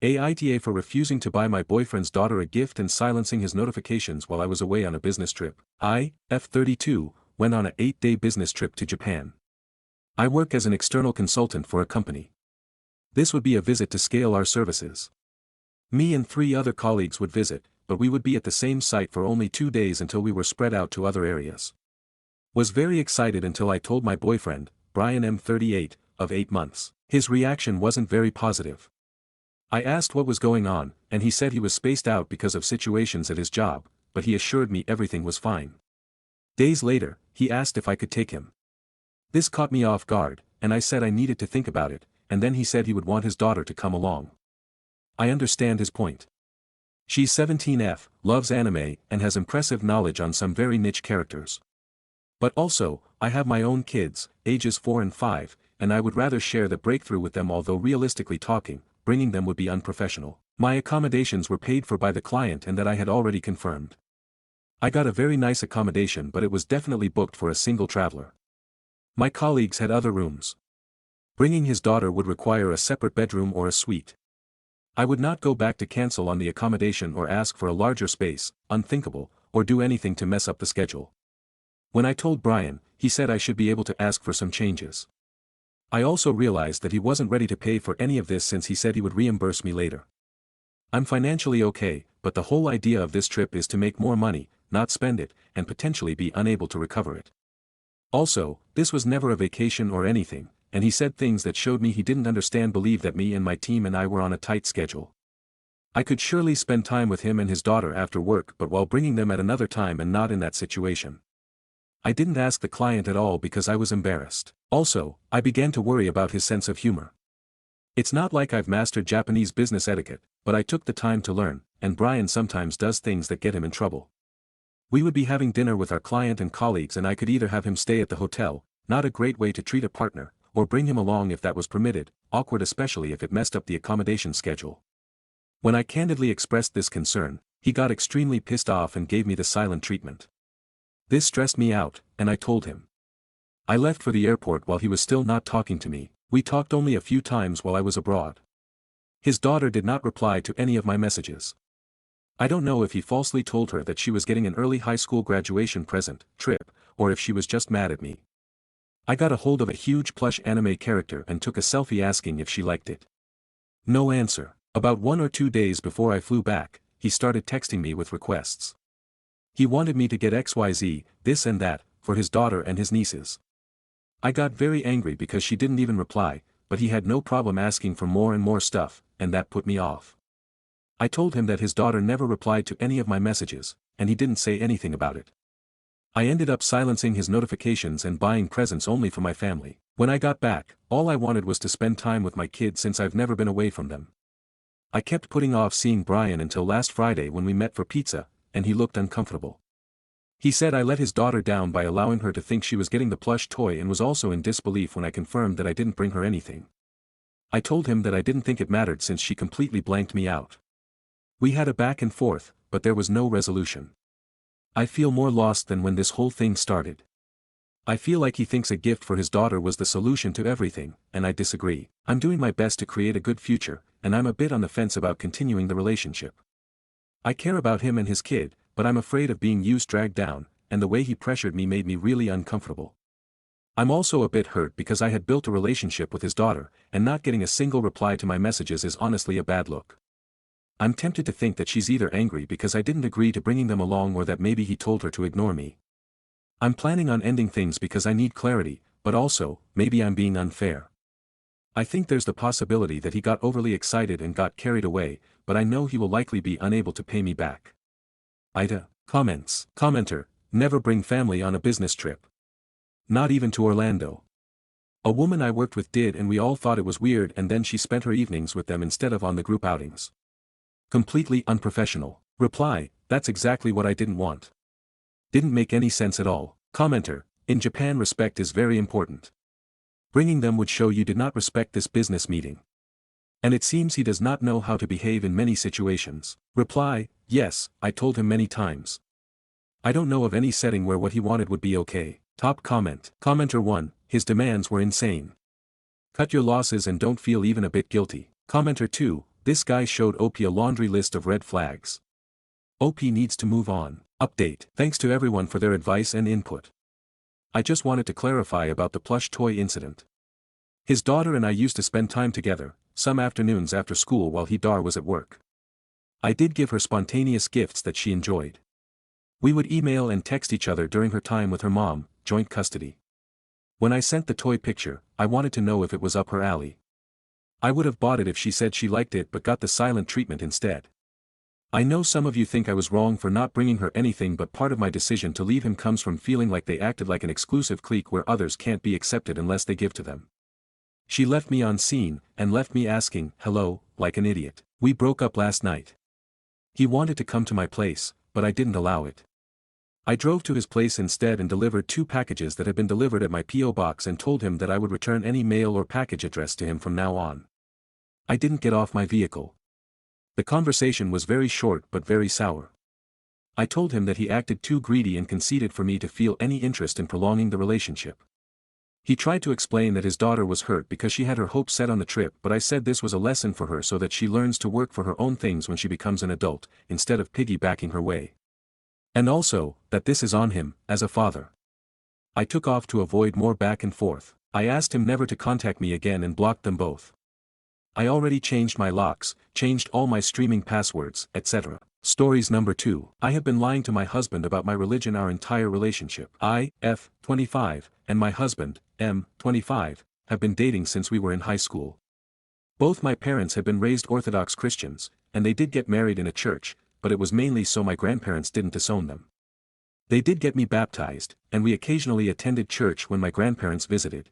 Aita for refusing to buy my boyfriend's daughter a gift and silencing his notifications while I was away on a business trip. I, F32, went on a 8-day business trip to Japan. I work as an external consultant for a company. This would be a visit to scale our services. Me and 3 other colleagues would visit, but we would be at the same site for only 2 days until we were spread out to other areas. Was very excited until I told my boyfriend, Brian M38, of 8 months. His reaction wasn't very positive. I asked what was going on, and he said he was spaced out because of situations at his job, but he assured me everything was fine. Days later, he asked if I could take him. This caught me off guard, and I said I needed to think about it, and then he said he would want his daughter to come along. I understand his point. She's 17F, loves anime, and has impressive knowledge on some very niche characters. But also, I have my own kids, ages 4 and 5, and I would rather share the breakthrough with them, although realistically talking, bringing them would be unprofessional. My accommodations were paid for by the client and that I had already confirmed. I got a very nice accommodation, but it was definitely booked for a single traveler. My colleagues had other rooms. Bringing his daughter would require a separate bedroom or a suite. I would not go back to cancel on the accommodation or ask for a larger space, unthinkable, or do anything to mess up the schedule. When I told Brian, he said I should be able to ask for some changes. I also realized that he wasn't ready to pay for any of this since he said he would reimburse me later. I'm financially okay, but the whole idea of this trip is to make more money, not spend it, and potentially be unable to recover it. Also, this was never a vacation or anything, and he said things that showed me he didn't believe that me and my team and I were on a tight schedule. I could surely spend time with him and his daughter after work, but while bringing them at another time and not in that situation. I didn't ask the client at all because I was embarrassed. Also, I began to worry about his sense of humor. It's not like I've mastered Japanese business etiquette, but I took the time to learn, and Brian sometimes does things that get him in trouble. We would be having dinner with our client and colleagues, and I could either have him stay at the hotel, not a great way to treat a partner, or bring him along if that was permitted, awkward especially if it messed up the accommodation schedule. When I candidly expressed this concern, he got extremely pissed off and gave me the silent treatment. This stressed me out, and I told him. I left for the airport while he was still not talking to me. We talked only a few times while I was abroad. His daughter did not reply to any of my messages. I don't know if he falsely told her that she was getting an early high school graduation present, trip, or if she was just mad at me. I got a hold of a huge plush anime character and took a selfie asking if she liked it. No answer. About 1 or 2 days before I flew back, he started texting me with requests. He wanted me to get XYZ, this and that, for his daughter and his nieces. I got very angry because she didn't even reply, but he had no problem asking for more and more stuff, and that put me off. I told him that his daughter never replied to any of my messages, and he didn't say anything about it. I ended up silencing his notifications and buying presents only for my family. When I got back, all I wanted was to spend time with my kids since I've never been away from them. I kept putting off seeing Brian until last Friday when we met for pizza, and he looked uncomfortable. He said I let his daughter down by allowing her to think she was getting the plush toy and was also in disbelief when I confirmed that I didn't bring her anything. I told him that I didn't think it mattered since she completely blanked me out. We had a back and forth, but there was no resolution. I feel more lost than when this whole thing started. I feel like he thinks a gift for his daughter was the solution to everything, and I disagree. I'm doing my best to create a good future, and I'm a bit on the fence about continuing the relationship. I care about him and his kid, but I'm afraid of being dragged down, and the way he pressured me made me really uncomfortable. I'm also a bit hurt because I had built a relationship with his daughter, and not getting a single reply to my messages is honestly a bad look. I'm tempted to think that she's either angry because I didn't agree to bringing them along or that maybe he told her to ignore me. I'm planning on ending things because I need clarity, but also, maybe I'm being unfair. I think there's the possibility that he got overly excited and got carried away, but I know he will likely be unable to pay me back. Aita, comments. Commenter, never bring family on a business trip. Not even to Orlando. A woman I worked with did, and we all thought it was weird, and then she spent her evenings with them instead of on the group outings. Completely unprofessional. Reply, that's exactly what I didn't want. Didn't make any sense at all. Commenter, in Japan respect is very important. Bringing them would show you did not respect this business meeting. And it seems he does not know how to behave in many situations. Reply, yes, I told him many times. I don't know of any setting where what he wanted would be okay. Top comment. Commenter 1, his demands were insane. Cut your losses and don't feel even a bit guilty. Commenter 2, This guy showed OP a laundry list of red flags. OP needs to move on. Update. Thanks to everyone for their advice and input. I just wanted to clarify about the plush toy incident. His daughter and I used to spend time together, some afternoons after school while he was at work. I did give her spontaneous gifts that she enjoyed. We would email and text each other during her time with her mom, joint custody. When I sent the toy picture, I wanted to know if it was up her alley. I would have bought it if she said she liked it but got the silent treatment instead. I know some of you think I was wrong for not bringing her anything, but part of my decision to leave him comes from feeling like they acted like an exclusive clique where others can't be accepted unless they give to them. She left me on scene, and left me asking, hello, like an idiot. We broke up last night. He wanted to come to my place, but I didn't allow it. I drove to his place instead and delivered 2 packages that had been delivered at my P.O. box and told him that I would return any mail or package addressed to him from now on. I didn't get off my vehicle. The conversation was very short but very sour. I told him that he acted too greedy and conceited for me to feel any interest in prolonging the relationship. He tried to explain that his daughter was hurt because she had her hopes set on the trip, but I said this was a lesson for her so that she learns to work for her own things when she becomes an adult, instead of piggybacking her way. And also, that this is on him, as a father. I took off to avoid more back and forth. I asked him never to contact me again and blocked them both. I already changed my locks, changed all my streaming passwords, etc. Stories number 2. I have been lying to my husband about my religion our entire relationship. I, F, 25, and my husband, M, 25, have been dating since we were in high school. Both my parents had been raised Orthodox Christians, and they did get married in a church, but it was mainly so my grandparents didn't disown them. They did get me baptized, and we occasionally attended church when my grandparents visited.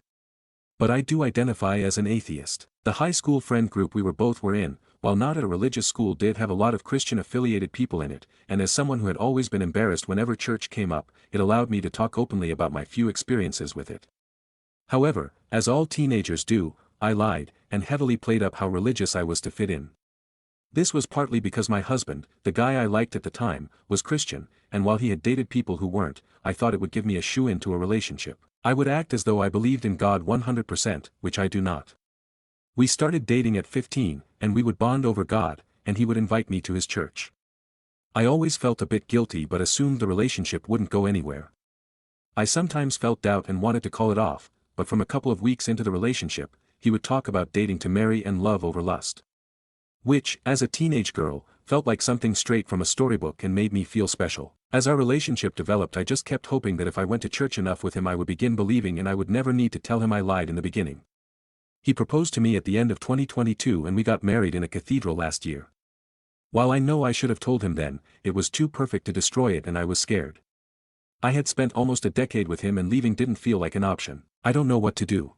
But I do identify as an atheist. The high school friend group we were in, while not at a religious school, did have a lot of Christian-affiliated people in it, and as someone who had always been embarrassed whenever church came up, it allowed me to talk openly about my few experiences with it. However, as all teenagers do, I lied, and heavily played up how religious I was to fit in. This was partly because my husband, the guy I liked at the time, was Christian, and while he had dated people who weren't, I thought it would give me a shoe-in to a relationship. I would act as though I believed in God 100%, which I do not. We started dating at 15, and we would bond over God, and he would invite me to his church. I always felt a bit guilty but assumed the relationship wouldn't go anywhere. I sometimes felt doubt and wanted to call it off, but from a couple of weeks into the relationship, he would talk about dating to marry and love over lust. Which, as a teenage girl, felt like something straight from a storybook and made me feel special. As our relationship developed, I just kept hoping that if I went to church enough with him I would begin believing and I would never need to tell him I lied in the beginning. He proposed to me at the end of 2022 and we got married in a cathedral last year. While I know I should have told him then, it was too perfect to destroy it and I was scared. I had spent almost a decade with him and leaving didn't feel like an option. I don't know what to do.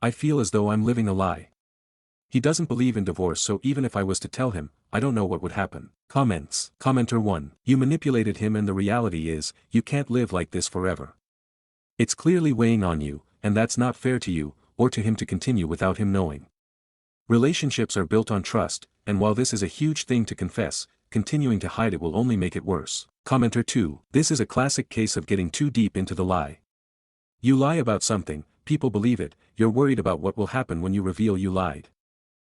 I feel as though I'm living a lie. He doesn't believe in divorce, so even if I was to tell him, I don't know what would happen. Comments. Commenter 1. You manipulated him and the reality is, you can't live like this forever. It's clearly weighing on you, and that's not fair to you, or to him to continue without him knowing. Relationships are built on trust, and while this is a huge thing to confess, continuing to hide it will only make it worse. Commenter 2. This is a classic case of getting too deep into the lie. You lie about something, people believe it, you're worried about what will happen when you reveal you lied.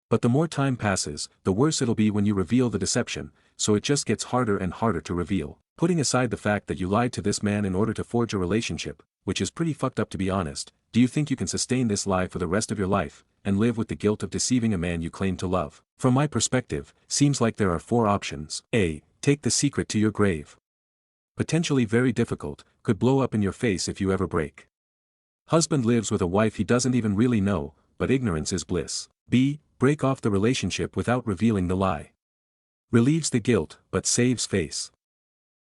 But the more time passes, the worse it'll be when you reveal the deception, so it just gets harder and harder to reveal. Putting aside the fact that you lied to this man in order to forge a relationship, which is pretty fucked up to be honest, do you think you can sustain this lie for the rest of your life, and live with the guilt of deceiving a man you claim to love? From my perspective, seems like there are 4 options. A. Take the secret to your grave. Potentially very difficult, could blow up in your face if you ever break. Husband lives with a wife he doesn't even really know, but ignorance is bliss. B. Break off the relationship without revealing the lie. Relieves the guilt, but saves face.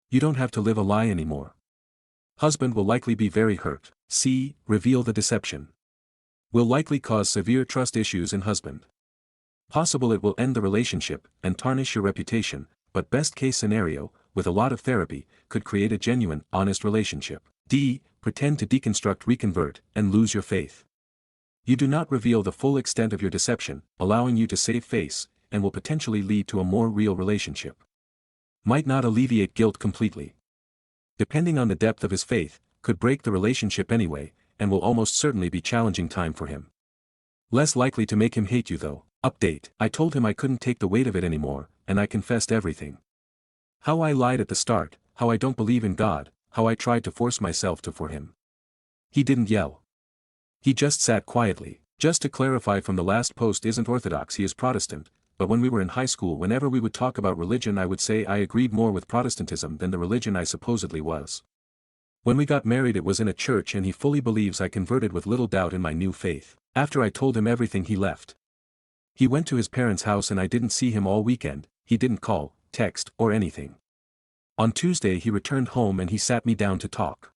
You don't have to live a lie anymore. Husband will likely be very hurt. C. Reveal the deception. Will likely cause severe trust issues in husband. Possible it will end the relationship, and tarnish your reputation, but best case scenario, with a lot of therapy, could create a genuine, honest relationship. D. Pretend to deconstruct, reconvert, and lose your faith. You do not reveal the full extent of your deception, allowing you to save face, and will potentially lead to a more real relationship. Might not alleviate guilt completely. Depending on the depth of his faith, could break the relationship anyway, and will almost certainly be challenging time for him. Less likely to make him hate you though. Update. I told him I couldn't take the weight of it anymore, and I confessed everything. How I lied at the start, how I don't believe in God, how I tried to force myself to for him. He didn't yell. He just sat quietly. Just to clarify, from the last post, isn't Orthodox, he is Protestant, but when we were in high school, whenever we would talk about religion, I would say I agreed more with Protestantism than the religion I supposedly was. When we got married, it was in a church, and he fully believes I converted with little doubt in my new faith. After I told him everything, he left. He went to his parents' house and I didn't see him all weekend. He didn't call, text, or anything. On Tuesday he returned home and he sat me down to talk.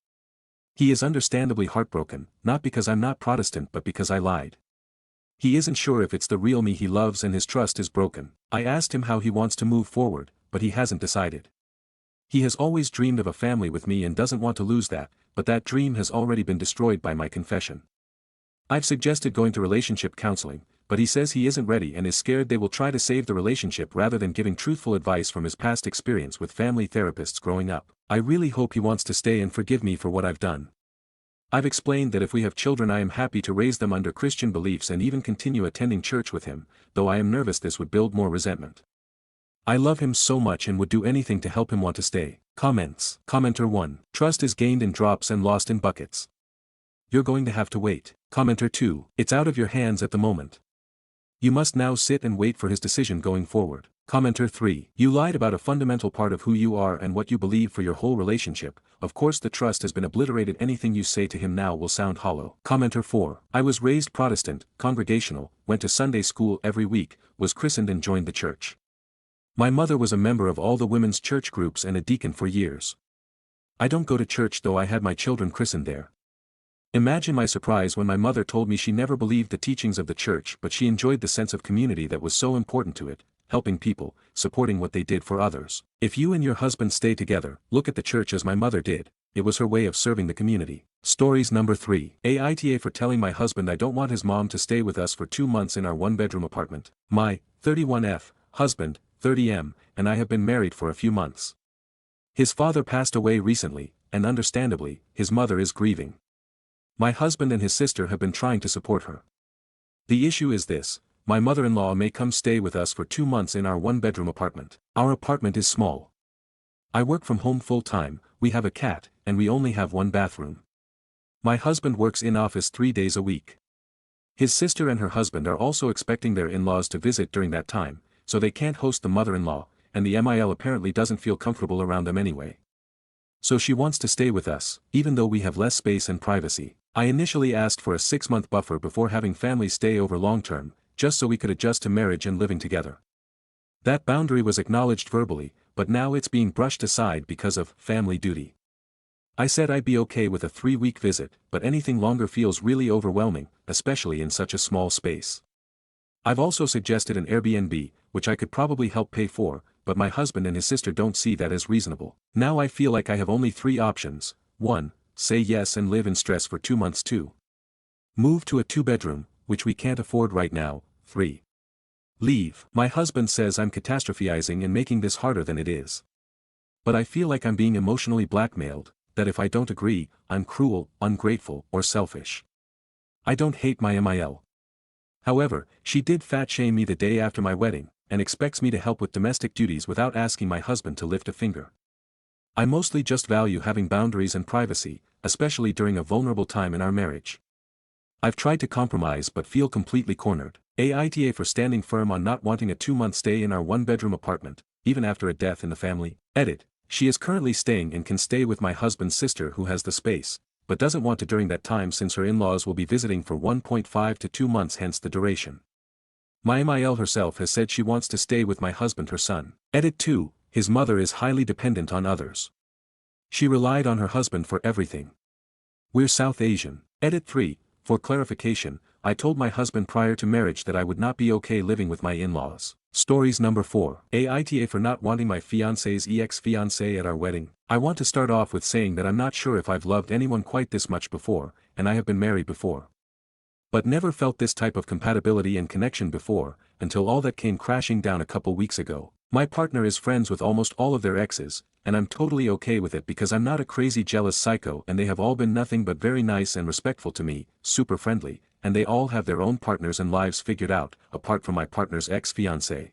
He is understandably heartbroken, not because I'm not Protestant but because I lied. He isn't sure if it's the real me he loves and his trust is broken. I asked him how he wants to move forward, but he hasn't decided. He has always dreamed of a family with me and doesn't want to lose that, but that dream has already been destroyed by my confession. I've suggested going to relationship counseling, but he says he isn't ready and is scared they will try to save the relationship rather than giving truthful advice from his past experience with family therapists growing up. I really hope he wants to stay and forgive me for what I've done. I've explained that if we have children I am happy to raise them under Christian beliefs and even continue attending church with him, though I am nervous this would build more resentment. I love him so much and would do anything to help him want to stay. Comments. Commenter 1. Trust is gained in drops and lost in buckets. You're going to have to wait. Commenter 2. It's out of your hands at the moment. You must now sit and wait for his decision going forward. Commenter 3. You lied about a fundamental part of who you are and what you believe for your whole relationship. Of course the trust has been obliterated. Anything you say to him now will sound hollow. Commenter 4. I was raised Protestant, congregational, went to Sunday school every week, was christened and joined the church. My mother was a member of all the women's church groups and a deacon for years. I don't go to church though I had my children christened there. Imagine my surprise when my mother told me she never believed the teachings of the church but she enjoyed the sense of community that was so important to it, helping people, supporting what they did for others. If you and your husband stay together, look at the church as my mother did. It was her way of serving the community. Stories number 3. Aita for telling my husband I don't want his mom to stay with us for 2 months in our one-bedroom apartment. My 31F husband, 30M, and I have been married for a few months. His father passed away recently, and understandably, his mother is grieving. My husband and his sister have been trying to support her. The issue is this: my mother-in-law may come stay with us for 2 months in our one-bedroom apartment. Our apartment is small. I work from home full-time, we have a cat, and we only have one bathroom. My husband works in office 3 days a week. His sister and her husband are also expecting their in-laws to visit during that time, so they can't host the mother-in-law, and the MIL apparently doesn't feel comfortable around them anyway. So she wants to stay with us, even though we have less space and privacy. I initially asked for a 6-month buffer before having families stay over long-term, just so we could adjust to marriage and living together. That boundary was acknowledged verbally, but now it's being brushed aside because of family duty. I said I'd be okay with a 3-week visit, but anything longer feels really overwhelming, especially in such a small space. I've also suggested an Airbnb, which I could probably help pay for, but my husband and his sister don't see that as reasonable. Now I feel like I have only 3 options. 1. Say yes and live in stress for 2 months. 2. Move to a 2-bedroom, which we can't afford right now. 3. Leave. My husband says I'm catastrophizing and making this harder than it is. But I feel like I'm being emotionally blackmailed, that if I don't agree, I'm cruel, ungrateful, or selfish. I don't hate my MIL. However, she did fat-shame me the day after my wedding, and expects me to help with domestic duties without asking my husband to lift a finger. I mostly just value having boundaries and privacy, especially during a vulnerable time in our marriage. I've tried to compromise but feel completely cornered. Aita for standing firm on not wanting a 2-month stay in our one-bedroom apartment, even after a death in the family. Edit. She is currently staying and can stay with my husband's sister who has the space, but doesn't want to during that time since her in-laws will be visiting for 1.5 to 2 months, hence the duration. My MIL herself has said she wants to stay with my husband, her son. Edit 2. His mother is highly dependent on others. She relied on her husband for everything. We're South Asian. Edit 3. For clarification, I told my husband prior to marriage that I would not be okay living with my in-laws. Stories number 4. Aita for not wanting my fiancé's ex-fiancé at our wedding. I want to start off with saying that I'm not sure if I've loved anyone quite this much before, and I have been married before. But never felt this type of compatibility and connection before, until all that came crashing down a couple weeks ago. My partner is friends with almost all of their exes, and I'm totally okay with it because I'm not a crazy jealous psycho and they have all been nothing but very nice and respectful to me, super friendly, and they all have their own partners and lives figured out, apart from my partner's ex-fiancée.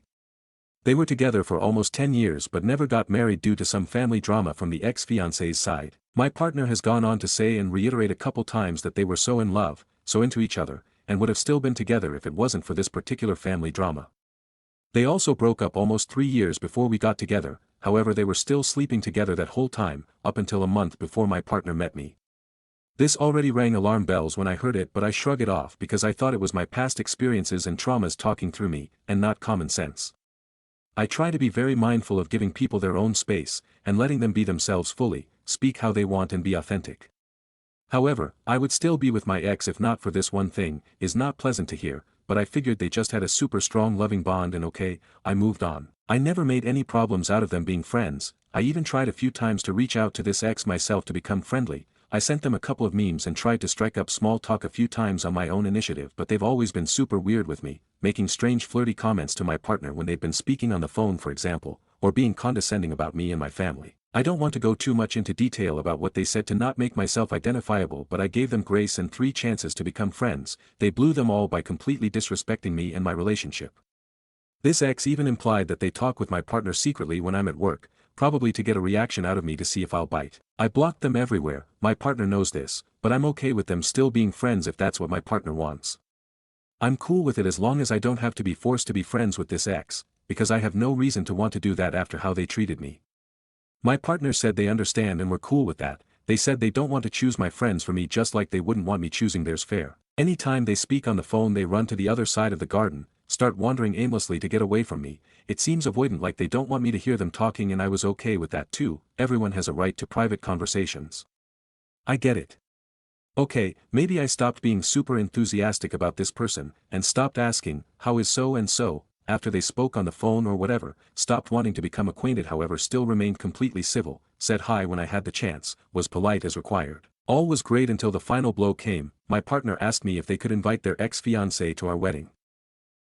They were together for almost 10 years but never got married due to some family drama from the ex-fiancée's side. My partner has gone on to say and reiterate a couple times that they were so in love, so into each other, and would have still been together if it wasn't for this particular family drama. They also broke up almost 3 years before we got together, however they were still sleeping together that whole time, up until a month before my partner met me. This already rang alarm bells when I heard it, but I shrug it off because I thought it was my past experiences and traumas talking through me, and not common sense. I try to be very mindful of giving people their own space, and letting them be themselves fully, speak how they want and be authentic. However, I would still be with my ex if not for this one thing, is not pleasant to hear, but I figured they just had a super strong loving bond and okay, I moved on. I never made any problems out of them being friends. I even tried a few times to reach out to this ex myself to become friendly. I sent them a couple of memes and tried to strike up small talk a few times on my own initiative, but they've always been super weird with me, making strange flirty comments to my partner when they've been speaking on the phone for example, or being condescending about me and my family. I don't want to go too much into detail about what they said to not make myself identifiable, but I gave them grace and 3 chances to become friends. They blew them all by completely disrespecting me and my relationship. This ex even implied that they talk with my partner secretly when I'm at work, probably to get a reaction out of me to see if I'll bite. I blocked them everywhere, my partner knows this, but I'm okay with them still being friends if that's what my partner wants. I'm cool with it as long as I don't have to be forced to be friends with this ex, because I have no reason to want to do that after how they treated me. My partner said they understand and were cool with that. They said they don't want to choose my friends for me just like they wouldn't want me choosing theirs fair. Anytime they speak on the phone they run to the other side of the garden, start wandering aimlessly to get away from me. It seems avoidant, like they don't want me to hear them talking, and I was okay with that too. Everyone has a right to private conversations. I get it. Okay, maybe I stopped being super enthusiastic about this person, and stopped asking, how is so and so, after they spoke on the phone or whatever, stopped wanting to become acquainted, however still remained completely civil, said hi when I had the chance, was polite as required. All was great until the final blow came. My partner asked me if they could invite their ex-fiancée to our wedding.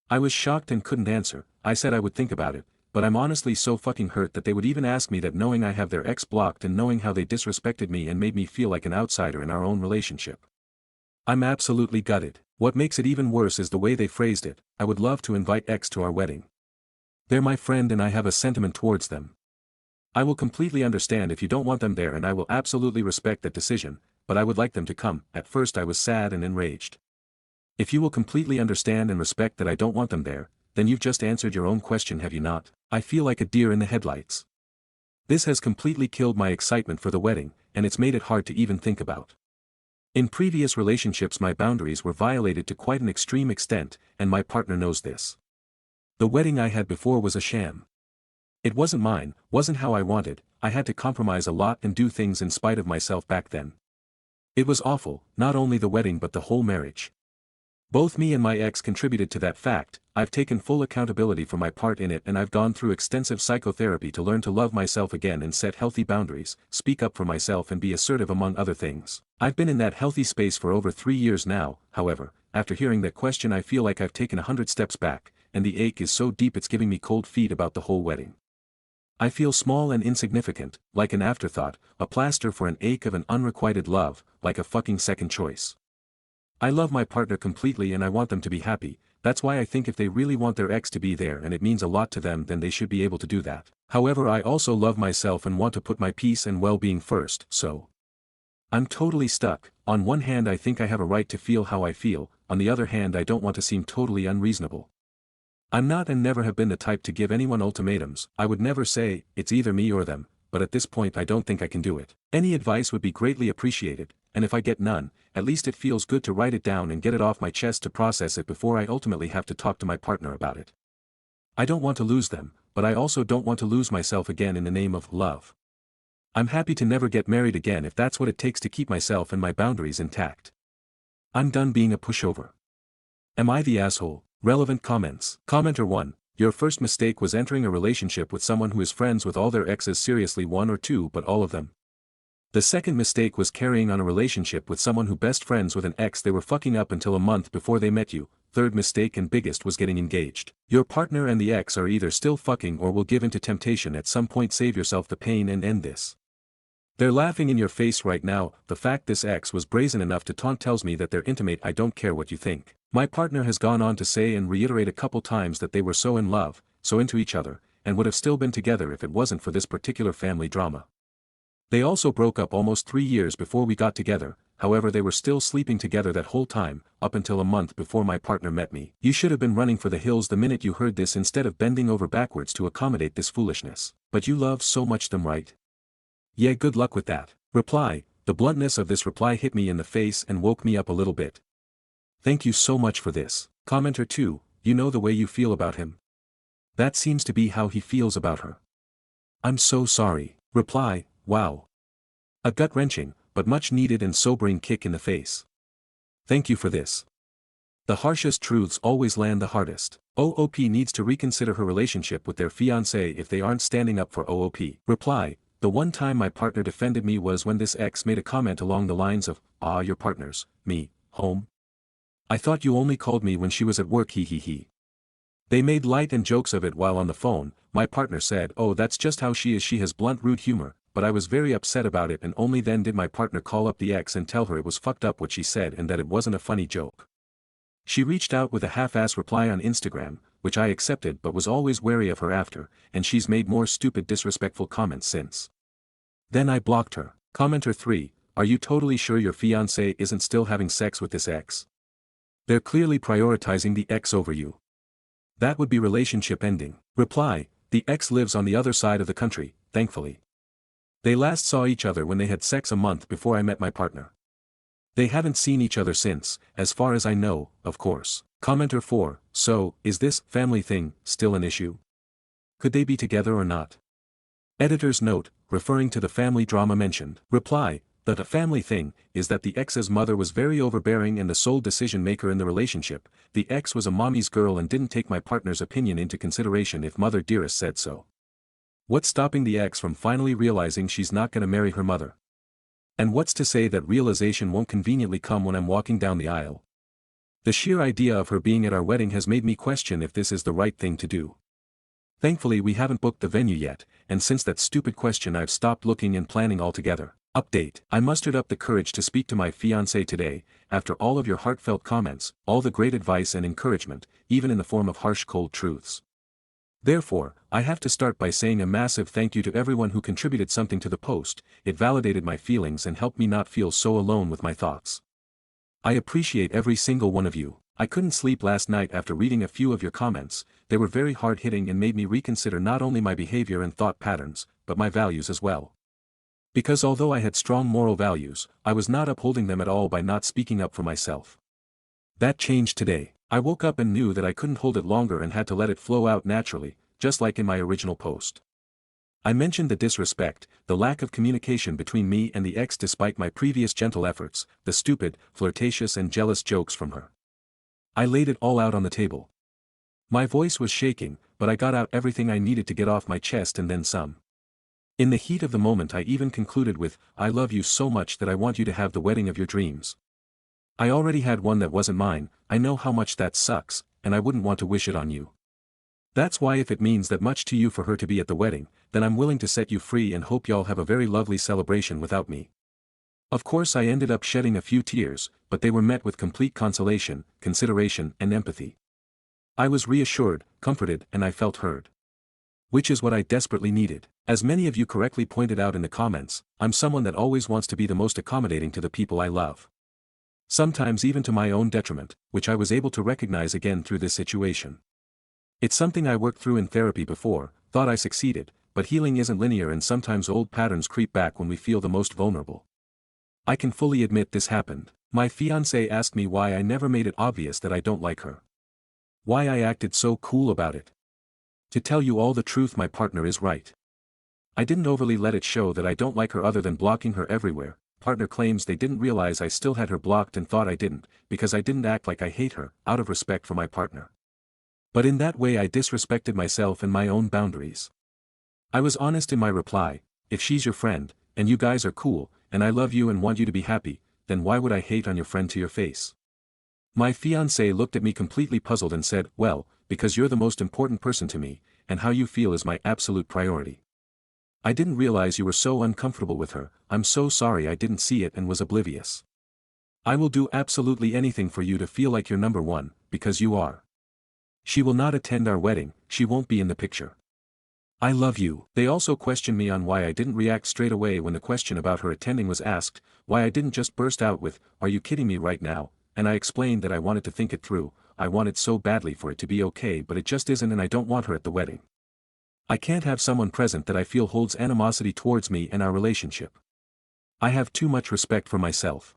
I was shocked and couldn't answer. I said I would think about it, but I'm honestly so fucking hurt that they would even ask me that, knowing I have their ex blocked and knowing how they disrespected me and made me feel like an outsider in our own relationship. I'm absolutely gutted. What makes it even worse is the way they phrased it. I would love to invite ex to our wedding. They're my friend and I have a sentiment towards them. I will completely understand if you don't want them there, and I will absolutely respect that decision, but I would like them to come. At first I was sad and enraged. If you will completely understand and respect that I don't want them there, then you've just answered your own question, have you not? I feel like a deer in the headlights. This has completely killed my excitement for the wedding, and it's made it hard to even think about. In previous relationships my boundaries were violated to quite an extreme extent, and my partner knows this. The wedding I had before was a sham. It wasn't mine, wasn't how I wanted. I had to compromise a lot and do things in spite of myself back then. It was awful, not only the wedding but the whole marriage. Both me and my ex contributed to that fact. I've taken full accountability for my part in it, and I've gone through extensive psychotherapy to learn to love myself again and set healthy boundaries, speak up for myself and be assertive, among other things. I've been in that healthy space for over 3 years now. However, after hearing that question I feel like I've taken 100 steps back, and the ache is so deep it's giving me cold feet about the whole wedding. I feel small and insignificant, like an afterthought, a plaster for an ache of an unrequited love, like a fucking second choice. I love my partner completely and I want them to be happy. That's why I think if they really want their ex to be there and it means a lot to them, then they should be able to do that. However, I also love myself and want to put my peace and well-being first, so I'm totally stuck. On one hand I think I have a right to feel how I feel, on the other hand I don't want to seem totally unreasonable. I'm not and never have been the type to give anyone ultimatums. I would never say, it's either me or them, but at this point I don't think I can do it. Any advice would be greatly appreciated, and if I get none, at least it feels good to write it down and get it off my chest to process it before I ultimately have to talk to my partner about it. I don't want to lose them, but I also don't want to lose myself again in the name of love. I'm happy to never get married again if that's what it takes to keep myself and my boundaries intact. I'm done being a pushover. Am I the asshole? Relevant comments. Commenter 1. Your first mistake was entering a relationship with someone who is friends with all their exes. Seriously, 1 or 2 but all of them. The second mistake was carrying on a relationship with someone who best friends with an ex they were fucking up until a month before they met you. Third mistake and biggest was getting engaged. Your partner and the ex are either still fucking or will give in to temptation at some point. Save yourself the pain and end this. They're laughing in your face right now. The fact this ex was brazen enough to taunt tells me that they're intimate. I don't care what you think. My partner has gone on to say and reiterate a couple times that they were so in love, so into each other, and would have still been together if it wasn't for this particular family drama. They also broke up almost 3 years before we got together. However, they were still sleeping together that whole time, up until a month before my partner met me. You should have been running for the hills the minute you heard this instead of bending over backwards to accommodate this foolishness. But you love so much them, right? Yeah, good luck with that. Reply. The bluntness of this reply hit me in the face and woke me up a little bit. Thank you so much for this. Commenter 2, you know the way you feel about him. That seems to be how he feels about her. I'm so sorry. Reply. Wow. A gut-wrenching, but much needed and sobering kick in the face. Thank you for this. The harshest truths always land the hardest. OOP needs to reconsider her relationship with their fiancé if they aren't standing up for OOP. Reply. The one time my partner defended me was when this ex made a comment along the lines of, your partner's, me, home? I thought you only called me when she was at work, he. They made light and jokes of it while on the phone. My partner said, oh, that's just how she is. She has blunt, rude humor. But I was very upset about it, and only then did my partner call up the ex and tell her it was fucked up what she said and that it wasn't a funny joke. She reached out with a half-ass reply on Instagram, which I accepted but was always wary of her after, and she's made more stupid disrespectful comments since. Then I blocked her. Commenter 3, are you totally sure your fiancé isn't still having sex with this ex? They're clearly prioritizing the ex over you. That would be relationship ending. Reply, the ex lives on the other side of the country, thankfully. They last saw each other when they had sex a month before I met my partner. They haven't seen each other since, as far as I know, of course. Commenter 4, so, is this family thing still an issue? Could they be together or not? Editor's note, referring to the family drama mentioned. Reply, the family thing is that the ex's mother was very overbearing and the sole decision maker in the relationship. The ex was a mommy's girl and didn't take my partner's opinion into consideration if Mother Dearest said so. What's stopping the ex from finally realizing she's not gonna marry her mother? And what's to say that realization won't conveniently come when I'm walking down the aisle? The sheer idea of her being at our wedding has made me question if this is the right thing to do. Thankfully we haven't booked the venue yet, and since that stupid question I've stopped looking and planning altogether. Update. I mustered up the courage to speak to my fiancé today, after all of your heartfelt comments, all the great advice and encouragement, even in the form of harsh cold truths. Therefore, I have to start by saying a massive thank you to everyone who contributed something to the post. It validated my feelings and helped me not feel so alone with my thoughts. I appreciate every single one of you. I couldn't sleep last night after reading a few of your comments. They were very hard-hitting and made me reconsider not only my behavior and thought patterns, but my values as well. Because although I had strong moral values, I was not upholding them at all by not speaking up for myself. That changed today. I woke up and knew that I couldn't hold it longer and had to let it flow out naturally, just like in my original post. I mentioned the disrespect, the lack of communication between me and the ex despite my previous gentle efforts, the stupid, flirtatious and jealous jokes from her. I laid it all out on the table. My voice was shaking, but I got out everything I needed to get off my chest and then some. In the heat of the moment I even concluded with, I love you so much that I want you to have the wedding of your dreams. I already had one that wasn't mine. I know how much that sucks, and I wouldn't want to wish it on you. That's why if it means that much to you for her to be at the wedding, then I'm willing to set you free and hope y'all have a very lovely celebration without me. Of course I ended up shedding a few tears, but they were met with complete consolation, consideration and empathy. I was reassured, comforted and I felt heard. Which is what I desperately needed. As many of you correctly pointed out in the comments, I'm someone that always wants to be the most accommodating to the people I love. Sometimes even to my own detriment, which I was able to recognize again through this situation. It's something I worked through in therapy before, thought I succeeded, but healing isn't linear and sometimes old patterns creep back when we feel the most vulnerable. I can fully admit this happened. My fiancé asked me why I never made it obvious that I don't like her. Why I acted so cool about it. To tell you all the truth, my partner is right. I didn't overly let it show that I don't like her other than blocking her everywhere. Partner claims they didn't realize I still had her blocked and thought I didn't, because I didn't act like I hate her, out of respect for my partner. But in that way I disrespected myself and my own boundaries. I was honest in my reply, if she's your friend, and you guys are cool, and I love you and want you to be happy, then why would I hate on your friend to your face? My fiancé looked at me completely puzzled and said, well, because you're the most important person to me, and how you feel is my absolute priority. I didn't realize you were so uncomfortable with her. I'm so sorry I didn't see it and was oblivious. I will do absolutely anything for you to feel like you're number one, because you are. She will not attend our wedding, she won't be in the picture. I love you. They also questioned me on why I didn't react straight away when the question about her attending was asked, why I didn't just burst out with, "Are you kidding me right now?" And I explained that I wanted to think it through. I wanted so badly for it to be okay, but it just isn't, and I don't want her at the wedding. I can't have someone present that I feel holds animosity towards me and our relationship. I have too much respect for myself.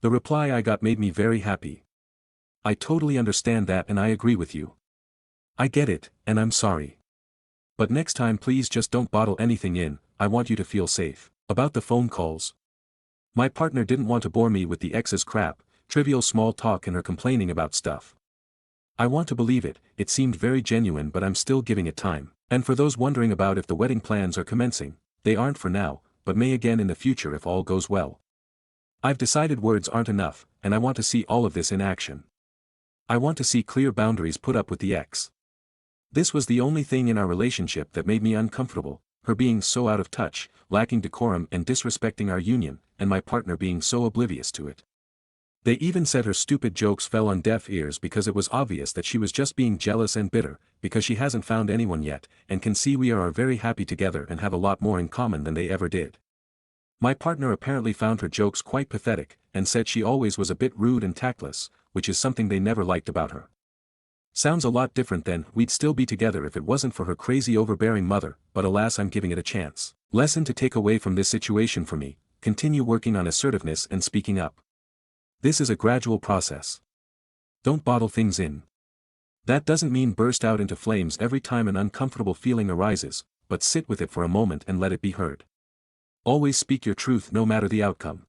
The reply I got made me very happy. I totally understand that and I agree with you. I get it, and I'm sorry. But next time please just don't bottle anything in, I want you to feel safe. About the phone calls. My partner didn't want to bore me with the ex's crap, trivial small talk and her complaining about stuff. I want to believe it, it seemed very genuine, but I'm still giving it time. And for those wondering about if the wedding plans are commencing, they aren't for now, but may again in the future if all goes well. I've decided words aren't enough, and I want to see all of this in action. I want to see clear boundaries put up with the ex. This was the only thing in our relationship that made me uncomfortable, her being so out of touch, lacking decorum and disrespecting our union, and my partner being so oblivious to it. They even said her stupid jokes fell on deaf ears because it was obvious that she was just being jealous and bitter, because she hasn't found anyone yet, and can see we are very happy together and have a lot more in common than they ever did. My partner apparently found her jokes quite pathetic, and said she always was a bit rude and tactless, which is something they never liked about her. Sounds a lot different than, "We'd still be together if it wasn't for her crazy overbearing mother," but alas, I'm giving it a chance. Lesson to take away from this situation for me: continue working on assertiveness and speaking up. This is a gradual process. Don't bottle things in. That doesn't mean burst out into flames every time an uncomfortable feeling arises, but sit with it for a moment and let it be heard. Always speak your truth no matter the outcome.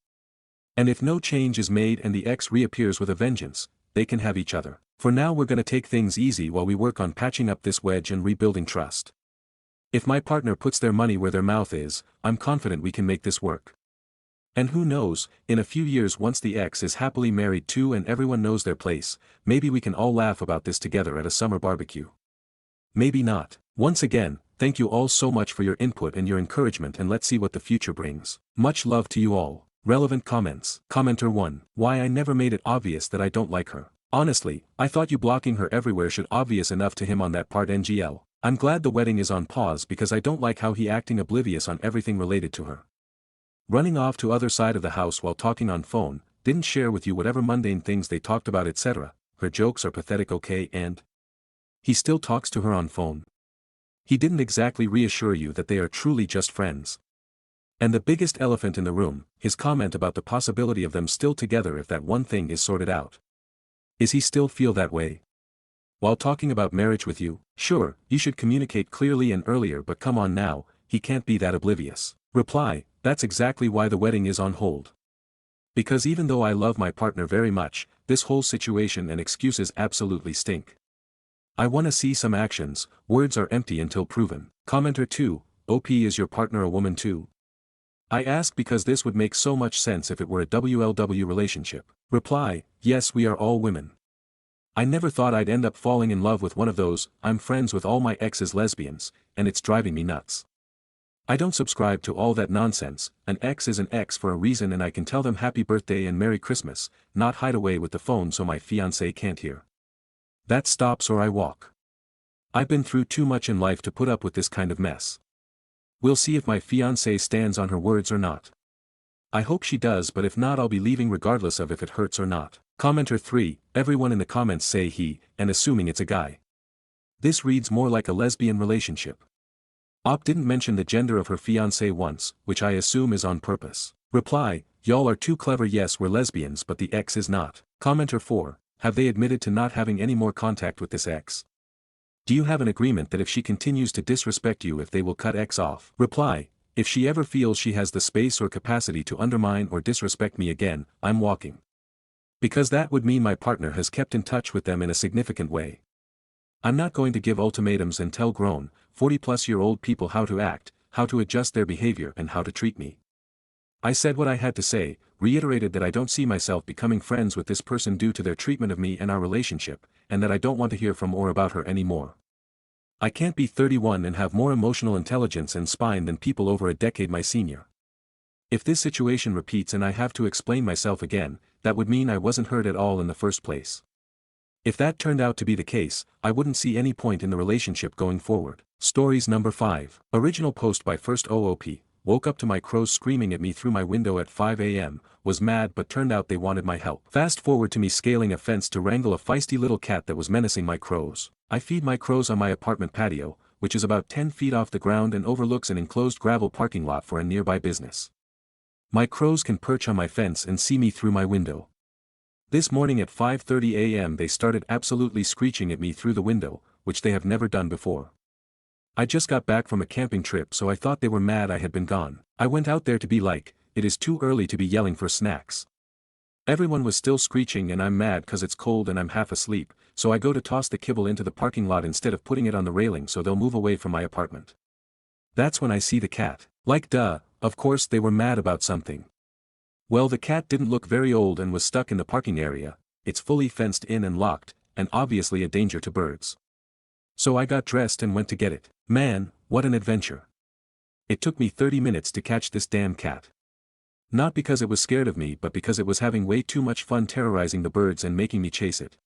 And if no change is made and the ex reappears with a vengeance, they can have each other. For now we're gonna take things easy while we work on patching up this wedge and rebuilding trust. If my partner puts their money where their mouth is, I'm confident we can make this work. And who knows, in a few years once the ex is happily married too and everyone knows their place, maybe we can all laugh about this together at a summer barbecue. Maybe not. Once again, thank you all so much for your input and your encouragement, and let's see what the future brings. Much love to you all. Relevant comments. Commenter 1. Why I never made it obvious that I don't like her. Honestly, I thought you blocking her everywhere should obvious enough to him on that part. NGL. I'm glad the wedding is on pause because I don't like how he acting oblivious on everything related to her. Running off to other side of the house while talking on phone, didn't share with you whatever mundane things they talked about, etc. Her jokes are pathetic, okay, and he still talks to her on phone. He didn't exactly reassure you that they are truly just friends. And the biggest elephant in the room, his comment about the possibility of them still together if that one thing is sorted out. Is he still feel that way? While talking about marriage with you, sure, you should communicate clearly and earlier, but come on now, he can't be that oblivious. Reply, that's exactly why the wedding is on hold. Because even though I love my partner very much, this whole situation and excuses absolutely stink. I wanna see some actions, words are empty until proven. Commenter 2, OP, is your partner a woman too? I ask because this would make so much sense if it were a WLW relationship. Reply, yes, we are all women. I never thought I'd end up falling in love with one of those. I'm friends with all my exes lesbians, and it's driving me nuts. I don't subscribe to all that nonsense. An ex is an ex for a reason, and I can tell them happy birthday and Merry Christmas, not hide away with the phone so my fiancé can't hear. That stops or I walk. I've been through too much in life to put up with this kind of mess. We'll see if my fiancé stands on her words or not. I hope she does, but if not, I'll be leaving regardless of if it hurts or not. Commenter 3, everyone in the comments say he, and assuming it's a guy. This reads more like a lesbian relationship. Op didn't mention the gender of her fiancé once, which I assume is on purpose. Reply, y'all are too clever. Yes, we're lesbians, but the ex is not. Commenter 4, have they admitted to not having any more contact with this ex? Do you have an agreement that if she continues to disrespect you, if they will cut X off? Reply, if she ever feels she has the space or capacity to undermine or disrespect me again, I'm walking. Because that would mean my partner has kept in touch with them in a significant way. I'm not going to give ultimatums and tell grown, 40-plus-year-old people how to act, how to adjust their behavior and how to treat me. I said what I had to say, reiterated that I don't see myself becoming friends with this person due to their treatment of me and our relationship, and that I don't want to hear from or about her anymore. I can't be 31 and have more emotional intelligence and spine than people over a decade my senior. If this situation repeats and I have to explain myself again, that would mean I wasn't heard at all in the first place. If that turned out to be the case, I wouldn't see any point in the relationship going forward. Stories number 5. Original post by First OOP. Woke up to my crows screaming at me through my window at 5 a.m., was mad but turned out they wanted my help. Fast forward to me scaling a fence to wrangle a feisty little cat that was menacing my crows. I feed my crows on my apartment patio, which is about 10 feet off the ground and overlooks an enclosed gravel parking lot for a nearby business. My crows can perch on my fence and see me through my window. This morning at 5:30 a.m. they started absolutely screeching at me through the window, which they have never done before. I just got back from a camping trip so I thought they were mad I had been gone. I went out there to be like, it is too early to be yelling for snacks. Everyone was still screeching and I'm mad cause it's cold and I'm half asleep, so I go to toss the kibble into the parking lot instead of putting it on the railing so they'll move away from my apartment. That's when I see the cat. Like duh, of course they were mad about something. Well, the cat didn't look very old and was stuck in the parking area, it's fully fenced in and locked, and obviously a danger to birds. So I got dressed and went to get it. Man, what an adventure. It took me 30 minutes to catch this damn cat. Not because it was scared of me but because it was having way too much fun terrorizing the birds and making me chase it.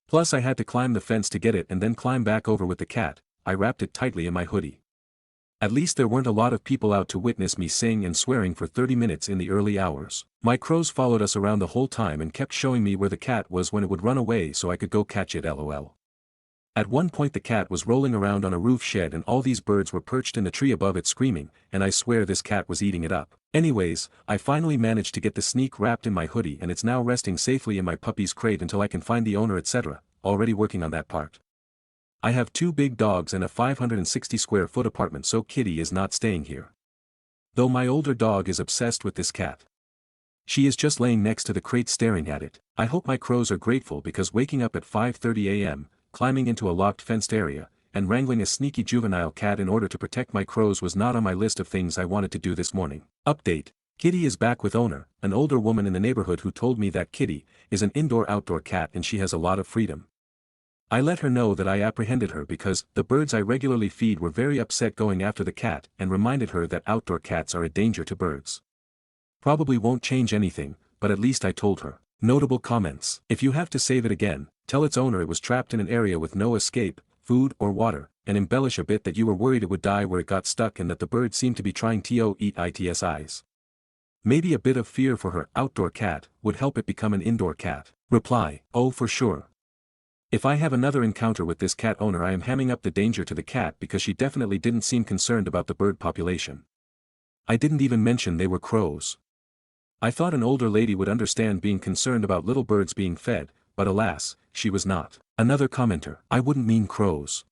Plus I had to climb the fence to get it and then climb back over with the cat. I wrapped it tightly in my hoodie. At least there weren't a lot of people out to witness me sing and swearing for 30 minutes in the early hours. My crows followed us around the whole time and kept showing me where the cat was when it would run away so I could go catch it lol. At one point the cat was rolling around on a roof shed and all these birds were perched in the tree above it screaming, and I swear this cat was eating it up. Anyways, I finally managed to get the sneak wrapped in my hoodie and it's now resting safely in my puppy's crate until I can find the owner etc., already working on that part. I have 2 big dogs and a 560 square foot apartment so Kitty is not staying here. Though my older dog is obsessed with this cat. She is just laying next to the crate staring at it. I hope my crows are grateful because waking up at 5:30 a.m., climbing into a locked fenced area, and wrangling a sneaky juvenile cat in order to protect my crows was not on my list of things I wanted to do this morning. Update. Kitty is back with owner, an older woman in the neighborhood who told me that Kitty is an indoor-outdoor cat and she has a lot of freedom. I let her know that I apprehended her because the birds I regularly feed were very upset going after the cat and reminded her that outdoor cats are a danger to birds. Probably won't change anything, but at least I told her. Notable comments. If you have to save it again, tell its owner it was trapped in an area with no escape, food or water, and embellish a bit that you were worried it would die where it got stuck and that the bird seemed to be trying to eat its eyes. Maybe a bit of fear for her outdoor cat would help it become an indoor cat. Reply. Oh, for sure. If I have another encounter with this cat owner I am hamming up the danger to the cat because she definitely didn't seem concerned about the bird population. I didn't even mention they were crows. I thought an older lady would understand being concerned about little birds being fed, but alas, she was not. Another commenter. I wouldn't mean crows.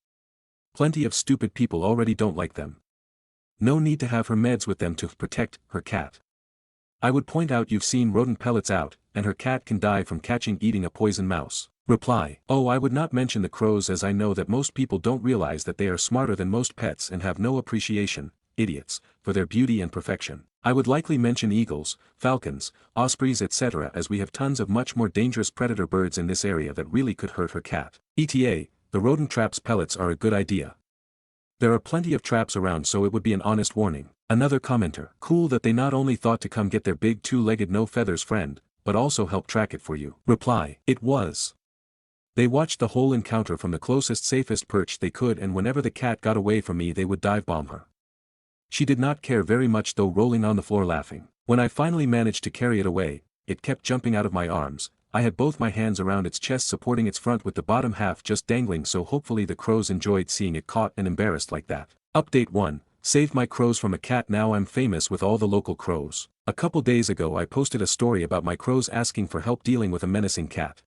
Plenty of stupid people already don't like them. No need to have her meds with them to protect her cat. I would point out you've seen rodent pellets out, and her cat can die from eating a poison mouse. Reply. Oh, I would not mention the crows as I know that most people don't realize that they are smarter than most pets and have no appreciation, idiots, for their beauty and perfection. I would likely mention eagles, falcons, ospreys etc. as we have tons of much more dangerous predator birds in this area that really could hurt her cat. ETA, the rodent traps pellets are a good idea. There are plenty of traps around so it would be an honest warning. Another commenter. Cool that they not only thought to come get their big 2-legged no feathers friend, but also help track it for you. Reply. It was. They watched the whole encounter from the closest safest perch they could and whenever the cat got away from me they would dive bomb her. She did not care very much though rolling on the floor laughing. When I finally managed to carry it away, it kept jumping out of my arms. I had both my hands around its chest supporting its front with the bottom half just dangling so hopefully the crows enjoyed seeing it caught and embarrassed like that. Update 1. Saved my crows from a cat now I'm famous with all the local crows. A couple days ago I posted a story about my crows asking for help dealing with a menacing cat.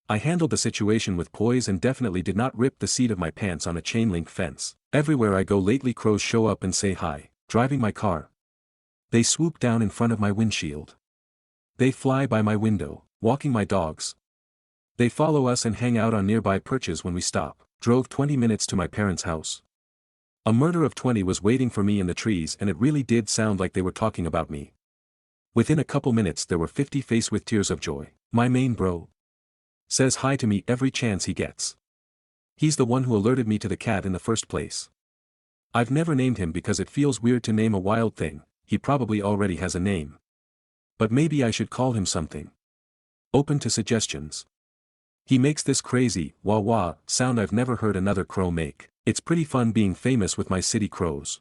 I handled the situation with poise and definitely did not rip the seat of my pants on a chain-link fence. Everywhere I go lately crows show up and say hi. Driving my car. They swoop down in front of my windshield. They fly by my window, walking my dogs. They follow us and hang out on nearby perches when we stop. Drove 20 minutes to my parents' house. A murder of 20 was waiting for me in the trees and it really did sound like they were talking about me. Within a couple minutes there were 50 face with tears of joy. My main bro says hi to me every chance he gets. He's the one who alerted me to the cat in the first place. I've never named him because it feels weird to name a wild thing, he probably already has a name. But maybe I should call him something. Open to suggestions. He makes this crazy, wah wah, sound I've never heard another crow make. It's pretty fun being famous with my city crows.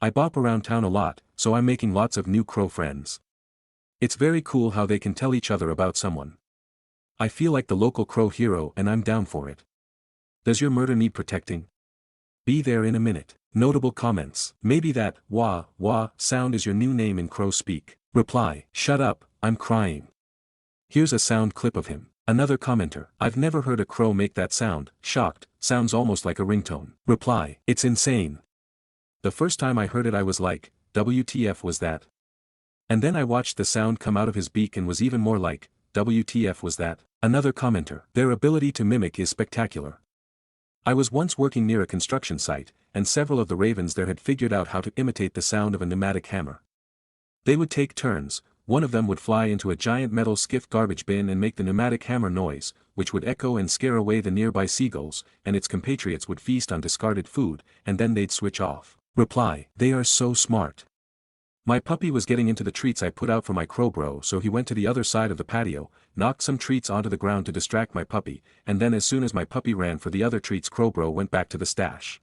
I bop around town a lot, so I'm making lots of new crow friends. It's very cool how they can tell each other about someone. I feel like the local crow hero and I'm down for it. Does your murder need protecting? Be there in a minute. Notable comments. Maybe that, wah, wah, sound is your new name in crow speak. Reply, shut up, I'm crying. Here's a sound clip of him. Another commenter. I've never heard a crow make that sound, shocked, sounds almost like a ringtone. Reply, it's insane. The first time I heard it I was like, WTF was that? And then I watched the sound come out of his beak and was even more like, WTF was that? Another commenter. Their ability to mimic is spectacular. I was once working near a construction site, and several of the ravens there had figured out how to imitate the sound of a pneumatic hammer. They would take turns, one of them would fly into a giant metal skiff garbage bin and make the pneumatic hammer noise, which would echo and scare away the nearby seagulls, and its compatriots would feast on discarded food, and then they'd switch off. Reply, they are so smart. My puppy was getting into the treats I put out for my crow bro, so he went to the other side of the patio, knocked some treats onto the ground to distract my puppy, and then as soon as my puppy ran for the other treats crow bro went back to the stash.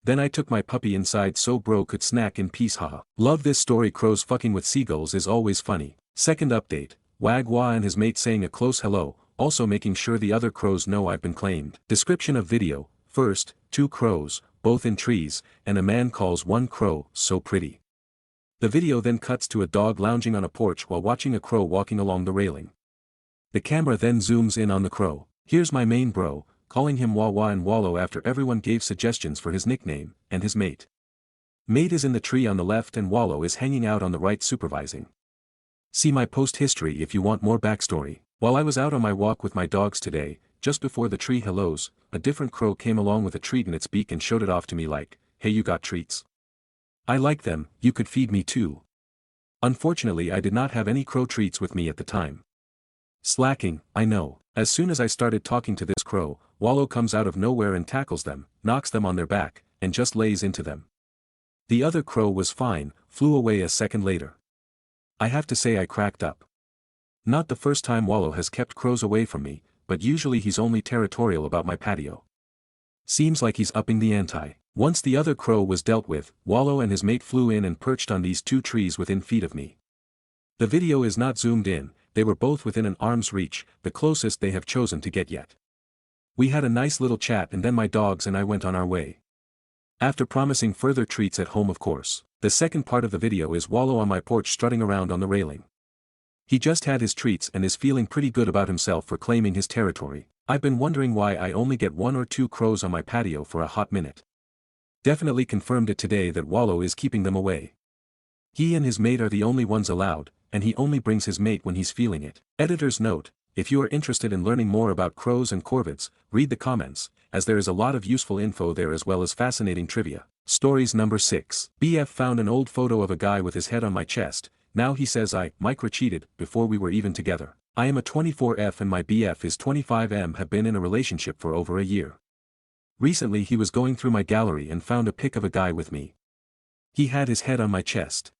Then I took my puppy inside so bro could snack in peace, haha. Love this story. Crows fucking with seagulls is always funny. Second update, Wag Wah and his mate saying a close hello, also making sure the other crows know I've been claimed. Description of video, first, 2 crows, both in trees, and a man calls one crow, so pretty. The video then cuts to a dog lounging on a porch while watching a crow walking along the railing. The camera then zooms in on the crow. Here's my main bro, calling him Wah Wah and Wallow after everyone gave suggestions for his nickname, and his mate. Mate is in the tree on the left and Wallow is hanging out on the right supervising. See my post history if you want more backstory. While I was out on my walk with my dogs today, just before the tree hellos, a different crow came along with a treat in its beak and showed it off to me like, hey, you got treats? I like them, you could feed me too. Unfortunately I did not have any crow treats with me at the time. Slacking, I know. As soon as I started talking to this crow, Wallow comes out of nowhere and tackles them, knocks them on their back, and just lays into them. The other crow was fine, flew away a second later. I have to say I cracked up. Not the first time Wallow has kept crows away from me, but usually he's only territorial about my patio. Seems like he's upping the ante. Once the other crow was dealt with, Wallow and his mate flew in and perched on these 2 trees within feet of me. The video is not zoomed in, they were both within an arm's reach, the closest they have chosen to get yet. We had a nice little chat and then my dogs and I went on our way. After promising further treats at home of course. The second part of the video is Wallow on my porch strutting around on the railing. He just had his treats and is feeling pretty good about himself for claiming his territory. I've been wondering why I only get 1 or 2 crows on my patio for a hot minute. Definitely confirmed it today that Wallow is keeping them away. He and his mate are the only ones allowed, and he only brings his mate when he's feeling it. Editor's note, if you are interested in learning more about crows and corvids, read the comments, as there is a lot of useful info there as well as fascinating trivia. Stories number 6. BF found an old photo of a guy with his head on my chest, now he says I micro-cheated before we were even together. I am a 24F and my BF is 25M, have been in a relationship for over a year. Recently he was going through my gallery and found a pic of a guy with me. He had his head on my chest.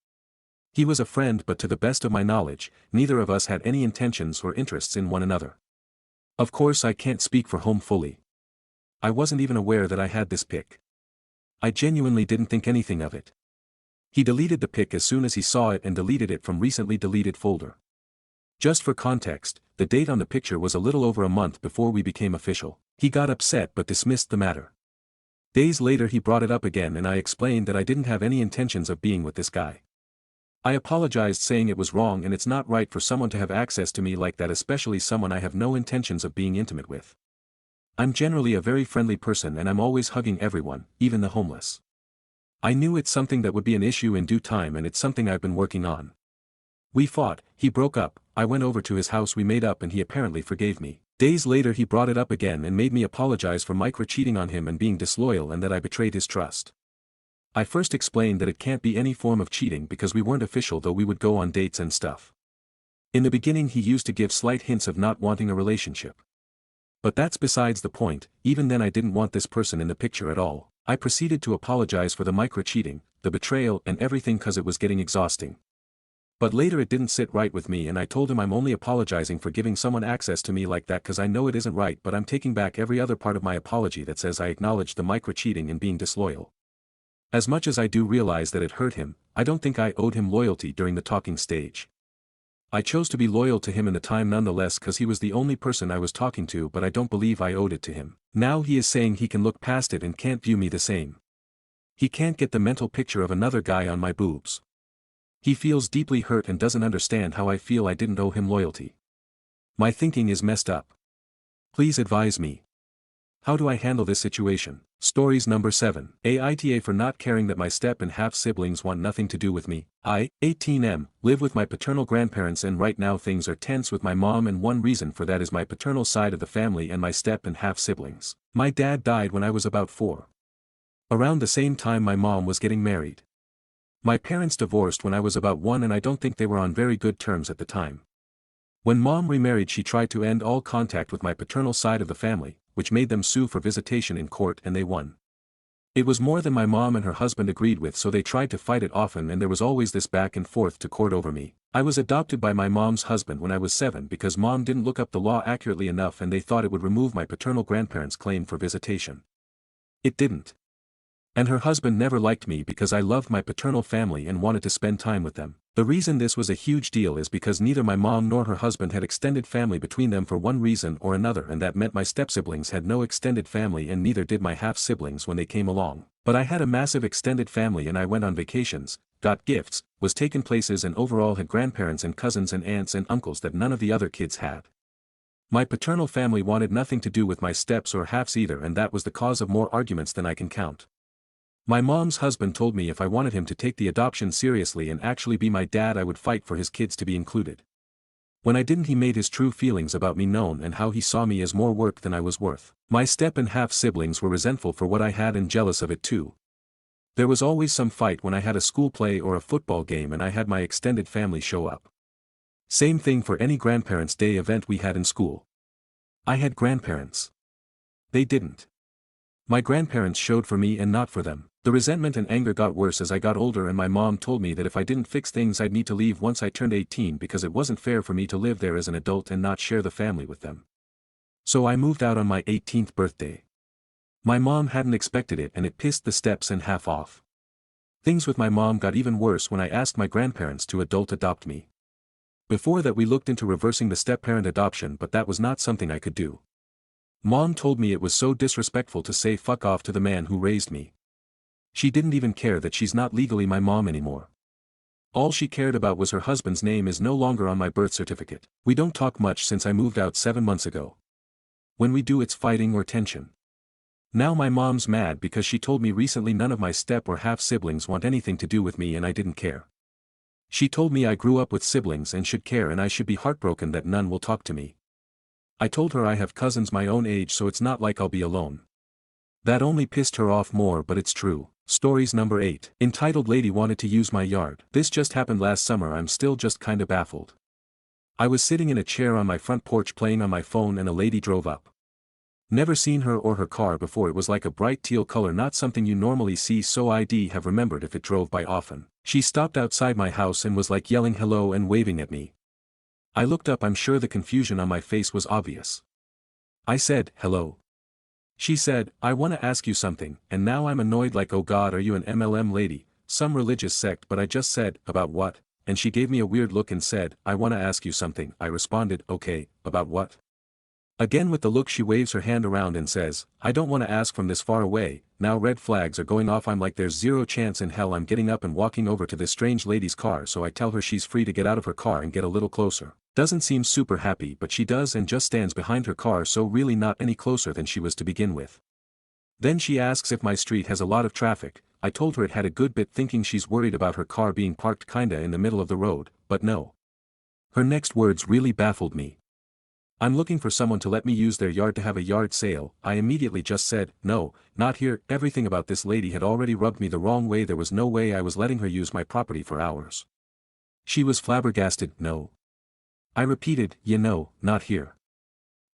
He was a friend but to the best of my knowledge, neither of us had any intentions or interests in one another. Of course I can't speak for home fully. I wasn't even aware that I had this pic. I genuinely didn't think anything of it. He deleted the pic as soon as he saw it and deleted it from recently deleted folder. Just for context, the date on the picture was a little over a month before we became official. He got upset but dismissed the matter. Days later he brought it up again and I explained that I didn't have any intentions of being with this guy. I apologized saying it was wrong and it's not right for someone to have access to me like that, especially someone I have no intentions of being intimate with. I'm generally a very friendly person and I'm always hugging everyone, even the homeless. I knew it's something that would be an issue in due time and it's something I've been working on. We fought, he broke up, I went over to his house, we made up and he apparently forgave me. Days later he brought it up again and made me apologize for micro-cheating on him and being disloyal and that I betrayed his trust. I first explained that it can't be any form of cheating because we weren't official, though we would go on dates and stuff. In the beginning he used to give slight hints of not wanting a relationship. But that's besides the point. Even then I didn't want this person in the picture at all. I proceeded to apologize for the micro-cheating, the betrayal and everything cause it was getting exhausting. But later it didn't sit right with me and I told him I'm only apologizing for giving someone access to me like that cause I know it isn't right, but I'm taking back every other part of my apology that says I acknowledged the micro-cheating and being disloyal. As much as I do realize that it hurt him, I don't think I owed him loyalty during the talking stage. I chose to be loyal to him in the time nonetheless cause he was the only person I was talking to, but I don't believe I owed it to him. Now he is saying he can look past it and can't view me the same. He can't get the mental picture of another guy on my boobs. He feels deeply hurt and doesn't understand how I feel I didn't owe him loyalty. My thinking is messed up. Please advise me. How do I handle this situation? Stories number 7. Aita for not caring that my step and half siblings want nothing to do with me. I, 18M, live with my paternal grandparents and right now things are tense with my mom and one reason for that is my paternal side of the family and my step and half siblings. My dad died when I was about 4. Around the same time my mom was getting married. My parents divorced when I was about 1 and I don't think they were on very good terms at the time. When mom remarried she tried to end all contact with my paternal side of the family, which made them sue for visitation in court and they won. It was more than my mom and her husband agreed with so they tried to fight it often and there was always this back and forth to court over me. I was adopted by my mom's husband when I was 7 because mom didn't look up the law accurately enough and they thought it would remove my paternal grandparents' claim for visitation. It didn't. And her husband never liked me because I loved my paternal family and wanted to spend time with them. The reason this was a huge deal is because neither my mom nor her husband had extended family between them for one reason or another and that meant my step-siblings had no extended family and neither did my half-siblings when they came along. But I had a massive extended family and I went on vacations, got gifts, was taken places and overall had grandparents and cousins and aunts and uncles that none of the other kids had. My paternal family wanted nothing to do with my steps or halves either and that was the cause of more arguments than I can count. My mom's husband told me if I wanted him to take the adoption seriously and actually be my dad I would fight for his kids to be included. When I didn't he made his true feelings about me known and how he saw me as more work than I was worth. My step and half siblings were resentful for what I had and jealous of it too. There was always some fight when I had a school play or a football game and I had my extended family show up. Same thing for any grandparents' day event we had in school. I had grandparents. They didn't. My grandparents showed for me and not for them. The resentment and anger got worse as I got older and my mom told me that if I didn't fix things I'd need to leave once I turned 18 because it wasn't fair for me to live there as an adult and not share the family with them. So I moved out on my 18th birthday. My mom hadn't expected it and it pissed the steps and half off. Things with my mom got even worse when I asked my grandparents to adult adopt me. Before that we looked into reversing the step-parent adoption but that was not something I could do. Mom told me it was so disrespectful to say fuck off to the man who raised me. She didn't even care that she's not legally my mom anymore. All she cared about was her husband's name is no longer on my birth certificate. We don't talk much since I moved out 7 months ago. When we do it's fighting or tension. Now my mom's mad because she told me recently none of my step or half siblings want anything to do with me and I didn't care. She told me I grew up with siblings and should care and I should be heartbroken that none will talk to me. I told her I have cousins my own age so it's not like I'll be alone. That only pissed her off more but it's true. Stories number 8. Entitled Lady wanted to use my yard. This just happened last summer. I'm still just kinda baffled. I was sitting in a chair on my front porch playing on my phone and a lady drove up. Never seen her or her car before. It was like a bright teal color, not something you normally see, so I'd have remembered if it drove by often. She stopped outside my house and was like yelling hello and waving at me. I looked up. I'm sure the confusion on my face was obvious. I said, hello. She said, I want to ask you something, and now I'm annoyed like oh god are you an MLM lady, some religious sect? But I just said, about what? And she gave me a weird look and said, I want to ask you something. I responded, okay, about what? Again with the look she waves her hand around and says, I don't want to ask from this far away. Now red flags are going off. I'm like there's zero chance in hell. I'm getting up and walking over to this strange lady's car so I tell her she's free to get out of her car and get a little closer. Doesn't seem super happy but she does and just stands behind her car so really not any closer than she was to begin with. Then she asks if my street has a lot of traffic. I told her it had a good bit thinking she's worried about her car being parked kinda in the middle of the road, but no. Her next words really baffled me. I'm looking for someone to let me use their yard to have a yard sale. I immediately just said, no, not here. Everything about this lady had already rubbed me the wrong way. There was no way I was letting her use my property for hours. She was flabbergasted. No. I repeated, you know, not here.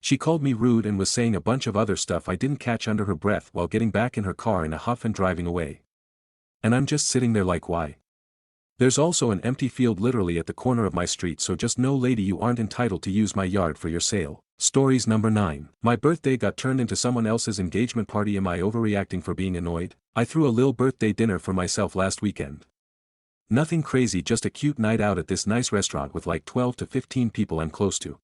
She called me rude and was saying a bunch of other stuff I didn't catch under her breath while getting back in her car in a huff and driving away. And I'm just sitting there like, why? There's also an empty field literally at the corner of my street, so just know, lady, you aren't entitled to use my yard for your sale. Stories number 9. My birthday got turned into someone else's engagement party. Am I overreacting for being annoyed? I threw a lil birthday dinner for myself last weekend. Nothing crazy, just a cute night out at this nice restaurant with like 12 to 15 people I'm close to.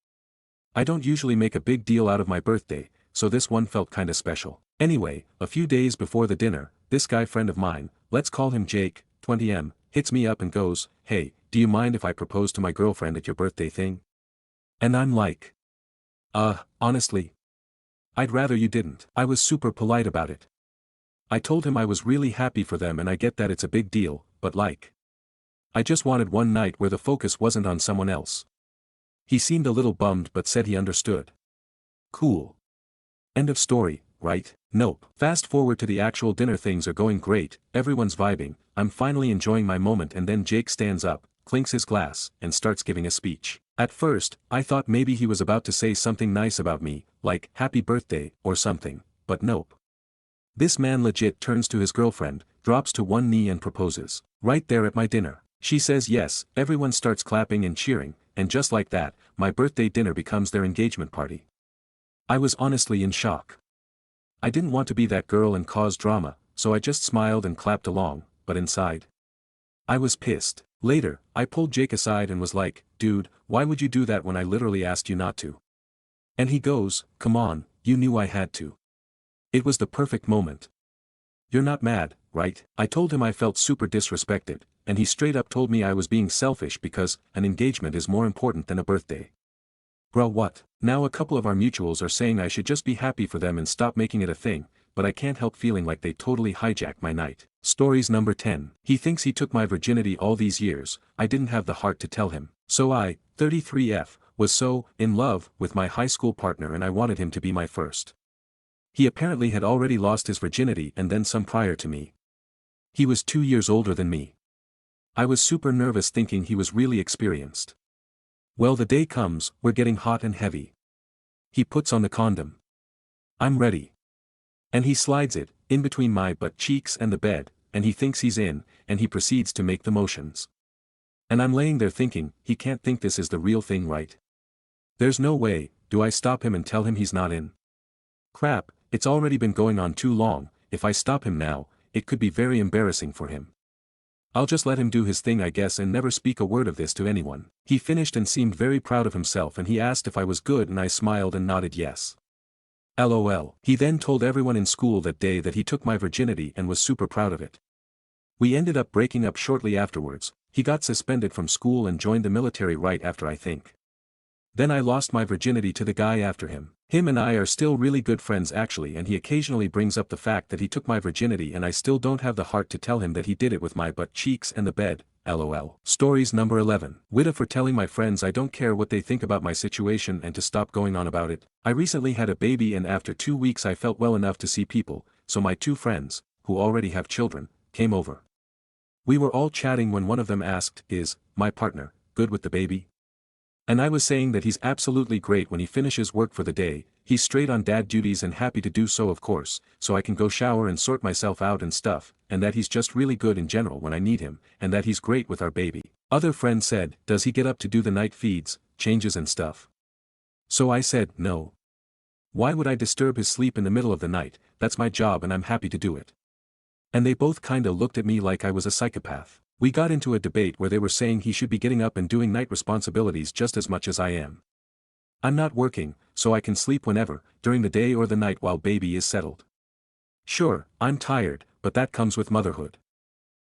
I don't usually make a big deal out of my birthday, so this one felt kinda special. Anyway, a few days before the dinner, this guy friend of mine, let's call him Jake, 20M, hits me up and goes, "Hey, do you mind if I propose to my girlfriend at your birthday thing?" And I'm like, honestly, I'd rather you didn't. I was super polite about it. I told him I was really happy for them and I get that it's a big deal, but like, I just wanted one night where the focus wasn't on someone else. He seemed a little bummed but said he understood. Cool. End of story, right? Nope. Fast forward to the actual dinner. Things are going great, everyone's vibing, I'm finally enjoying my moment, and then Jake stands up, clinks his glass, and starts giving a speech. At first, I thought maybe he was about to say something nice about me, like, happy birthday, or something, but nope. This man legit turns to his girlfriend, drops to one knee and proposes. Right there at my dinner. She says yes, everyone starts clapping and cheering, and just like that, my birthday dinner becomes their engagement party. I was honestly in shock. I didn't want to be that girl and cause drama, so I just smiled and clapped along, but inside, I was pissed. Later, I pulled Jake aside and was like, dude, why would you do that when I literally asked you not to? And he goes, come on, you knew I had to. It was the perfect moment. You're not mad, right? I told him I felt super disrespected, and he straight up told me I was being selfish because an engagement is more important than a birthday. Bro, what? Now a couple of our mutuals are saying I should just be happy for them and stop making it a thing, but I can't help feeling like they totally hijacked my night. Stories number 10. He thinks he took my virginity all these years, I didn't have the heart to tell him. So I, 33F, was so in love with my high school partner and I wanted him to be my first. He apparently had already lost his virginity and then some prior to me. He was 2 years older than me. I was super nervous thinking he was really experienced. Well, the day comes, we're getting hot and heavy. He puts on the condom. I'm ready. And he slides it, in between my butt cheeks and the bed, and he thinks he's in, and he proceeds to make the motions. And I'm laying there thinking, he can't think this is the real thing, right? There's no way. Do I stop him and tell him he's not in? Crap, it's already been going on too long. If I stop him now, it could be very embarrassing for him. I'll just let him do his thing, I guess, and never speak a word of this to anyone. He finished and seemed very proud of himself, and he asked if I was good and I smiled and nodded yes. LOL. He then told everyone in school that day that he took my virginity and was super proud of it. We ended up breaking up shortly afterwards. He got suspended from school and joined the military right after, I think. Then I lost my virginity to the guy after him. Him and I are still really good friends actually, and he occasionally brings up the fact that he took my virginity and I still don't have the heart to tell him that he did it with my butt cheeks and the bed, LOL. Stories number 11. Witta for telling my friends I don't care what they think about my situation and to stop going on about it. I recently had a baby and after 2 weeks I felt well enough to see people, so my 2 friends, who already have children, came over. We were all chatting when one of them asked, is my partner good with the baby? And I was saying that he's absolutely great when he finishes work for the day, he's straight on dad duties and happy to do so of course, so I can go shower and sort myself out and stuff, and that he's just really good in general when I need him, and that he's great with our baby. Other friends said, does he get up to do the night feeds, changes and stuff? So I said, no. Why would I disturb his sleep in the middle of the night? That's my job and I'm happy to do it. And they both kinda looked at me like I was a psychopath. We got into a debate where they were saying he should be getting up and doing night responsibilities just as much as I am. I'm not working, so I can sleep whenever, during the day or the night while baby is settled. Sure, I'm tired, but that comes with motherhood.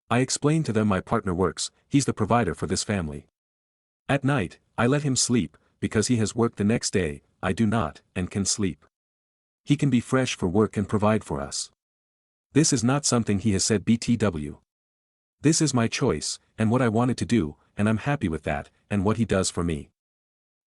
I explained to them my partner works, he's the provider for this family. At night, I let him sleep, because he has work the next day, I do not, and can sleep. He can be fresh for work and provide for us. This is not something he has said BTW. This is my choice, and what I wanted to do, and I'm happy with that, and what he does for me.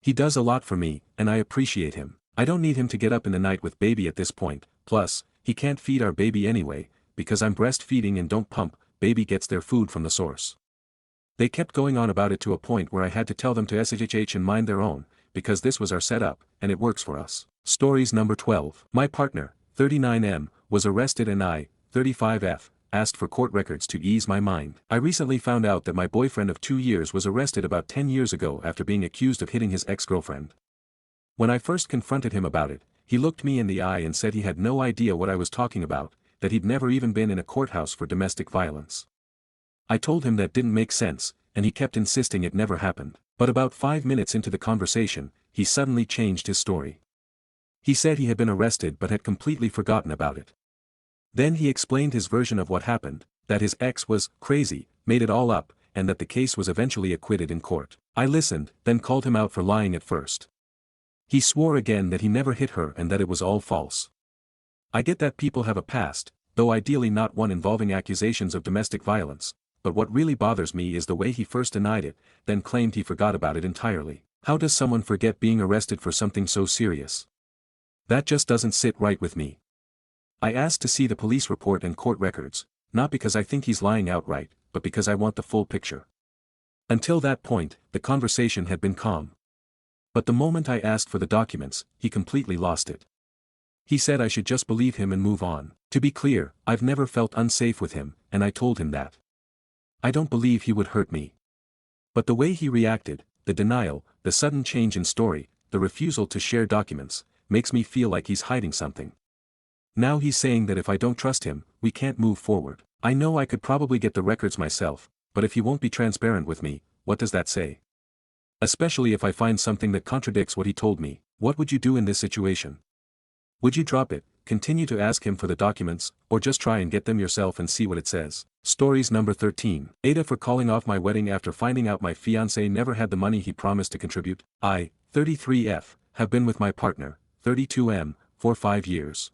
He does a lot for me, and I appreciate him. I don't need him to get up in the night with baby at this point, plus, he can't feed our baby anyway, because I'm breastfeeding and don't pump, baby gets their food from the source. They kept going on about it to a point where I had to tell them to shhh and mind their own, because this was our setup, and it works for us. Stories number 12. My partner, 39M, was arrested and I, 35F, asked for court records to ease my mind. I recently found out that my boyfriend of 2 years was arrested about 10 years ago after being accused of hitting his ex-girlfriend. When I first confronted him about it, he looked me in the eye and said he had no idea what I was talking about, that he'd never even been in a courthouse for domestic violence. I told him that didn't make sense, and he kept insisting it never happened. But about 5 minutes into the conversation, he suddenly changed his story. He said he had been arrested but had completely forgotten about it. Then he explained his version of what happened, that his ex was crazy, made it all up, and that the case was eventually acquitted in court. I listened, then called him out for lying at first. He swore again that he never hit her and that it was all false. I get that people have a past, though ideally not one involving accusations of domestic violence, but what really bothers me is the way he first denied it, then claimed he forgot about it entirely. How does someone forget being arrested for something so serious? That just doesn't sit right with me. I asked to see the police report and court records, not because I think he's lying outright, but because I want the full picture. Until that point, the conversation had been calm. But the moment I asked for the documents, he completely lost it. He said I should just believe him and move on. To be clear, I've never felt unsafe with him, and I told him that. I don't believe he would hurt me. But the way he reacted, the denial, the sudden change in story, the refusal to share documents, makes me feel like he's hiding something. Now he's saying that if I don't trust him, we can't move forward. I know I could probably get the records myself, but if he won't be transparent with me, what does that say? Especially if I find something that contradicts what he told me. What would you do in this situation? Would you drop it, continue to ask him for the documents, or just try and get them yourself and see what it says? Stories number 13. Aita for calling off my wedding after finding out my fiancé never had the money he promised to contribute. I, 33F, have been with my partner, 32M, for 5 years.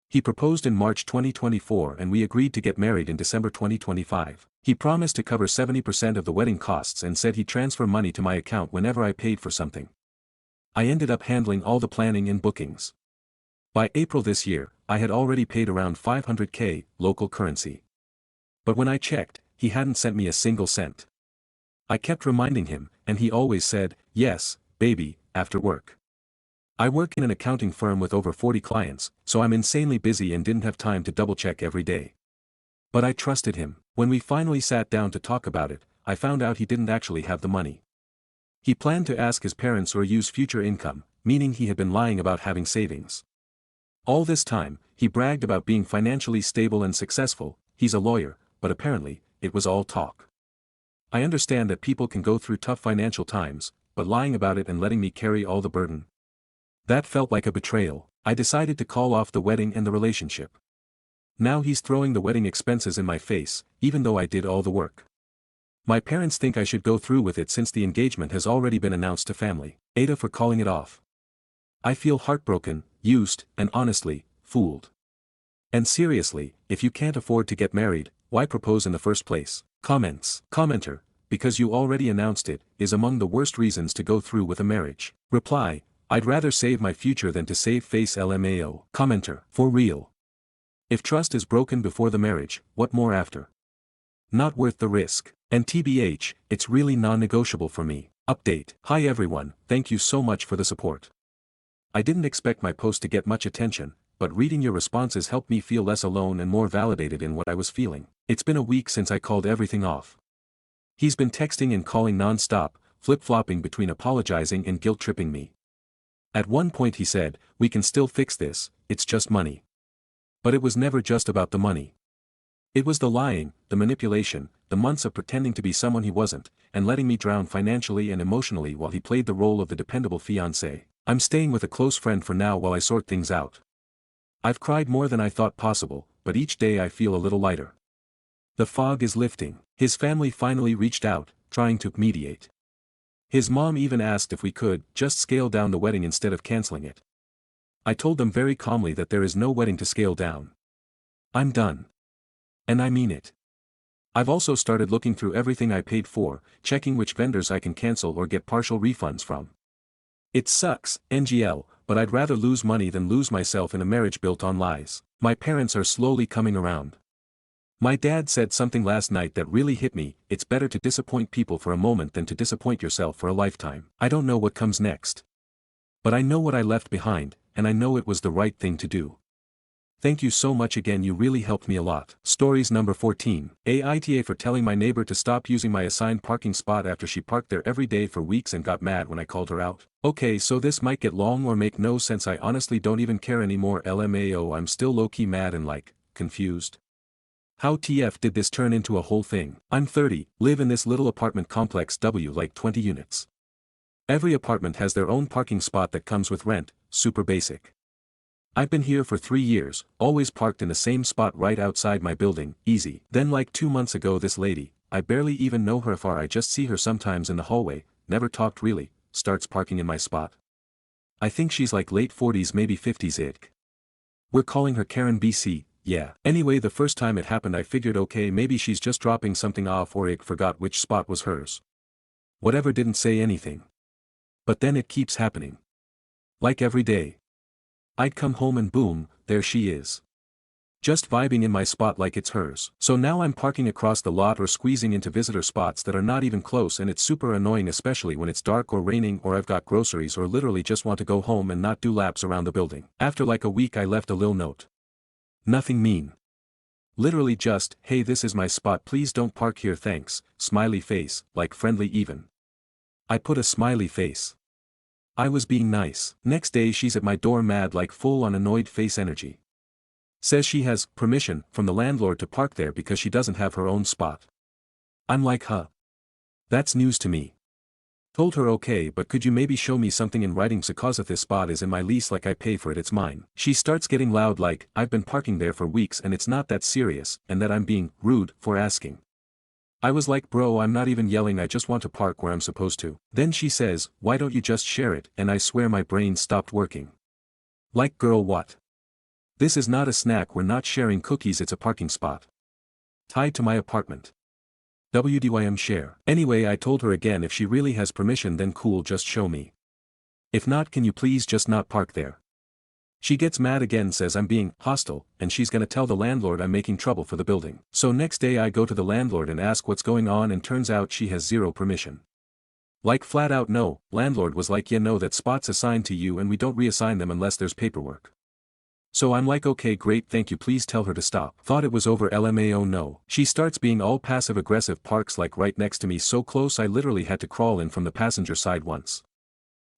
He proposed in March 2024 and we agreed to get married in December 2025. He promised to cover 70% of the wedding costs and said he'd transfer money to my account whenever I paid for something. I ended up handling all the planning and bookings. By April this year, I had already paid around $500K, local currency. But when I checked, he hadn't sent me a single cent. I kept reminding him, and he always said, "Yes, baby," after work. I work in an accounting firm with over 40 clients, so I'm insanely busy and didn't have time to double-check every day. But I trusted him. When we finally sat down to talk about it, I found out he didn't actually have the money. He planned to ask his parents or use future income, meaning he had been lying about having savings. All this time, he bragged about being financially stable and successful. He's a lawyer, but apparently, it was all talk. I understand that people can go through tough financial times, but lying about it and letting me carry all the burden. That felt like a betrayal. I decided to call off the wedding and the relationship. Now he's throwing the wedding expenses in my face, even though I did all the work. My parents think I should go through with it since the engagement has already been announced to family. Aita for calling it off. I feel heartbroken, used, and honestly, fooled. And seriously, if you can't afford to get married, why propose in the first place? Comments. Commenter, because you already announced it, is among the worst reasons to go through with a marriage. Reply, I'd rather save my future than to save face LMAO. Commenter, for real. If trust is broken before the marriage, what more after? Not worth the risk. And TBH, it's really non-negotiable for me. Update. Hi everyone, thank you so much for the support. I didn't expect my post to get much attention, but reading your responses helped me feel less alone and more validated in what I was feeling. It's been a week since I called everything off. He's been texting and calling non-stop, flip-flopping between apologizing and guilt-tripping me. At one point he said, "We can still fix this, it's just money." But it was never just about the money. It was the lying, the manipulation, the months of pretending to be someone he wasn't, and letting me drown financially and emotionally while he played the role of the dependable fiancé. I'm staying with a close friend for now while I sort things out. I've cried more than I thought possible, but each day I feel a little lighter. The fog is lifting. His family finally reached out, trying to mediate. His mom even asked if we could just scale down the wedding instead of canceling it. I told them very calmly that there is no wedding to scale down. I'm done. And I mean it. I've also started looking through everything I paid for, checking which vendors I can cancel or get partial refunds from. It sucks, NGL, but I'd rather lose money than lose myself in a marriage built on lies. My parents are slowly coming around. My dad said something last night that really hit me: it's better to disappoint people for a moment than to disappoint yourself for a lifetime. I don't know what comes next. But I know what I left behind, and I know it was the right thing to do. Thank you so much again, you really helped me a lot. Stories number 14. Aita for telling my neighbor to stop using my assigned parking spot after she parked there every day for weeks and got mad when I called her out. Okay, so this might get long or make no sense. I honestly don't even care anymore. LMAO, I'm still low-key mad and confused. How TF did this turn into a whole thing? I'm 30, live in this little apartment complex W 20 units. Every apartment has their own parking spot that comes with rent, super basic. I've been here for 3 years, always parked in the same spot right outside my building, easy. Then 2 months ago this lady, I barely even know her far, I just see her sometimes in the hallway, never talked really, starts parking in my spot. I think she's late 40s maybe 50s ick. We're calling her Karen BC, yeah. Anyway, the first time it happened I figured okay, maybe she's just dropping something off or forgot which spot was hers. Whatever, didn't say anything. But then it keeps happening. Every day. I'd come home and boom, there she is. Just vibing in my spot like it's hers. So now I'm parking across the lot or squeezing into visitor spots that are not even close, and it's super annoying, especially when it's dark or raining or I've got groceries or literally just want to go home and not do laps around the building. After a week I left a lil note. Nothing mean. Literally just, hey, this is my spot, please don't park here, thanks, smiley face, friendly even. I put a smiley face. I was being nice. Next day she's at my door mad, full on annoyed face energy. Says she has permission from the landlord to park there because she doesn't have her own spot. I'm huh. That's news to me. Told her okay, but could you maybe show me something in writing because if this spot is in my lease, I pay for it, it's mine. She starts getting loud I've been parking there for weeks and it's not that serious, and that I'm being rude for asking. I was bro, I'm not even yelling, I just want to park where I'm supposed to. Then she says, why don't you just share it, and I swear my brain stopped working. Girl, what? This is not a snack, we're not sharing cookies, it's a parking spot. Tied to my apartment. WDYM share. Anyway, I told her again if she really has permission then cool, just show me. If not, can you please just not park there? She gets mad again, says I'm being hostile, and she's gonna tell the landlord I'm making trouble for the building. So next day I go to the landlord and ask what's going on, and turns out she has zero permission. Flat out no. Landlord was yeah, no, that spot's assigned to you and we don't reassign them unless there's paperwork. So I'm okay, great, thank you, please tell her to stop. Thought it was over, LMAO no. She starts being all passive aggressive, parks right next to me, so close I literally had to crawl in from the passenger side once.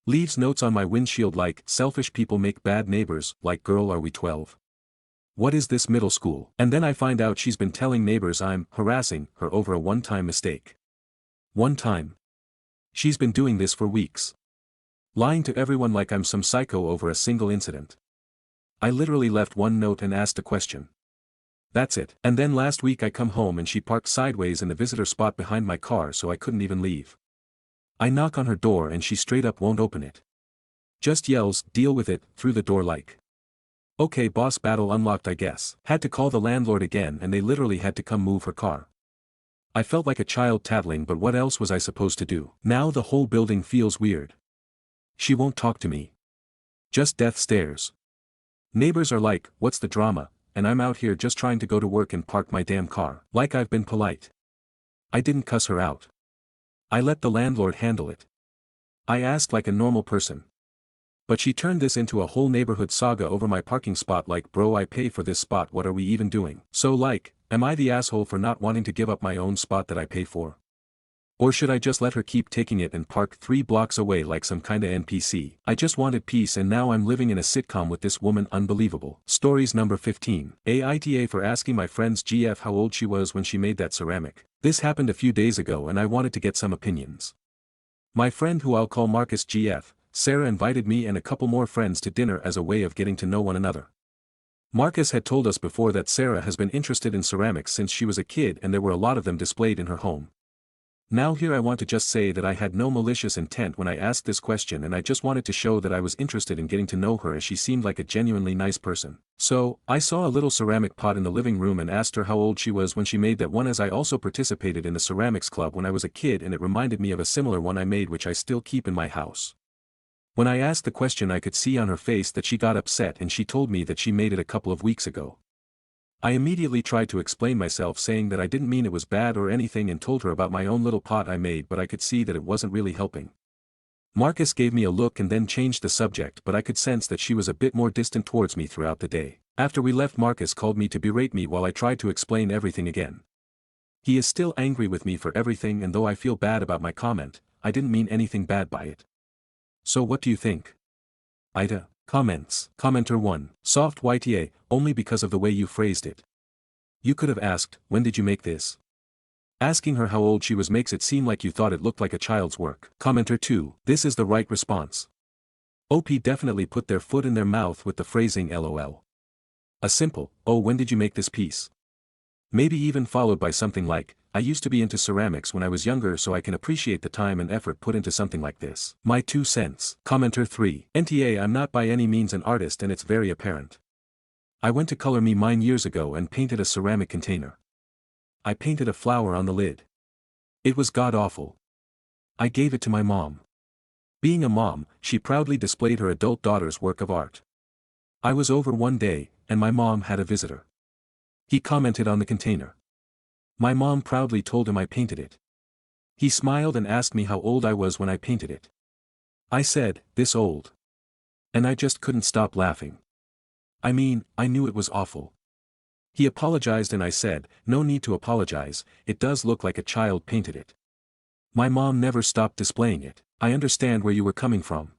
Leaves notes on my windshield selfish people make bad neighbors, girl, are we 12? What is this, middle school? And then I find out she's been telling neighbors I'm harassing her over a one-time mistake. One time. She's been doing this for weeks. Lying to everyone I'm some psycho over a single incident. I literally left one note and asked a question. That's it. And then last week I come home and she parked sideways in the visitor spot behind my car, so I couldn't even leave. I knock on her door and she straight up won't open it. Just yells, deal with it, through the door okay boss, battle unlocked I guess. Had to call the landlord again and they literally had to come move her car. I felt like a child tattling, but what else was I supposed to do? Now the whole building feels weird. She won't talk to me. Just death stares. Neighbors are what's the drama, and I'm out here just trying to go to work and park my damn car. I've been polite. I didn't cuss her out. I let the landlord handle it. I asked a normal person. But she turned this into a whole neighborhood saga over my parking spot. Bro, I pay for this spot, what are we even doing? So am I the asshole for not wanting to give up my own spot that I pay for? Or should I just let her keep taking it and park 3 blocks away like some kinda NPC? I just wanted peace and now I'm living in a sitcom with this woman, unbelievable. Stories number 15. Aita for asking my friend's GF how old she was when she made that ceramic. This happened a few days ago and I wanted to get some opinions. My friend, who I'll call Marcus GF, Sarah, invited me and a couple more friends to dinner as a way of getting to know one another. Marcus had told us before that Sarah has been interested in ceramics since she was a kid and there were a lot of them displayed in her home. Now here I want to just say that I had no malicious intent when I asked this question, and I just wanted to show that I was interested in getting to know her, as she seemed like a genuinely nice person. So, I saw a little ceramic pot in the living room and asked her how old she was when she made that one, as I also participated in the ceramics club when I was a kid and it reminded me of a similar one I made which I still keep in my house. When I asked the question I could see on her face that she got upset and she told me that she made it a couple of weeks ago. I immediately tried to explain myself, saying that I didn't mean it was bad or anything, and told her about my own little pot I made, but I could see that it wasn't really helping. Marcus gave me a look and then changed the subject, but I could sense that she was a bit more distant towards me throughout the day. After we left, Marcus called me to berate me while I tried to explain everything again. He is still angry with me for everything, and though I feel bad about my comment, I didn't mean anything bad by it. So what do you think? Aita. Comments. Commenter 1. Soft YTA, only because of the way you phrased it. You could have asked, when did you make this? Asking her how old she was makes it seem like you thought it looked like a child's work. Commenter 2. This is the right response. OP definitely put their foot in their mouth with the phrasing LOL. A simple, oh, when did you make this piece? Maybe even followed by something like, I used to be into ceramics when I was younger, so I can appreciate the time and effort put into something like this. My 2 cents. Commenter 3. NTA, I'm not by any means an artist, and it's very apparent. I went to Color Me Mine years ago and painted a ceramic container. I painted a flower on the lid. It was god-awful. I gave it to my mom. Being a mom, she proudly displayed her adult daughter's work of art. I was over one day, and my mom had a visitor. He commented on the container. My mom proudly told him I painted it. He smiled and asked me how old I was when I painted it. I said, this old. And I just couldn't stop laughing. I mean, I knew it was awful. He apologized and I said, no need to apologize, it does look like a child painted it. My mom never stopped displaying it. I understand where you were coming from.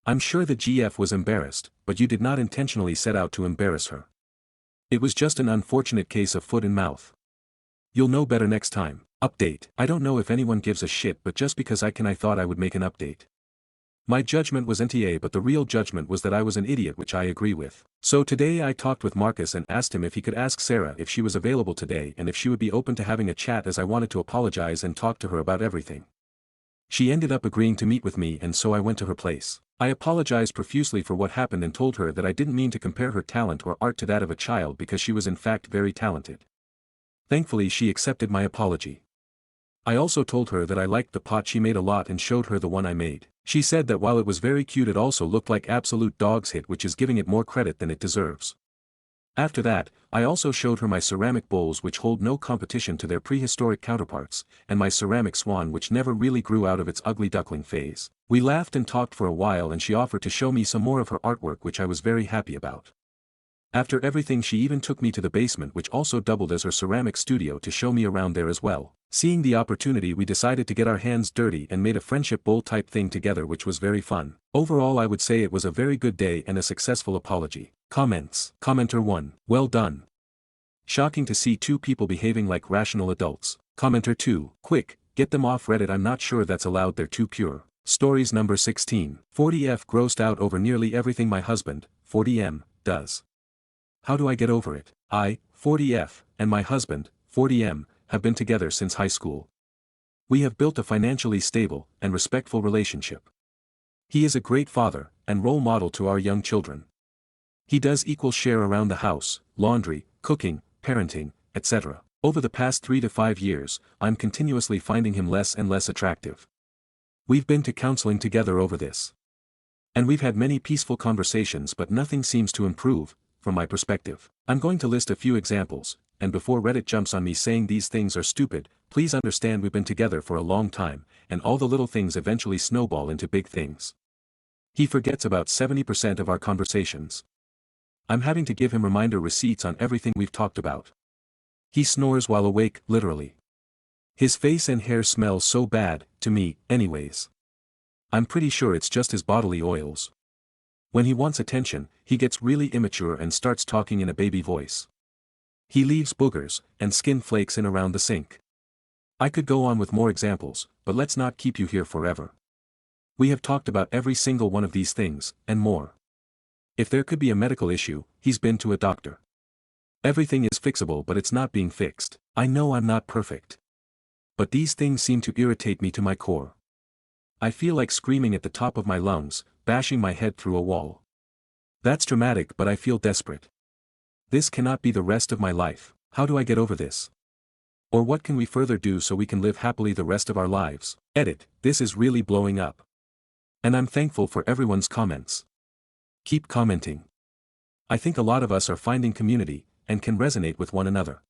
I'm sure the GF was embarrassed, but you did not intentionally set out to embarrass her. It was just an unfortunate case of foot and mouth. You'll know better next time. Update. I don't know if anyone gives a shit, but just because I thought I would make an update. My judgment was NTA, but the real judgment was that I was an idiot, which I agree with. So today I talked with Marcus and asked him if he could ask Sarah if she was available today and if she would be open to having a chat, as I wanted to apologize and talk to her about everything. She ended up agreeing to meet with me, and so I went to her place. I apologized profusely for what happened and told her that I didn't mean to compare her talent or art to that of a child, because she was in fact very talented. Thankfully she accepted my apology. I also told her that I liked the pot she made a lot and showed her the one I made. She said that while it was very cute, it also looked like absolute dog's hit, which is giving it more credit than it deserves. After that, I also showed her my ceramic bowls, which hold no competition to their prehistoric counterparts, and my ceramic swan, which never really grew out of its ugly duckling phase. We laughed and talked for a while, and she offered to show me some more of her artwork, which I was very happy about. After everything, she even took me to the basement, which also doubled as her ceramic studio, to show me around there as well. Seeing the opportunity, we decided to get our hands dirty and made a friendship bowl type thing together, which was very fun. Overall, I would say it was a very good day and a successful apology. Comments. Commenter 1. Well done. Shocking to see two people behaving like rational adults. Commenter 2. Quick, get them off Reddit, I'm not sure that's allowed, they're too pure. Stories number 16. 40F grossed out over nearly everything my husband, 40M, does. How do I get over it? I, 40F, and my husband, 40M, have been together since high school. We have built a financially stable and respectful relationship. He is a great father and role model to our young children. He does equal share around the house, laundry, cooking, parenting, etc. Over the past 3 to 5 years, I'm continuously finding him less and less attractive. We've been to counseling together over this. And we've had many peaceful conversations, but nothing seems to improve, from my perspective. I'm going to list a few examples, and before Reddit jumps on me saying these things are stupid, please understand we've been together for a long time, and all the little things eventually snowball into big things. He forgets about 70% of our conversations. I'm having to give him reminder receipts on everything we've talked about. He snores while awake, literally. His face and hair smell so bad, to me, anyways. I'm pretty sure it's just his bodily oils. When he wants attention, he gets really immature and starts talking in a baby voice. He leaves boogers and skin flakes in around the sink. I could go on with more examples, but let's not keep you here forever. We have talked about every single one of these things, and more. If there could be a medical issue, he's been to a doctor. Everything is fixable, but it's not being fixed. I know I'm not perfect. But these things seem to irritate me to my core. I feel like screaming at the top of my lungs, bashing my head through a wall. That's dramatic, but I feel desperate. This cannot be the rest of my life. How do I get over this? Or what can we further do so we can live happily the rest of our lives? Edit, this is really blowing up. And I'm thankful for everyone's comments. Keep commenting. I think a lot of us are finding community, and can resonate with one another.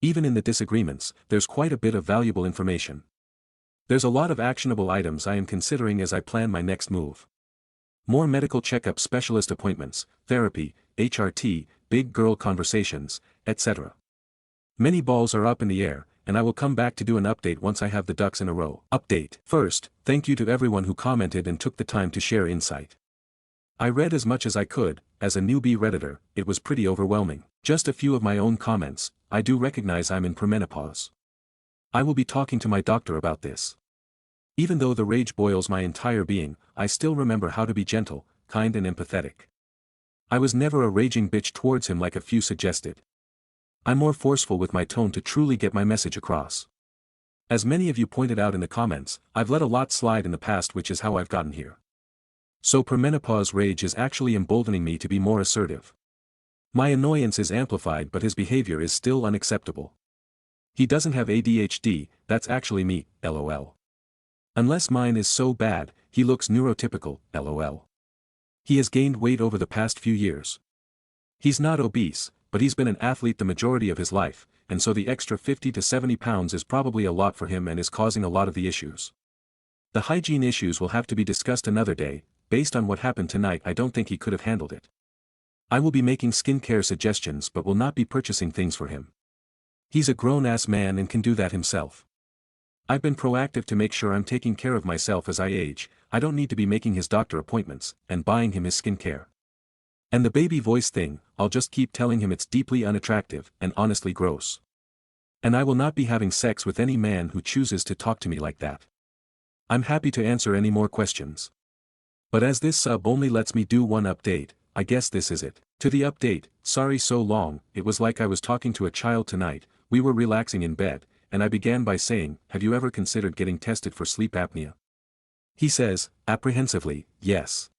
Even in the disagreements, there's quite a bit of valuable information. There's a lot of actionable items I am considering as I plan my next move. More medical checkup specialist appointments, therapy, HRT, big girl conversations, etc. Many balls are up in the air, and I will come back to do an update once I have the ducks in a row. Update. First, thank you to everyone who commented and took the time to share insight. I read as much as I could. As a newbie Redditor, it was pretty overwhelming. Just a few of my own comments. I do recognize I'm in premenopause. I will be talking to my doctor about this. Even though the rage boils my entire being, I still remember how to be gentle, kind and empathetic. I was never a raging bitch towards him like a few suggested. I'm more forceful with my tone to truly get my message across. As many of you pointed out in the comments, I've let a lot slide in the past, which is how I've gotten here. So premenopause rage is actually emboldening me to be more assertive. My annoyance is amplified, but his behavior is still unacceptable. He doesn't have ADHD, that's actually me, lol. Unless mine is so bad, he looks neurotypical, lol. He has gained weight over the past few years. He's not obese, but he's been an athlete the majority of his life, and so the extra 50 to 70 pounds is probably a lot for him and is causing a lot of the issues. The hygiene issues will have to be discussed another day. Based on what happened tonight, I don't think he could have handled it. I will be making skincare suggestions but will not be purchasing things for him. He's a grown-ass man and can do that himself. I've been proactive to make sure I'm taking care of myself as I age. I don't need to be making his doctor appointments and buying him his skincare. And the baby voice thing, I'll just keep telling him it's deeply unattractive and honestly gross. And I will not be having sex with any man who chooses to talk to me like that. I'm happy to answer any more questions. But as this sub only lets me do one update, I guess this is it. To the update, sorry so long, it was like I was talking to a child tonight. We were relaxing in bed, and I began by saying, have you ever considered getting tested for sleep apnea? He says, apprehensively, yes.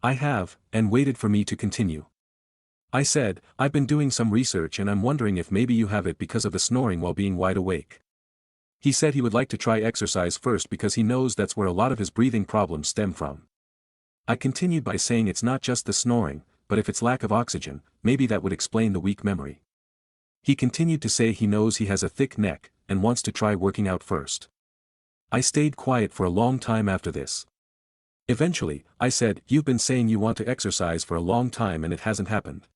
I have, and waited for me to continue. I said, I've been doing some research and I'm wondering if maybe you have it because of the snoring while being wide awake. He said he would like to try exercise first because he knows that's where a lot of his breathing problems stem from. I continued by saying it's not just the snoring, but if it's lack of oxygen, maybe that would explain the weak memory. He continued to say he knows he has a thick neck, and wants to try working out first. I stayed quiet for a long time after this. Eventually, I said, you've been saying you want to exercise for a long time and it hasn't happened.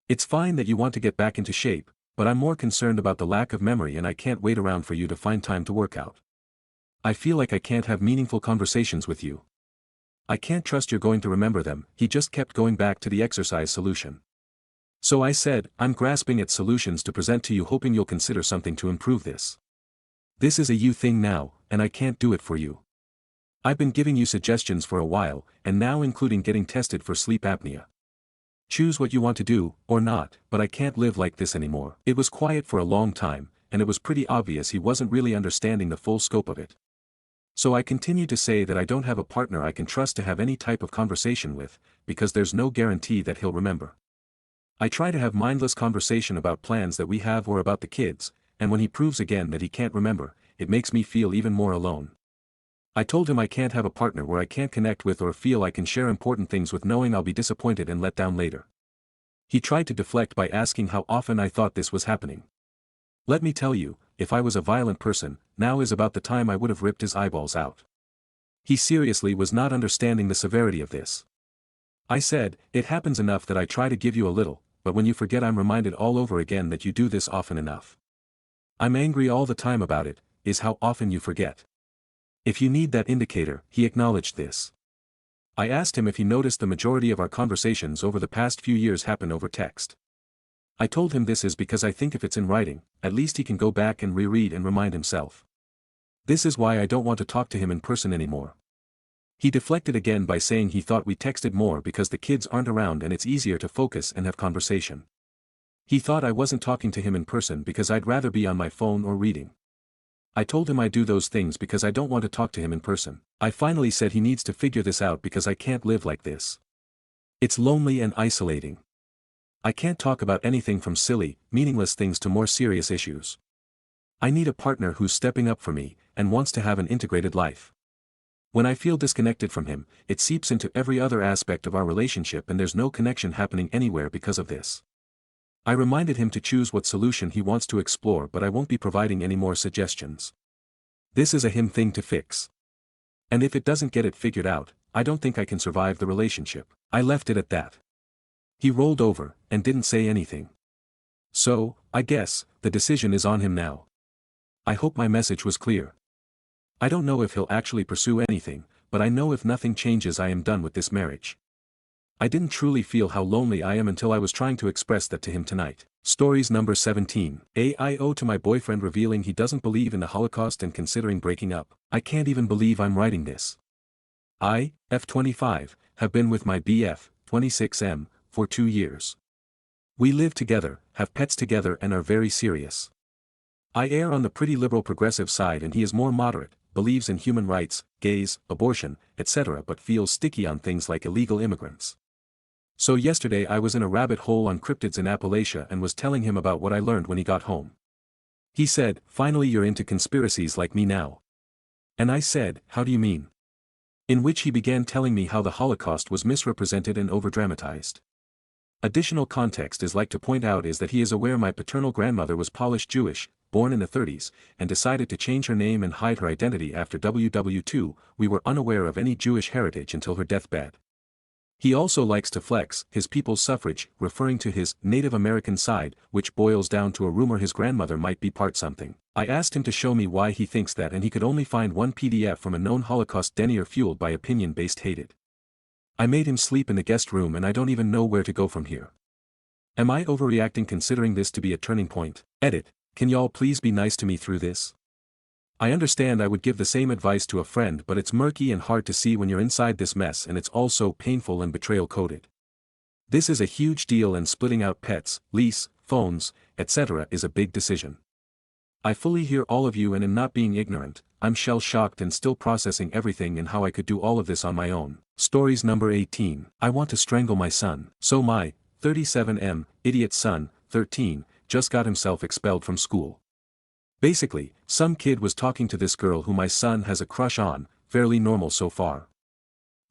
It's fine that you want to get back into shape, but I'm more concerned about the lack of memory and I can't wait around for you to find time to work out. I feel like I can't have meaningful conversations with you. I can't trust you're going to remember them. He just kept going back to the exercise solution. So I said, I'm grasping at solutions to present to you hoping you'll consider something to improve this. This is a you thing now, and I can't do it for you. I've been giving you suggestions for a while, and now including getting tested for sleep apnea. Choose what you want to do, or not, but I can't live like this anymore. It was quiet for a long time, and it was pretty obvious he wasn't really understanding the full scope of it. So I continued to say that I don't have a partner I can trust to have any type of conversation with, because there's no guarantee that he'll remember. I try to have mindless conversation about plans that we have or about the kids, and when he proves again that he can't remember, it makes me feel even more alone. I told him I can't have a partner where I can't connect with or feel I can share important things with knowing I'll be disappointed and let down later. He tried to deflect by asking how often I thought this was happening. Let me tell you, if I was a violent person, now is about the time I would have ripped his eyeballs out. He seriously was not understanding the severity of this. I said, it happens enough that I try to give you a little, but when you forget I'm reminded all over again that you do this often enough. I'm angry all the time about it, is how often you forget. If you need that indicator, he acknowledged this. I asked him if he noticed the majority of our conversations over the past few years happen over text. I told him this is because I think if it's in writing, at least he can go back and reread and remind himself. This is why I don't want to talk to him in person anymore. He deflected again by saying he thought we texted more because the kids aren't around and it's easier to focus and have conversation. He thought I wasn't talking to him in person because I'd rather be on my phone or reading. I told him I do those things because I don't want to talk to him in person. I finally said he needs to figure this out because I can't live like this. It's lonely and isolating. I can't talk about anything from silly, meaningless things to more serious issues. I need a partner who's stepping up for me and wants to have an integrated life. When I feel disconnected from him, it seeps into every other aspect of our relationship and there's no connection happening anywhere because of this. I reminded him to choose what solution he wants to explore, but I won't be providing any more suggestions. This is a him thing to fix. And if it doesn't get it figured out, I don't think I can survive the relationship. I left it at that. He rolled over, and didn't say anything. So, I guess, the decision is on him now. I hope my message was clear. I don't know if he'll actually pursue anything, but I know if nothing changes I am done with this marriage. I didn't truly feel how lonely I am until I was trying to express that to him tonight. Stories number 17. AIO to my boyfriend revealing he doesn't believe in the Holocaust and considering breaking up. I can't even believe I'm writing this. I, F25, have been with my BF, 26M, for 2 years. We live together, have pets together and are very serious. I err on the pretty liberal progressive side and he is more moderate, believes in human rights, gays, abortion, etc. but feels sticky on things like illegal immigrants. So yesterday I was in a rabbit hole on cryptids in Appalachia and was telling him about what I learned when he got home. He said, "Finally you're into conspiracies like me now." And I said, "How do you mean?" In which he began telling me how the Holocaust was misrepresented and overdramatized. Additional context is like to point out is that he is aware my paternal grandmother was Polish Jewish, born in the 30s, and decided to change her name and hide her identity after WW2. We were unaware of any Jewish heritage until her deathbed. He also likes to flex his people's suffrage, referring to his Native American side, which boils down to a rumor his grandmother might be part something. I asked him to show me why he thinks that and he could only find one PDF from a known Holocaust denier fueled by opinion-based hated. I made him sleep in the guest room and I don't even know where to go from here. Am I overreacting considering this to be a turning point? Edit, can y'all please be nice to me through this? I understand I would give the same advice to a friend but it's murky and hard to see when you're inside this mess and it's also painful and betrayal coded. This is a huge deal and splitting out pets, lease, phones, etc. is a big decision. I fully hear all of you and am not being ignorant, I'm shell-shocked and still processing everything and how I could do all of this on my own. Stories number 18. I want to strangle my son. So my 37M, idiot son, 13, just got himself expelled from school. Basically, some kid was talking to this girl who my son has a crush on, fairly normal so far.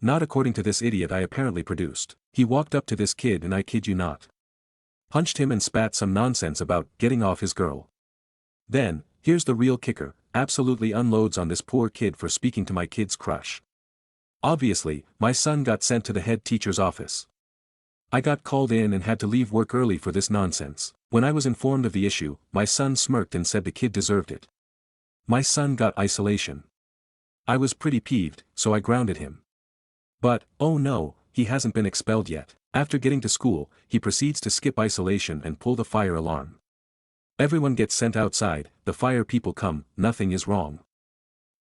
Not according to this idiot I apparently produced. He walked up to this kid and I kid you not, punched him and spat some nonsense about getting off his girl. Then, here's the real kicker, absolutely unloads on this poor kid for speaking to my kid's crush. Obviously, my son got sent to the head teacher's office. I got called in and had to leave work early for this nonsense. When I was informed of the issue, my son smirked and said the kid deserved it. My son got isolation. I was pretty peeved, so I grounded him. But, oh no, he hasn't been expelled yet. After getting to school, he proceeds to skip isolation and pull the fire alarm. Everyone gets sent outside, the fire people come, nothing is wrong.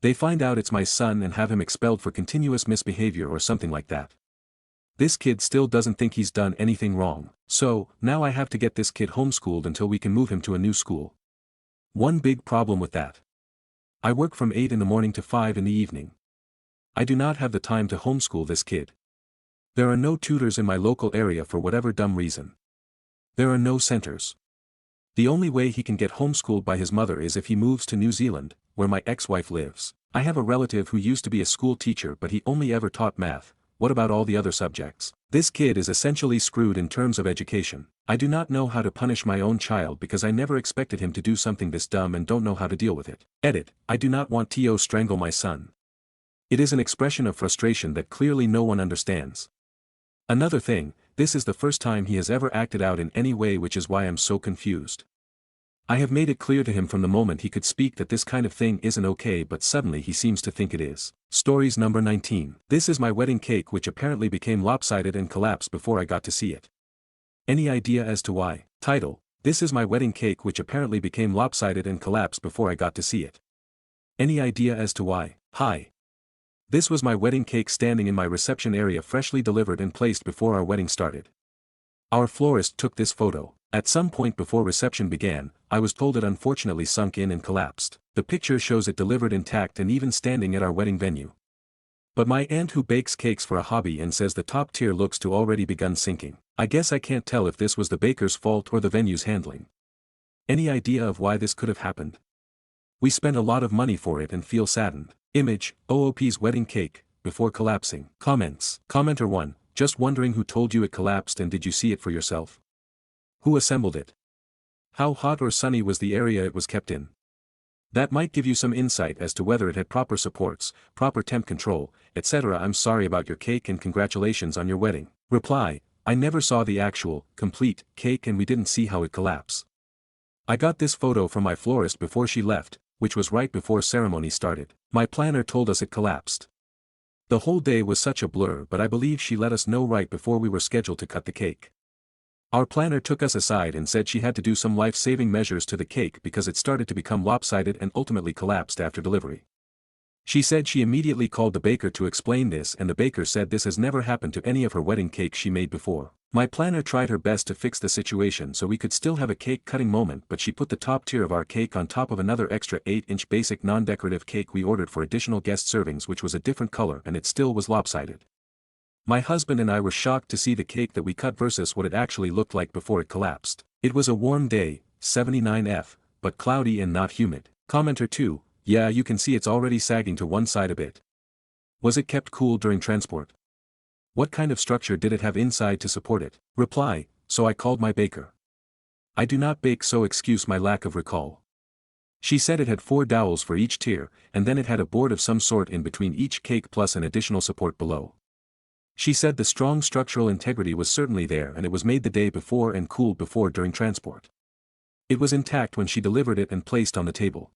They find out it's my son and have him expelled for continuous misbehavior or something like that. This kid still doesn't think he's done anything wrong, so, now I have to get this kid homeschooled until we can move him to a new school. One big problem with that. I work from 8 in the morning to 5 in the evening. I do not have the time to homeschool this kid. There are no tutors in my local area for whatever dumb reason. There are no centers. The only way he can get homeschooled by his mother is if he moves to New Zealand, where my ex-wife lives. I have a relative who used to be a school teacher but he only ever taught math. What about all the other subjects? This kid is essentially screwed in terms of education. I do not know how to punish my own child because I never expected him to do something this dumb and don't know how to deal with it. Edit, I do not want to strangle my son. It is an expression of frustration that clearly no one understands. Another thing, this is the first time he has ever acted out in any way, which is why I'm so confused. I have made it clear to him from the moment he could speak that this kind of thing isn't okay, but suddenly he seems to think it is. Stories number 19. This is my wedding cake which apparently became lopsided and collapsed before I got to see it. Any idea as to why? Title, this is my wedding cake which apparently became lopsided and collapsed before I got to see it. Any idea as to why? Hi. This was my wedding cake standing in my reception area, freshly delivered and placed before our wedding started. Our florist took this photo. At some point before reception began, I was told it unfortunately sunk in and collapsed. The picture shows it delivered intact and even standing at our wedding venue. But my aunt who bakes cakes for a hobby and says the top tier looks to already begun sinking. I guess I can't tell if this was the baker's fault or the venue's handling. Any idea of why this could have happened? We spent a lot of money for it and feel saddened. Image, OOP's wedding cake, before collapsing. Comments. Commenter 1, just wondering who told you it collapsed and did you see it for yourself? Who assembled it? How hot or sunny was the area it was kept in? That might give you some insight as to whether it had proper supports, proper temp control, etc. I'm sorry about your cake and congratulations on your wedding. Reply, I never saw the actual, complete, cake and we didn't see how it collapsed. I got this photo from my florist before she left, which was right before ceremony started. My planner told us it collapsed. The whole day was such a blur, but I believe she let us know right before we were scheduled to cut the cake. Our planner took us aside and said she had to do some life-saving measures to the cake because it started to become lopsided and ultimately collapsed after delivery. She said she immediately called the baker to explain this, and the baker said this has never happened to any of her wedding cakes she made before. My planner tried her best to fix the situation so we could still have a cake cutting moment, but she put the top tier of our cake on top of another extra 8-inch basic non-decorative cake we ordered for additional guest servings, which was a different color, and it still was lopsided. My husband and I were shocked to see the cake that we cut versus what it actually looked like before it collapsed. It was a warm day, 79°F, but cloudy and not humid. Commenter 2, yeah, you can see it's already sagging to one side a bit. Was it kept cool during transport? What kind of structure did it have inside to support it? Reply, so I called my baker. I do not bake, so excuse my lack of recall. She said it had 4 dowels for each tier, and then it had a board of some sort in between each cake plus an additional support below. She said the strong structural integrity was certainly there and it was made the day before and cooled before during transport. It was intact when she delivered it and placed on the table.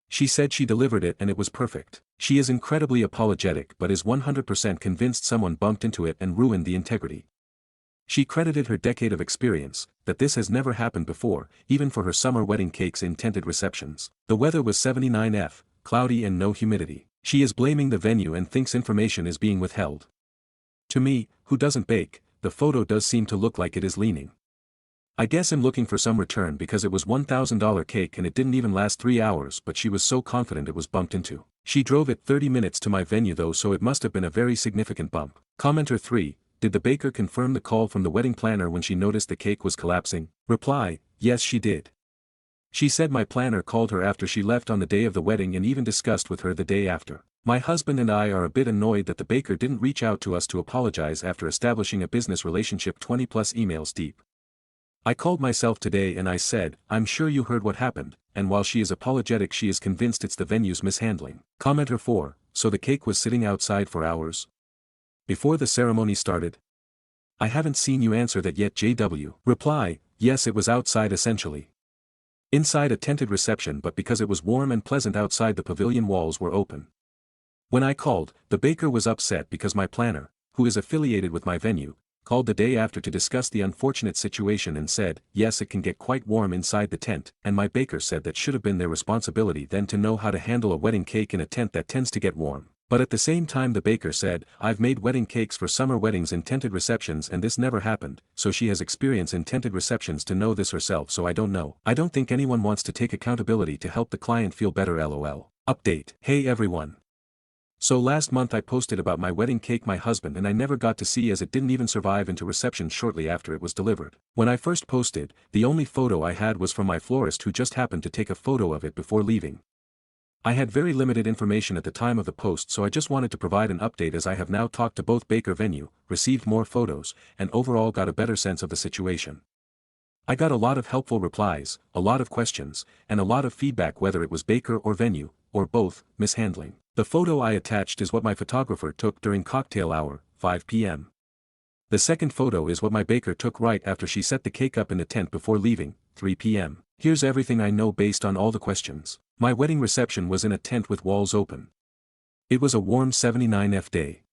She said she delivered it and it was perfect. She is incredibly apologetic but is 100% convinced someone bumped into it and ruined the integrity. She credited her decade of experience, that this has never happened before, even for her summer wedding cakes in tented receptions. The weather was 79°F, cloudy and no humidity. She is blaming the venue and thinks information is being withheld. To me, who doesn't bake, the photo does seem to look like it is leaning. I guess I'm looking for some return because it was $1,000 cake and it didn't even last 3 hours, but she was so confident it was bumped into. She drove it 30 minutes to my venue though, so it must have been a very significant bump. Commenter 3, did the baker confirm the call from the wedding planner when she noticed the cake was collapsing? Reply, yes she did. She said my planner called her after she left on the day of the wedding and even discussed with her the day after. My husband and I are a bit annoyed that the baker didn't reach out to us to apologize after establishing a business relationship 20+ emails deep. I called myself today and I said, I'm sure you heard what happened, and while she is apologetic she is convinced it's the venue's mishandling. Commenter 4, so the cake was sitting outside for hours before the ceremony started? I haven't seen you answer that yet, JW. Reply, yes, it was outside essentially. Inside a tented reception, but because it was warm and pleasant outside, the pavilion walls were open. When I called, the baker was upset because my planner, who is affiliated with my venue, called the day after to discuss the unfortunate situation and said, yes, it can get quite warm inside the tent, and my baker said that should have been their responsibility then to know how to handle a wedding cake in a tent that tends to get warm. But at the same time the baker said, I've made wedding cakes for summer weddings in tented receptions and this never happened, so she has experience in tented receptions to know this herself, so I don't know. I don't think anyone wants to take accountability to help the client feel better, lol. Update. Hey everyone. So last month I posted about my wedding cake my husband and I never got to see as it didn't even survive into reception shortly after it was delivered. When I first posted, the only photo I had was from my florist who just happened to take a photo of it before leaving. I had very limited information at the time of the post, so I just wanted to provide an update as I have now talked to both baker venue, received more photos, and overall got a better sense of the situation. I got a lot of helpful replies, a lot of questions, and a lot of feedback whether it was baker or venue, or both, mishandling. The photo I attached is what my photographer took during cocktail hour, 5 p.m. The second photo is what my baker took right after she set the cake up in the tent before leaving, 3 p.m. Here's everything I know based on all the questions. My wedding reception was in a tent with walls open. It was a warm 79°F day.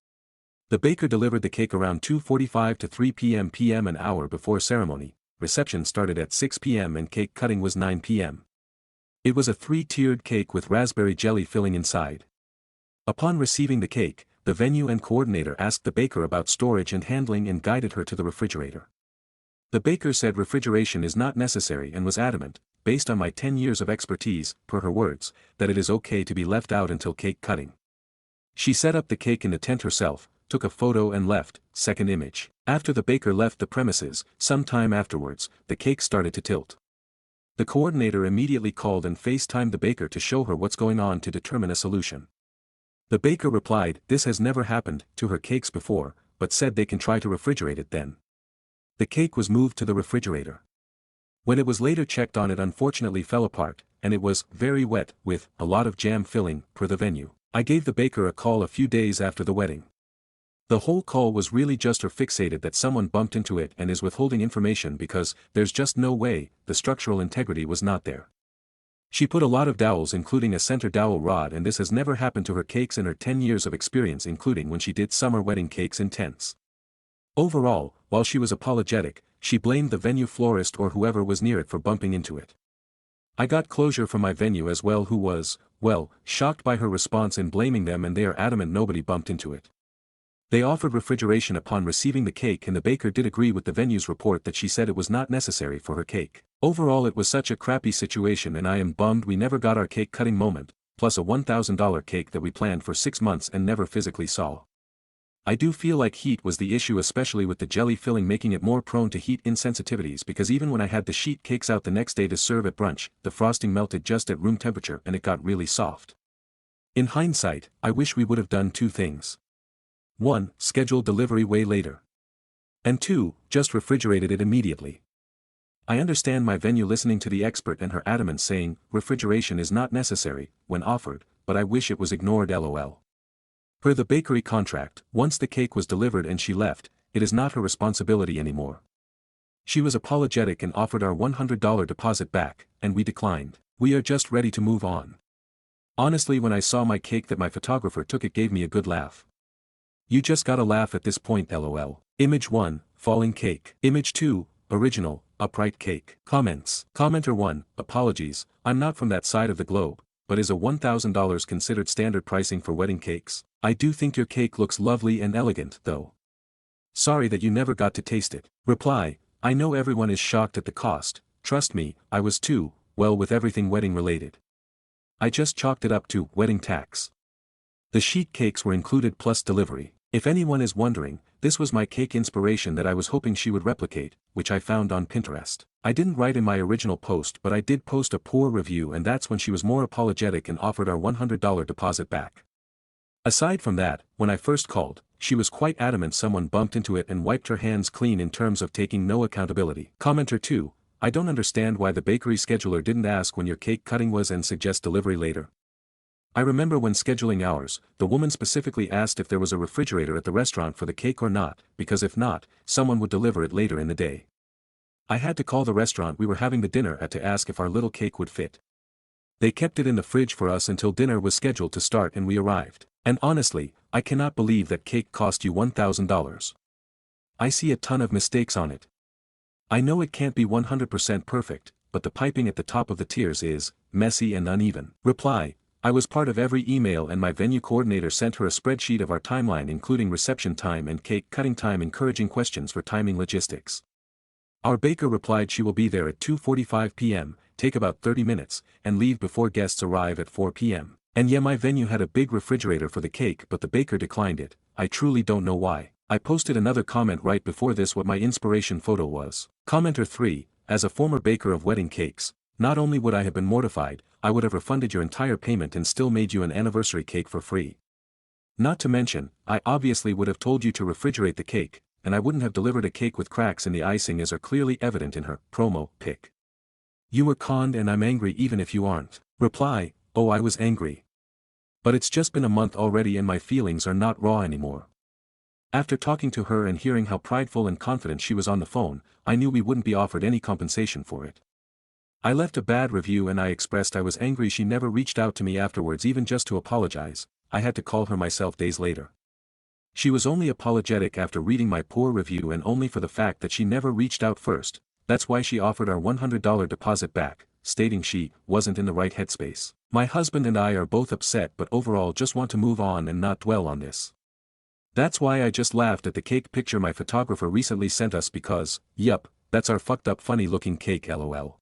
The baker delivered the cake around 2:45 to 3 p.m. an hour before ceremony. Reception started at 6 p.m. and cake cutting was 9 p.m. It was a 3-tiered cake with raspberry jelly filling inside. Upon receiving the cake, the venue and coordinator asked the baker about storage and handling and guided her to the refrigerator. The baker said refrigeration is not necessary and was adamant, based on my 10 years of expertise, per her words, that it is okay to be left out until cake cutting. She set up the cake in the tent herself, took a photo and left. Second image. After the baker left the premises, sometime afterwards, the cake started to tilt. The coordinator immediately called and FaceTimed the baker to show her what's going on to determine a solution. The baker replied, this has never happened to her cakes before, but said they can try to refrigerate it then. The cake was moved to the refrigerator. When it was later checked on, it unfortunately fell apart, and it was very wet, with a lot of jam filling, per the venue. I gave the baker a call a few days after the wedding. The whole call was really just her fixated that someone bumped into it and is withholding information because there's just no way, the structural integrity was not there. She put a lot of dowels, including a center dowel rod, and this has never happened to her cakes in her 10 years of experience, including when she did summer wedding cakes in tents. Overall, while she was apologetic, she blamed the venue florist or whoever was near it for bumping into it. I got closure from my venue as well, who was, well, shocked by her response in blaming them, and they are adamant nobody bumped into it. They offered refrigeration upon receiving the cake, and the baker did agree with the venue's report that she said it was not necessary for her cake. Overall, it was such a crappy situation, and I am bummed we never got our cake cutting moment, plus a $1,000 cake that we planned for 6 months and never physically saw. I do feel like heat was the issue, especially with the jelly filling, making it more prone to heat insensitivities, because even when I had the sheet cakes out the next day to serve at brunch, the frosting melted just at room temperature and it got really soft. In hindsight, I wish we would have done 2 things. 1. Schedule delivery way later. And 2. Just refrigerated it immediately. I understand my venue listening to the expert and her adamant saying, refrigeration is not necessary, when offered, but I wish it was ignored, lol. Per the bakery contract, once the cake was delivered and she left, it is not her responsibility anymore. She was apologetic and offered our $100 deposit back, and we declined. We are just ready to move on. Honestly, when I saw my cake that my photographer took, it gave me a good laugh. You just gotta laugh at this point, lol. Image 1, falling cake. Image 2, original, upright cake. Comments. Commenter 1, apologies, I'm not from that side of the globe, but is a $1,000 considered standard pricing for wedding cakes? I do think your cake looks lovely and elegant, though. Sorry that you never got to taste it. Reply, I know everyone is shocked at the cost, trust me, I was too, well, with everything wedding related. I just chalked it up to wedding tax. The sheet cakes were included plus delivery. If anyone is wondering, this was my cake inspiration that I was hoping she would replicate, which I found on Pinterest. I didn't write in my original post, but I did post a poor review, and that's when she was more apologetic and offered our $100 deposit back. Aside from that, when I first called, she was quite adamant someone bumped into it and wiped her hands clean in terms of taking no accountability. Commenter 2, I don't understand why the bakery scheduler didn't ask when your cake cutting was and suggest delivery later. I remember when scheduling ours, the woman specifically asked if there was a refrigerator at the restaurant for the cake or not, because if not, someone would deliver it later in the day. I had to call the restaurant we were having the dinner at to ask if our little cake would fit. They kept it in the fridge for us until dinner was scheduled to start and we arrived. And honestly, I cannot believe that cake cost you $1,000. I see a ton of mistakes on it. I know it can't be 100% perfect, but the piping at the top of the tiers is messy and uneven. Reply, I was part of every email, and my venue coordinator sent her a spreadsheet of our timeline, including reception time and cake cutting time, encouraging questions for timing logistics. Our baker replied she will be there at 2:45 p.m., take about 30 minutes, and leave before guests arrive at 4 p.m. And yeah, my venue had a big refrigerator for the cake, but the baker declined it. I truly don't know why. I posted another comment right before this what my inspiration photo was. Commenter 3, as a former baker of wedding cakes, not only would I have been mortified, I would have refunded your entire payment and still made you an anniversary cake for free. Not to mention, I obviously would have told you to refrigerate the cake, and I wouldn't have delivered a cake with cracks in the icing as are clearly evident in her promo pic. You were conned, and I'm angry even if you aren't. Reply, oh, I was angry. But it's just been a month already and my feelings are not raw anymore. After talking to her and hearing how prideful and confident she was on the phone, I knew we wouldn't be offered any compensation for it. I left a bad review and I expressed I was angry she never reached out to me afterwards, even just to apologize. I had to call her myself days later. She was only apologetic after reading my poor review and only for the fact that she never reached out first. That's why she offered our $100 deposit back, stating she wasn't in the right headspace. My husband and I are both upset, but overall just want to move on and not dwell on this. That's why I just laughed at the cake picture my photographer recently sent us because, yup, that's our fucked up funny looking cake, lol.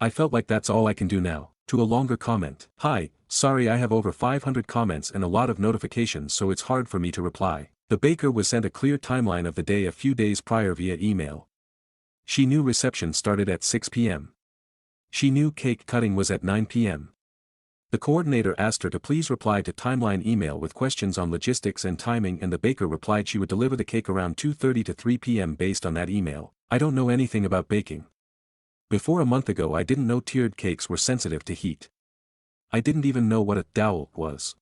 I felt like that's all I can do now. To a longer comment. Hi, sorry I have over 500 comments and a lot of notifications, so it's hard for me to reply. The baker was sent a clear timeline of the day a few days prior via email. She knew reception started at 6 p.m. She knew cake cutting was at 9 p.m. The coordinator asked her to please reply to timeline email with questions on logistics and timing, and the baker replied she would deliver the cake around 2:30 to 3 p.m. based on that email. I don't know anything about baking. Before a month ago I didn't know tiered cakes were sensitive to heat. I didn't even know what a dowel was.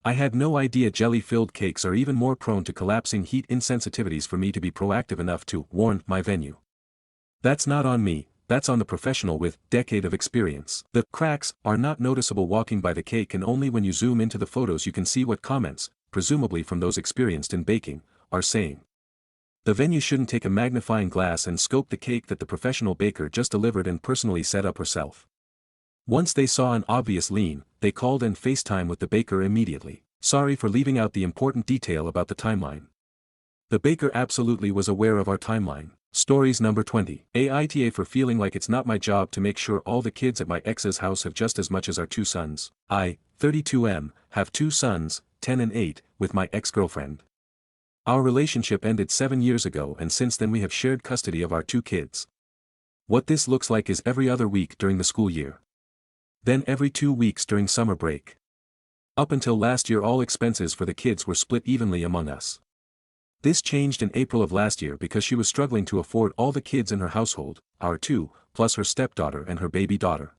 I had no idea jelly-filled cakes are even more prone to collapsing heat insensitivities for me to be proactive enough to warn my venue. That's not on me, that's on the professional with decade of experience. The cracks are not noticeable walking by the cake, and only when you zoom into the photos you can see what comments, presumably from those experienced in baking, are saying. The venue shouldn't take a magnifying glass and scope the cake that the professional baker just delivered and personally set up herself. Once they saw an obvious lean, they called and FaceTime with the baker immediately. Sorry for leaving out the important detail about the timeline. The baker absolutely was aware of our timeline. Stories number 20. Aita for feeling like it's not my job to make sure all the kids at my ex's house have just as much as our two sons. I, 32M, have two sons, 10 and 8, with my ex-girlfriend. Our relationship ended 7 years ago, and since then we have shared custody of our two kids. What this looks like is every other week during the school year. Then every 2 weeks during summer break. Up until last year all expenses for the kids were split evenly among us. This changed in April of last year because she was struggling to afford all the kids in her household, our two, plus her stepdaughter and her baby daughter.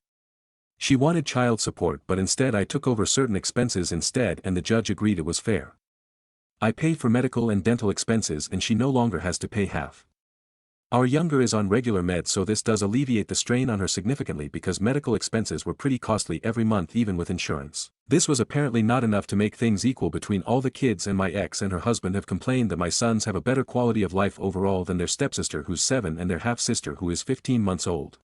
She wanted child support, but instead I took over certain expenses instead, and the judge agreed it was fair. I pay for medical and dental expenses and she no longer has to pay half. Our younger is on regular meds, so this does alleviate the strain on her significantly because medical expenses were pretty costly every month even with insurance. This was apparently not enough to make things equal between all the kids, and my ex and her husband have complained that my sons have a better quality of life overall than their stepsister who's 7 and their half-sister who is 15 months old.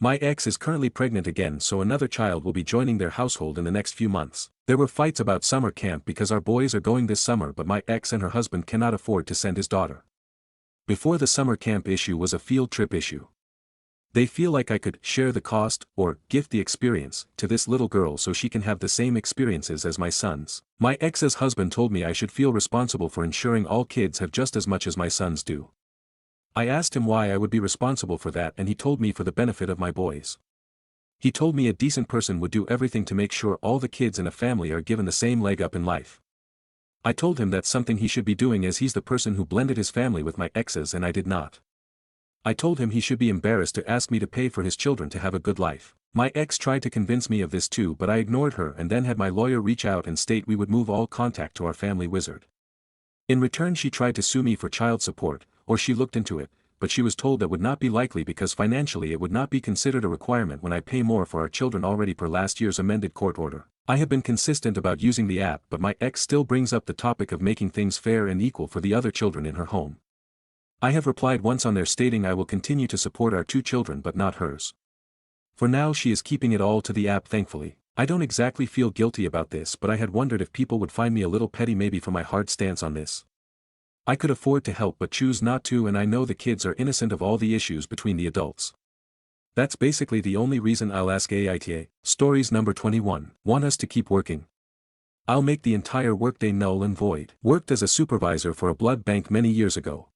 My ex is currently pregnant again, so another child will be joining their household in the next few months. There were fights about summer camp because our boys are going this summer, but my ex and her husband cannot afford to send his daughter. Before, the summer camp issue was a field trip issue. They feel like I could share the cost, or gift the experience, to this little girl so she can have the same experiences as my sons. My ex's husband told me I should feel responsible for ensuring all kids have just as much as my sons do. I asked him why I would be responsible for that, and he told me for the benefit of my boys. He told me a decent person would do everything to make sure all the kids in a family are given the same leg up in life. I told him that's something he should be doing, as he's the person who blended his family with my ex's and I did not. I told him he should be embarrassed to ask me to pay for his children to have a good life. My ex tried to convince me of this too, but I ignored her and then had my lawyer reach out and state we would move all contact to our family wizard. In return she tried to sue me for child support, or she looked into it, but she was told that would not be likely because financially it would not be considered a requirement when I pay more for our children already per last year's amended court order. I have been consistent about using the app, but my ex still brings up the topic of making things fair and equal for the other children in her home. I have replied once on there stating I will continue to support our two children but not hers. For now she is keeping it all to the app, thankfully. I don't exactly feel guilty about this, but I had wondered if people would find me a little petty maybe for my hard stance on this. I could afford to help but choose not to, and I know the kids are innocent of all the issues between the adults. That's basically the only reason I'll ask Aita. Stories number 21. Want us to keep working? I'll make the entire workday null and void. Worked as a supervisor for a blood bank many years ago.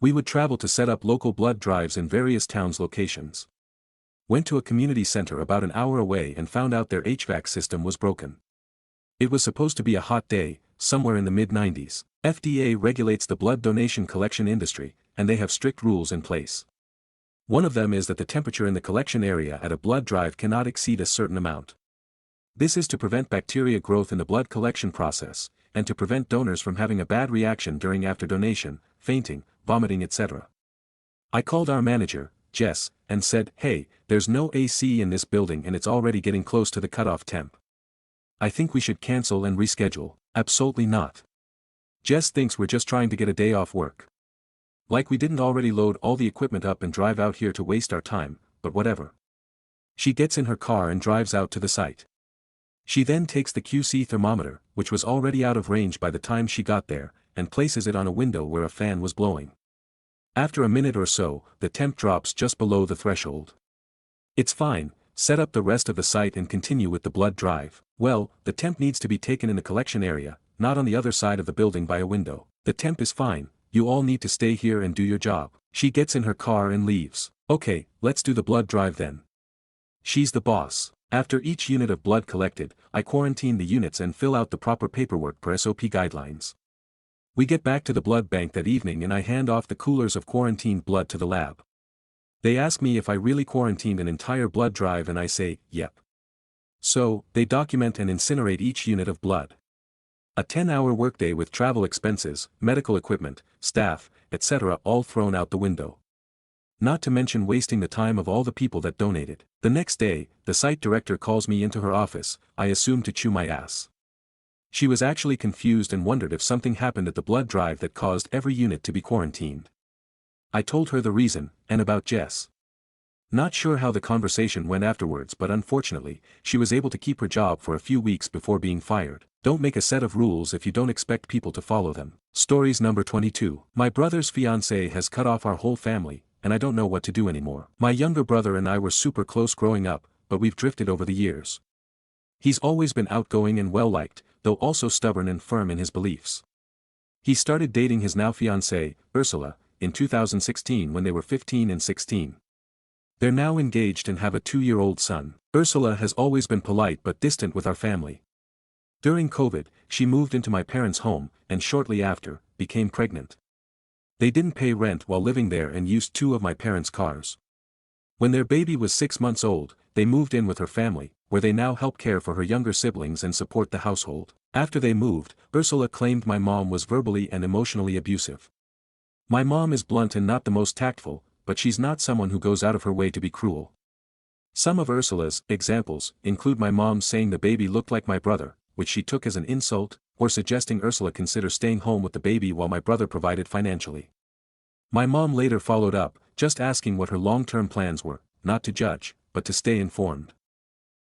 We would travel to set up local blood drives in various towns' locations. Went to a community center about an hour away and found out their HVAC system was broken. It was supposed to be a hot day, somewhere in the mid-90s. FDA regulates the blood donation collection industry, and they have strict rules in place. One of them is that the temperature in the collection area at a blood drive cannot exceed a certain amount. This is to prevent bacteria growth in the blood collection process, and to prevent donors from having a bad reaction during after donation, fainting, vomiting, etc. I called our manager, Jess, and said, "Hey, there's no AC in this building and it's already getting close to the cutoff temp. I think we should cancel and reschedule." "Absolutely not. Jess thinks we're just trying to get a day off work. Like we didn't already load all the equipment up and drive out here to waste our time, but whatever." She gets in her car and drives out to the site. She then takes the QC thermometer, which was already out of range by the time she got there, and places it on a window where a fan was blowing. After a minute or so, the temp drops just below the threshold. It's fine, set up the rest of the site and continue with the blood drive. Well, the temp needs to be taken in the collection area, not on the other side of the building by a window. The temp is fine, you all need to stay here and do your job. She gets in her car and leaves. Okay, let's do the blood drive then. She's the boss. After each unit of blood collected, I quarantine the units and fill out the proper paperwork per SOP guidelines. We get back to the blood bank that evening and I hand off the coolers of quarantined blood to the lab. They ask me if I really quarantined an entire blood drive and I say, yep. So, they document and incinerate each unit of blood. A 10-hour workday with travel expenses, medical equipment, staff, etc. all thrown out the window. Not to mention wasting the time of all the people that donated. The next day, the site director calls me into her office, I assume to chew my ass. She was actually confused and wondered if something happened at the blood drive that caused every unit to be quarantined. I told her the reason, and about Jess. Not sure how the conversation went afterwards, but unfortunately, she was able to keep her job for a few weeks before being fired. Don't make a set of rules if you don't expect people to follow them. Stories number 22. My brother's fiancée has cut off our whole family, and I don't know what to do anymore. My younger brother and I were super close growing up, but we've drifted over the years. He's always been outgoing and well-liked, though also stubborn and firm in his beliefs. He started dating his now fiancée, Ursula, in 2016 when they were 15 and 16. They're now engaged and have a 2-year-old son. Ursula has always been polite but distant with our family. During COVID, she moved into my parents' home, and shortly after, became pregnant. They didn't pay rent while living there and used 2 of my parents' cars. When their baby was 6 months old, they moved in with her family, where they now help care for her younger siblings and support the household. After they moved, Ursula claimed my mom was verbally and emotionally abusive. My mom is blunt and not the most tactful, but she's not someone who goes out of her way to be cruel. Some of Ursula's examples include my mom saying the baby looked like my brother, which she took as an insult, or suggesting Ursula consider staying home with the baby while my brother provided financially. My mom later followed up, just asking what her long-term plans were, not to judge, but to stay informed.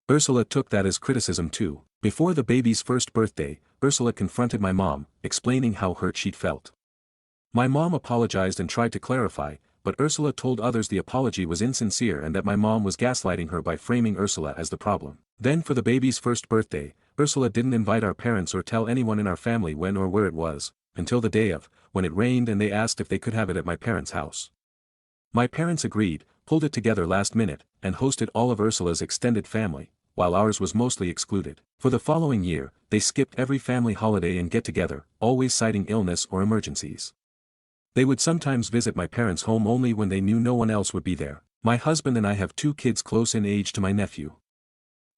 Ursula took that as criticism too. Before the baby's first birthday, Ursula confronted my mom, explaining how hurt she'd felt. My mom apologized and tried to clarify, but Ursula told others the apology was insincere and that my mom was gaslighting her by framing Ursula as the problem. Then for the baby's first birthday, Ursula didn't invite our parents or tell anyone in our family when or where it was, until the day of, when it rained and they asked if they could have it at my parents' house. My parents agreed, pulled it together last minute, and hosted all of Ursula's extended family, while ours was mostly excluded. For the following year, they skipped every family holiday and get-together, always citing illness or emergencies. They would sometimes visit my parents' home only when they knew no one else would be there. My husband and I have 2 kids close in age to my nephew.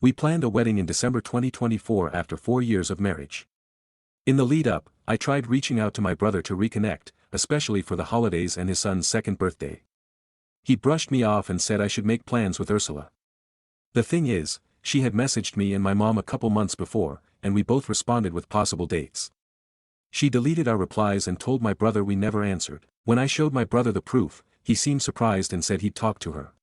We planned a wedding in December 2024 after 4 years of marriage. In the lead-up, I tried reaching out to my brother to reconnect, especially for the holidays and his son's 2nd birthday. He brushed me off and said I should make plans with Ursula. The thing is, she had messaged me and my mom a couple months before, and we both responded with possible dates. She deleted our replies and told my brother we never answered. When I showed my brother the proof, he seemed surprised and said he'd talk to her.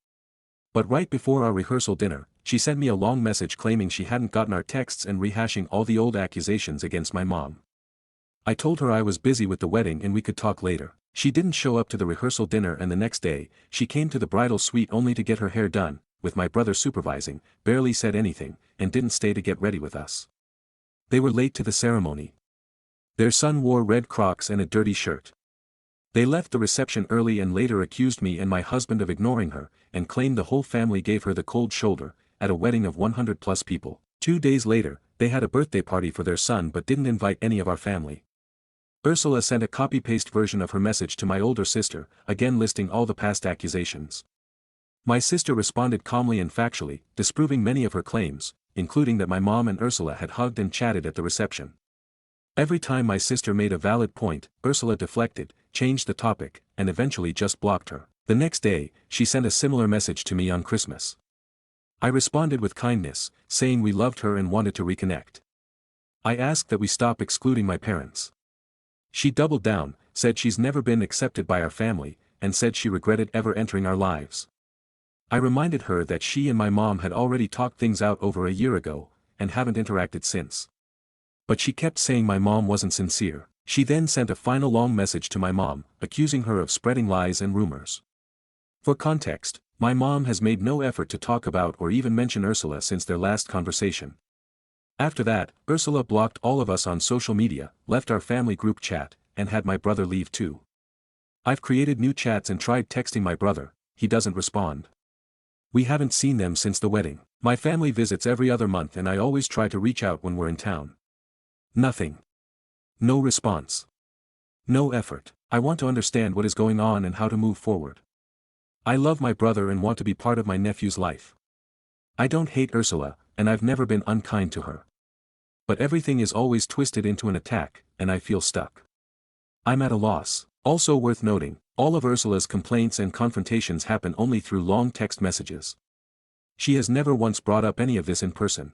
But right before our rehearsal dinner, she sent me a long message claiming she hadn't gotten our texts and rehashing all the old accusations against my mom. I told her I was busy with the wedding and we could talk later. She didn't show up to the rehearsal dinner, and the next day, she came to the bridal suite only to get her hair done, with my brother supervising, barely said anything, and didn't stay to get ready with us. They were late to the ceremony. Their son wore red Crocs and a dirty shirt. They left the reception early and later accused me and my husband of ignoring her, and claimed the whole family gave her the cold shoulder, at a wedding of 100+ people. 2 days later, they had a birthday party for their son but didn't invite any of our family. Ursula sent a copy-paste version of her message to my older sister, again listing all the past accusations. My sister responded calmly and factually, disproving many of her claims, including that my mom and Ursula had hugged and chatted at the reception. Every time my sister made a valid point, Ursula deflected, changed the topic, and eventually just blocked her. The next day, she sent a similar message to me on Christmas. I responded with kindness, saying we loved her and wanted to reconnect. I asked that we stop excluding my parents. She doubled down, said she's never been accepted by our family, and said she regretted ever entering our lives. I reminded her that she and my mom had already talked things out over a year ago, and haven't interacted since. But she kept saying my mom wasn't sincere. She then sent a final long message to my mom, accusing her of spreading lies and rumors. For context, my mom has made no effort to talk about or even mention Ursula since their last conversation. After that, Ursula blocked all of us on social media, left our family group chat, and had my brother leave too. I've created new chats and tried texting my brother, he doesn't respond. We haven't seen them since the wedding. My family visits every other month and I always try to reach out when we're in town. Nothing. No response. No effort. I want to understand what is going on and how to move forward. I love my brother and want to be part of my nephew's life. I don't hate Ursula, and I've never been unkind to her. But everything is always twisted into an attack, and I feel stuck. I'm at a loss. Also worth noting, all of Ursula's complaints and confrontations happen only through long text messages. She has never once brought up any of this in person.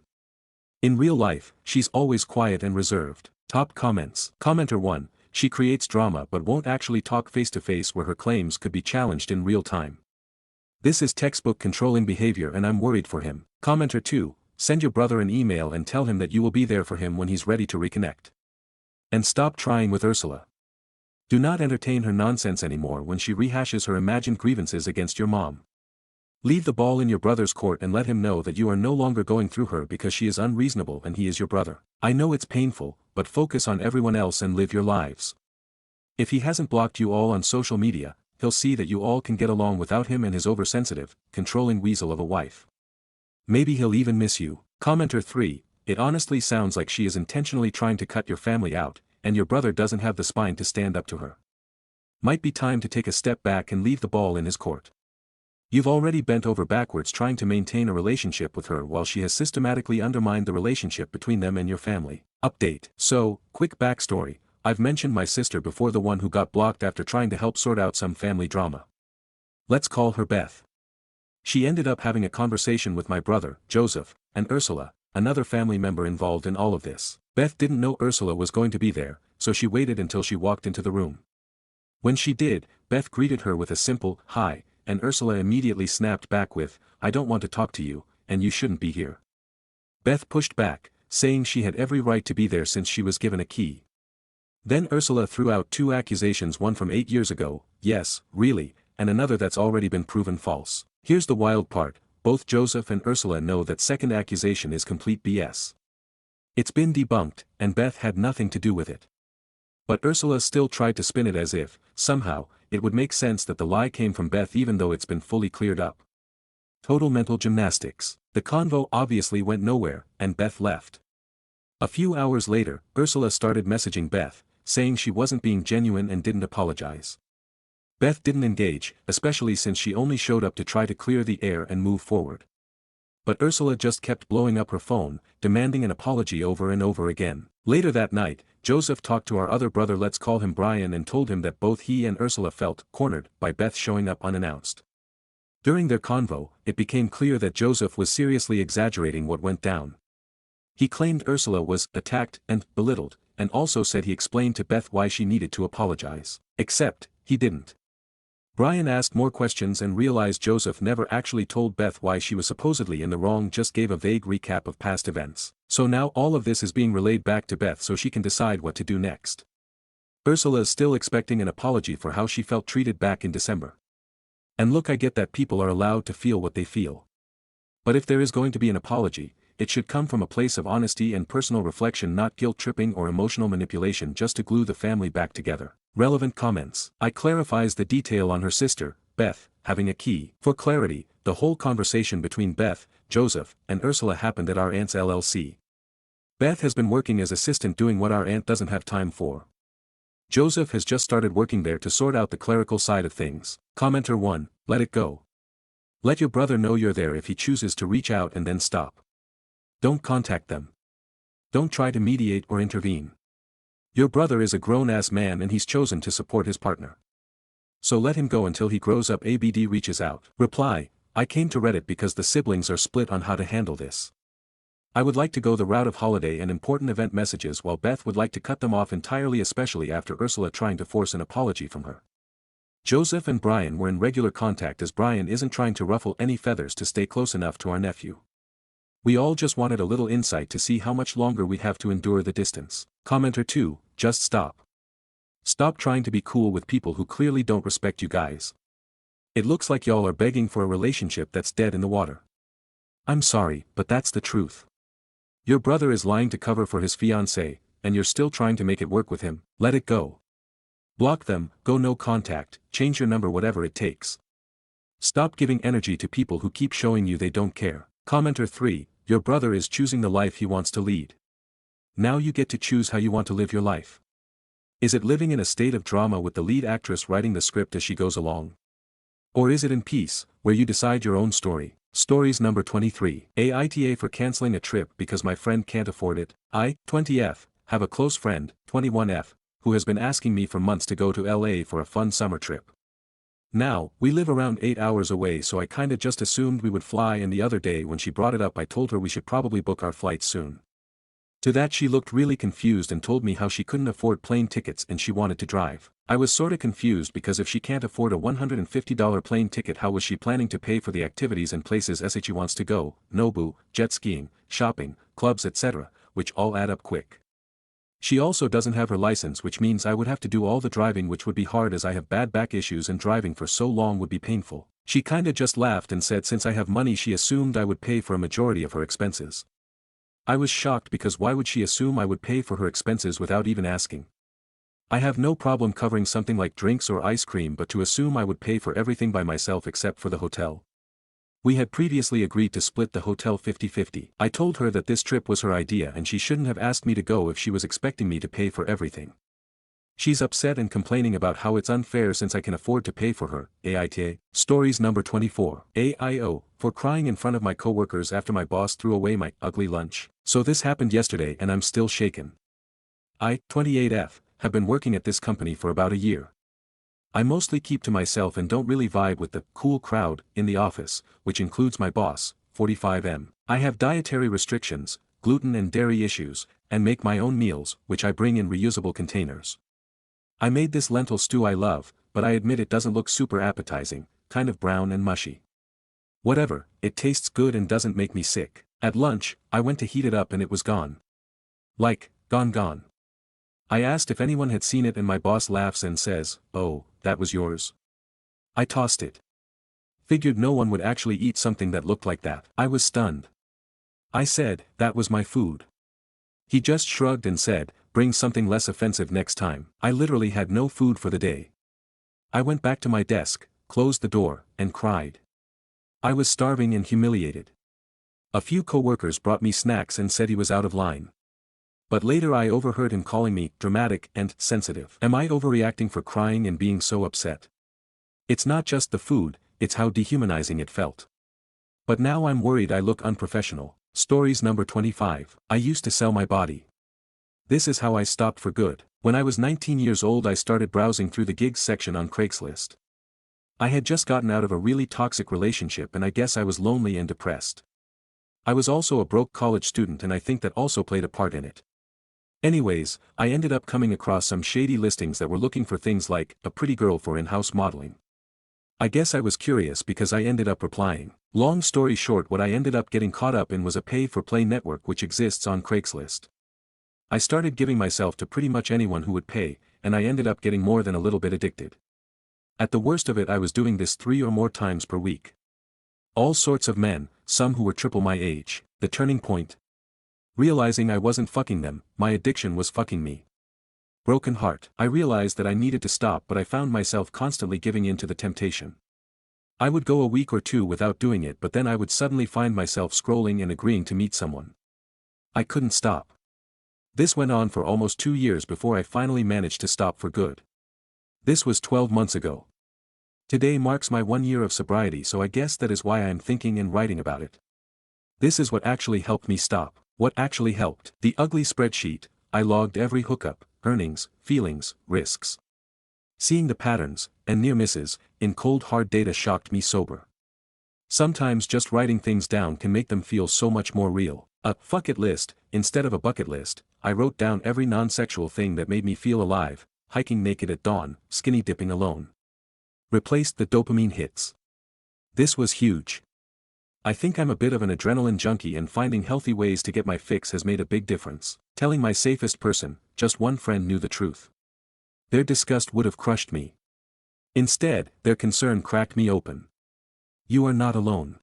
In real life, she's always quiet and reserved. Top comments. Commenter 1, she creates drama but won't actually talk face-to-face where her claims could be challenged in real time. This is textbook controlling behavior and I'm worried for him. Commenter 2, send your brother an email and tell him that you will be there for him when he's ready to reconnect. And stop trying with Ursula. Do not entertain her nonsense anymore when she rehashes her imagined grievances against your mom. Leave the ball in your brother's court and let him know that you are no longer going through her because she is unreasonable and he is your brother. I know it's painful, but focus on everyone else and live your lives. If he hasn't blocked you all on social media, he'll see that you all can get along without him and his oversensitive, controlling weasel of a wife. Maybe he'll even miss you. Commenter 3, it honestly sounds like she is intentionally trying to cut your family out, and your brother doesn't have the spine to stand up to her. Might be time to take a step back and leave the ball in his court. You've already bent over backwards trying to maintain a relationship with her while she has systematically undermined the relationship between them and your family. Update. So, quick backstory, I've mentioned my sister before, the one who got blocked after trying to help sort out some family drama. Let's call her Beth. She ended up having a conversation with my brother, Joseph, and Ursula, another family member involved in all of this. Beth didn't know Ursula was going to be there, so she waited until she walked into the room. When she did, Beth greeted her with a simple, "Hi," and Ursula immediately snapped back with, "I don't want to talk to you, and you shouldn't be here." Beth pushed back, saying she had every right to be there since she was given a key. Then Ursula threw out 2 accusations, one from 8 years ago, "Yes, really," and another that's already been proven false. Here's the wild part, both Joseph and Ursula know that second accusation is complete BS. It's been debunked, and Beth had nothing to do with it. But Ursula still tried to spin it as if, somehow, it would make sense that the lie came from Beth even though it's been fully cleared up. Total mental gymnastics. The convo obviously went nowhere, and Beth left. A few hours later, Ursula started messaging Beth, saying she wasn't being genuine and didn't apologize. Beth didn't engage, especially since she only showed up to try to clear the air and move forward. But Ursula just kept blowing up her phone, demanding an apology over and over again. Later that night, Joseph talked to our other brother, let's call him Brian, and told him that both he and Ursula felt cornered by Beth showing up unannounced. During their convo, it became clear that Joseph was seriously exaggerating what went down. He claimed Ursula was attacked and belittled, and also said he explained to Beth why she needed to apologize. Except, he didn't. Brian asked more questions and realized Joseph never actually told Beth why she was supposedly in the wrong, just gave a vague recap of past events. So now all of this is being relayed back to Beth so she can decide what to do next. Ursula is still expecting an apology for how she felt treated back in December. And look, I get that people are allowed to feel what they feel. But if there is going to be an apology, it should come from a place of honesty and personal reflection, not guilt-tripping or emotional manipulation just to glue the family back together. Relevant comments. I clarifies the detail on her sister, Beth, having a key. For clarity, the whole conversation between Beth, Joseph, and Ursula happened at our aunt's LLC. Beth has been working as assistant doing what our aunt doesn't have time for. Joseph has just started working there to sort out the clerical side of things. Commenter 1, let it go. Let your brother know you're there if he chooses to reach out, and then stop. Don't contact them. Don't try to mediate or intervene. Your brother is a grown-ass man and he's chosen to support his partner. So let him go until he grows up. ABD reaches out. Reply, I came to Reddit because the siblings are split on how to handle this. I would like to go the route of holiday and important event messages, while Beth would like to cut them off entirely, especially after Ursula trying to force an apology from her. Joseph and Brian were in regular contact as Brian isn't trying to ruffle any feathers to stay close enough to our nephew. We all just wanted a little insight to see how much longer we'd have to endure the distance. Commenter 2, just stop. Stop trying to be cool with people who clearly don't respect you guys. It looks like y'all are begging for a relationship that's dead in the water. I'm sorry, but that's the truth. Your brother is lying to cover for his fiancée, and you're still trying to make it work with him. Let it go. Block them, go no contact, change your number, whatever it takes. Stop giving energy to people who keep showing you they don't care. Commenter 3, your brother is choosing the life he wants to lead. Now you get to choose how you want to live your life. Is it living in a state of drama with the lead actress writing the script as she goes along? Or is it in peace, where you decide your own story? Stories number 23. Aita for canceling a trip because my friend can't afford it. I, 20F, have a close friend, 21F, who has been asking me for months to go to LA for a fun summer trip. Now, we live around 8 hours away, so I kinda just assumed we would fly, and the other day when she brought it up I told her we should probably book our flights soon. To that she looked really confused and told me how she couldn't afford plane tickets and she wanted to drive. I was sorta confused because if she can't afford a $150 plane ticket, how was she planning to pay for the activities and places she wants to go, Nobu, jet skiing, shopping, clubs etc., which all add up quick. She also doesn't have her license, which means I would have to do all the driving, which would be hard as I have bad back issues and driving for so long would be painful. She kinda just laughed and said since I have money she assumed I would pay for a majority of her expenses. I was shocked because why would she assume I would pay for her expenses without even asking? I have no problem covering something like drinks or ice cream, but to assume I would pay for everything by myself except for the hotel. We had previously agreed to split the hotel 50-50. I told her that this trip was her idea and she shouldn't have asked me to go if she was expecting me to pay for everything. She's upset and complaining about how it's unfair since I can afford to pay for her. Aita. Stories number 24. AIO, for crying in front of my coworkers after my boss threw away my ugly lunch. So this happened yesterday and I'm still shaken. I, 28F, have been working at this company for about a year. I mostly keep to myself and don't really vibe with the cool crowd in the office, which includes my boss, 45M. I have dietary restrictions, gluten and dairy issues, and make my own meals, which I bring in reusable containers. I made this lentil stew I love, but I admit it doesn't look super appetizing, kind of brown and mushy. Whatever, it tastes good and doesn't make me sick. At lunch, I went to heat it up and it was gone. Like, gone. I asked if anyone had seen it and my boss laughs and says, "Oh, that was yours?" I tossed it. Figured no one would actually eat something that looked like that. I was stunned. I said, "That was my food." He just shrugged and said, "Bring something less offensive next time." I literally had no food for the day. I went back to my desk, closed the door, and cried. I was starving and humiliated. A few coworkers brought me snacks and said he was out of line. But later I overheard him calling me dramatic and sensitive. Am I overreacting for crying and being so upset? It's not just the food, it's how dehumanizing it felt. But now I'm worried I look unprofessional. Stories number 25. I used to sell my body. This is how I stopped for good. When I was 19 years old I started browsing through the gigs section on Craigslist. I had just gotten out of a really toxic relationship and I guess I was lonely and depressed. I was also a broke college student and I think that also played a part in it. Anyways, I ended up coming across some shady listings that were looking for things like a pretty girl for in-house modeling. I guess I was curious because I ended up replying. Long story short, what I ended up getting caught up in was a pay-for-play network which exists on Craigslist. I started giving myself to pretty much anyone who would pay, and I ended up getting more than a little bit addicted. At the worst of it I was doing this 3 or more times per week. All sorts of men, some who were triple my age. The turning point. Realizing I wasn't fucking them, my addiction was fucking me. Broken heart. I realized that I needed to stop, but I found myself constantly giving in to the temptation. I would go a week or two without doing it, but then I would suddenly find myself scrolling and agreeing to meet someone. I couldn't stop. This went on for almost 2 years before I finally managed to stop for good. This was 12 months ago. Today marks my 1 year of sobriety, so I guess that is why I am thinking and writing about it. This is what actually helped me stop. What actually helped? The ugly spreadsheet. I logged every hookup, earnings, feelings, risks. Seeing the patterns, and near misses, in cold hard data shocked me sober. Sometimes just writing things down can make them feel so much more real. A fuck it list. Instead of a bucket list, I wrote down every non-sexual thing that made me feel alive: hiking naked at dawn, skinny dipping alone. Replaced the dopamine hits. This was huge. I think I'm a bit of an adrenaline junkie, and finding healthy ways to get my fix has made a big difference. Telling my safest person, just one friend knew the truth. Their disgust would have crushed me. Instead, their concern cracked me open. You are not alone.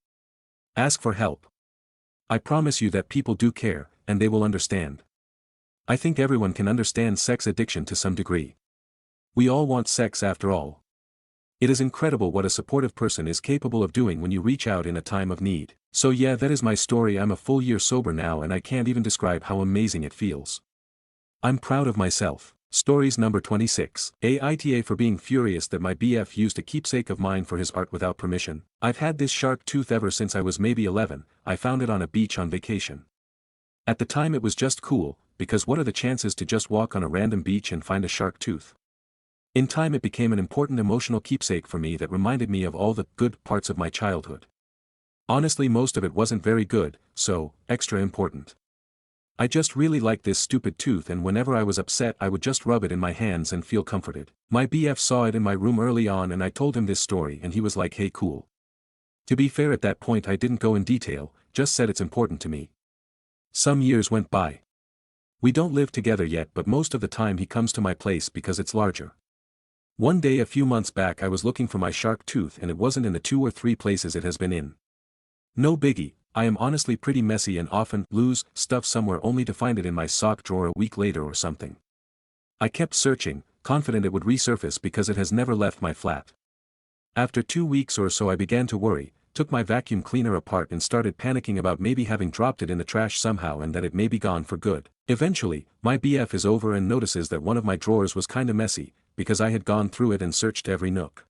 Ask for help. I promise you that people do care, and they will understand. I think everyone can understand sex addiction to some degree. We all want sex after all. It is incredible what a supportive person is capable of doing when you reach out in a time of need. So yeah, that is my story. I'm a full year sober now and I can't even describe how amazing it feels. I'm proud of myself. Stories number 26. Aita for being furious that my BF used a keepsake of mine for his art without permission. I've had this shark tooth ever since I was maybe 11, I found it on a beach on vacation. At the time it was just cool, because what are the chances to just walk on a random beach and find a shark tooth? In time it became an important emotional keepsake for me that reminded me of all the good parts of my childhood. Honestly, most of it wasn't very good, so, extra important. I just really liked this stupid tooth, and whenever I was upset I would just rub it in my hands and feel comforted. My BF saw it in my room early on and I told him this story and he was like, hey cool. To be fair, at that point I didn't go in detail, just said it's important to me. Some years went by. We don't live together yet, but most of the time he comes to my place because it's larger. One day a few months back I was looking for my shark tooth and it wasn't in the 2 or 3 places it has been in. No biggie. I am honestly pretty messy and often lose stuff somewhere only to find it in my sock drawer a week later or something. I kept searching, confident it would resurface because it has never left my flat. After 2 weeks or so I began to worry, took my vacuum cleaner apart and started panicking about maybe having dropped it in the trash somehow and that it may be gone for good. Eventually, my BF is over and notices that one of my drawers was kinda messy, because I had gone through it and searched every nook.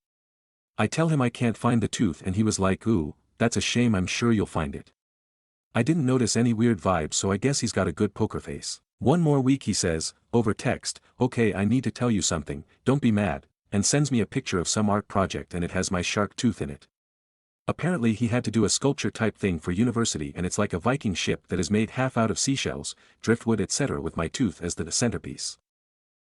I tell him I can't find the tooth and he was like, ooh, that's a shame, I'm sure you'll find it. I didn't notice any weird vibes, so I guess he's got a good poker face. One more week he says, over text, okay, I need to tell you something, don't be mad, and sends me a picture of some art project and it has my shark tooth in it. Apparently he had to do a sculpture type thing for university and it's like a Viking ship that is made half out of seashells, driftwood etc. with my tooth as the centerpiece.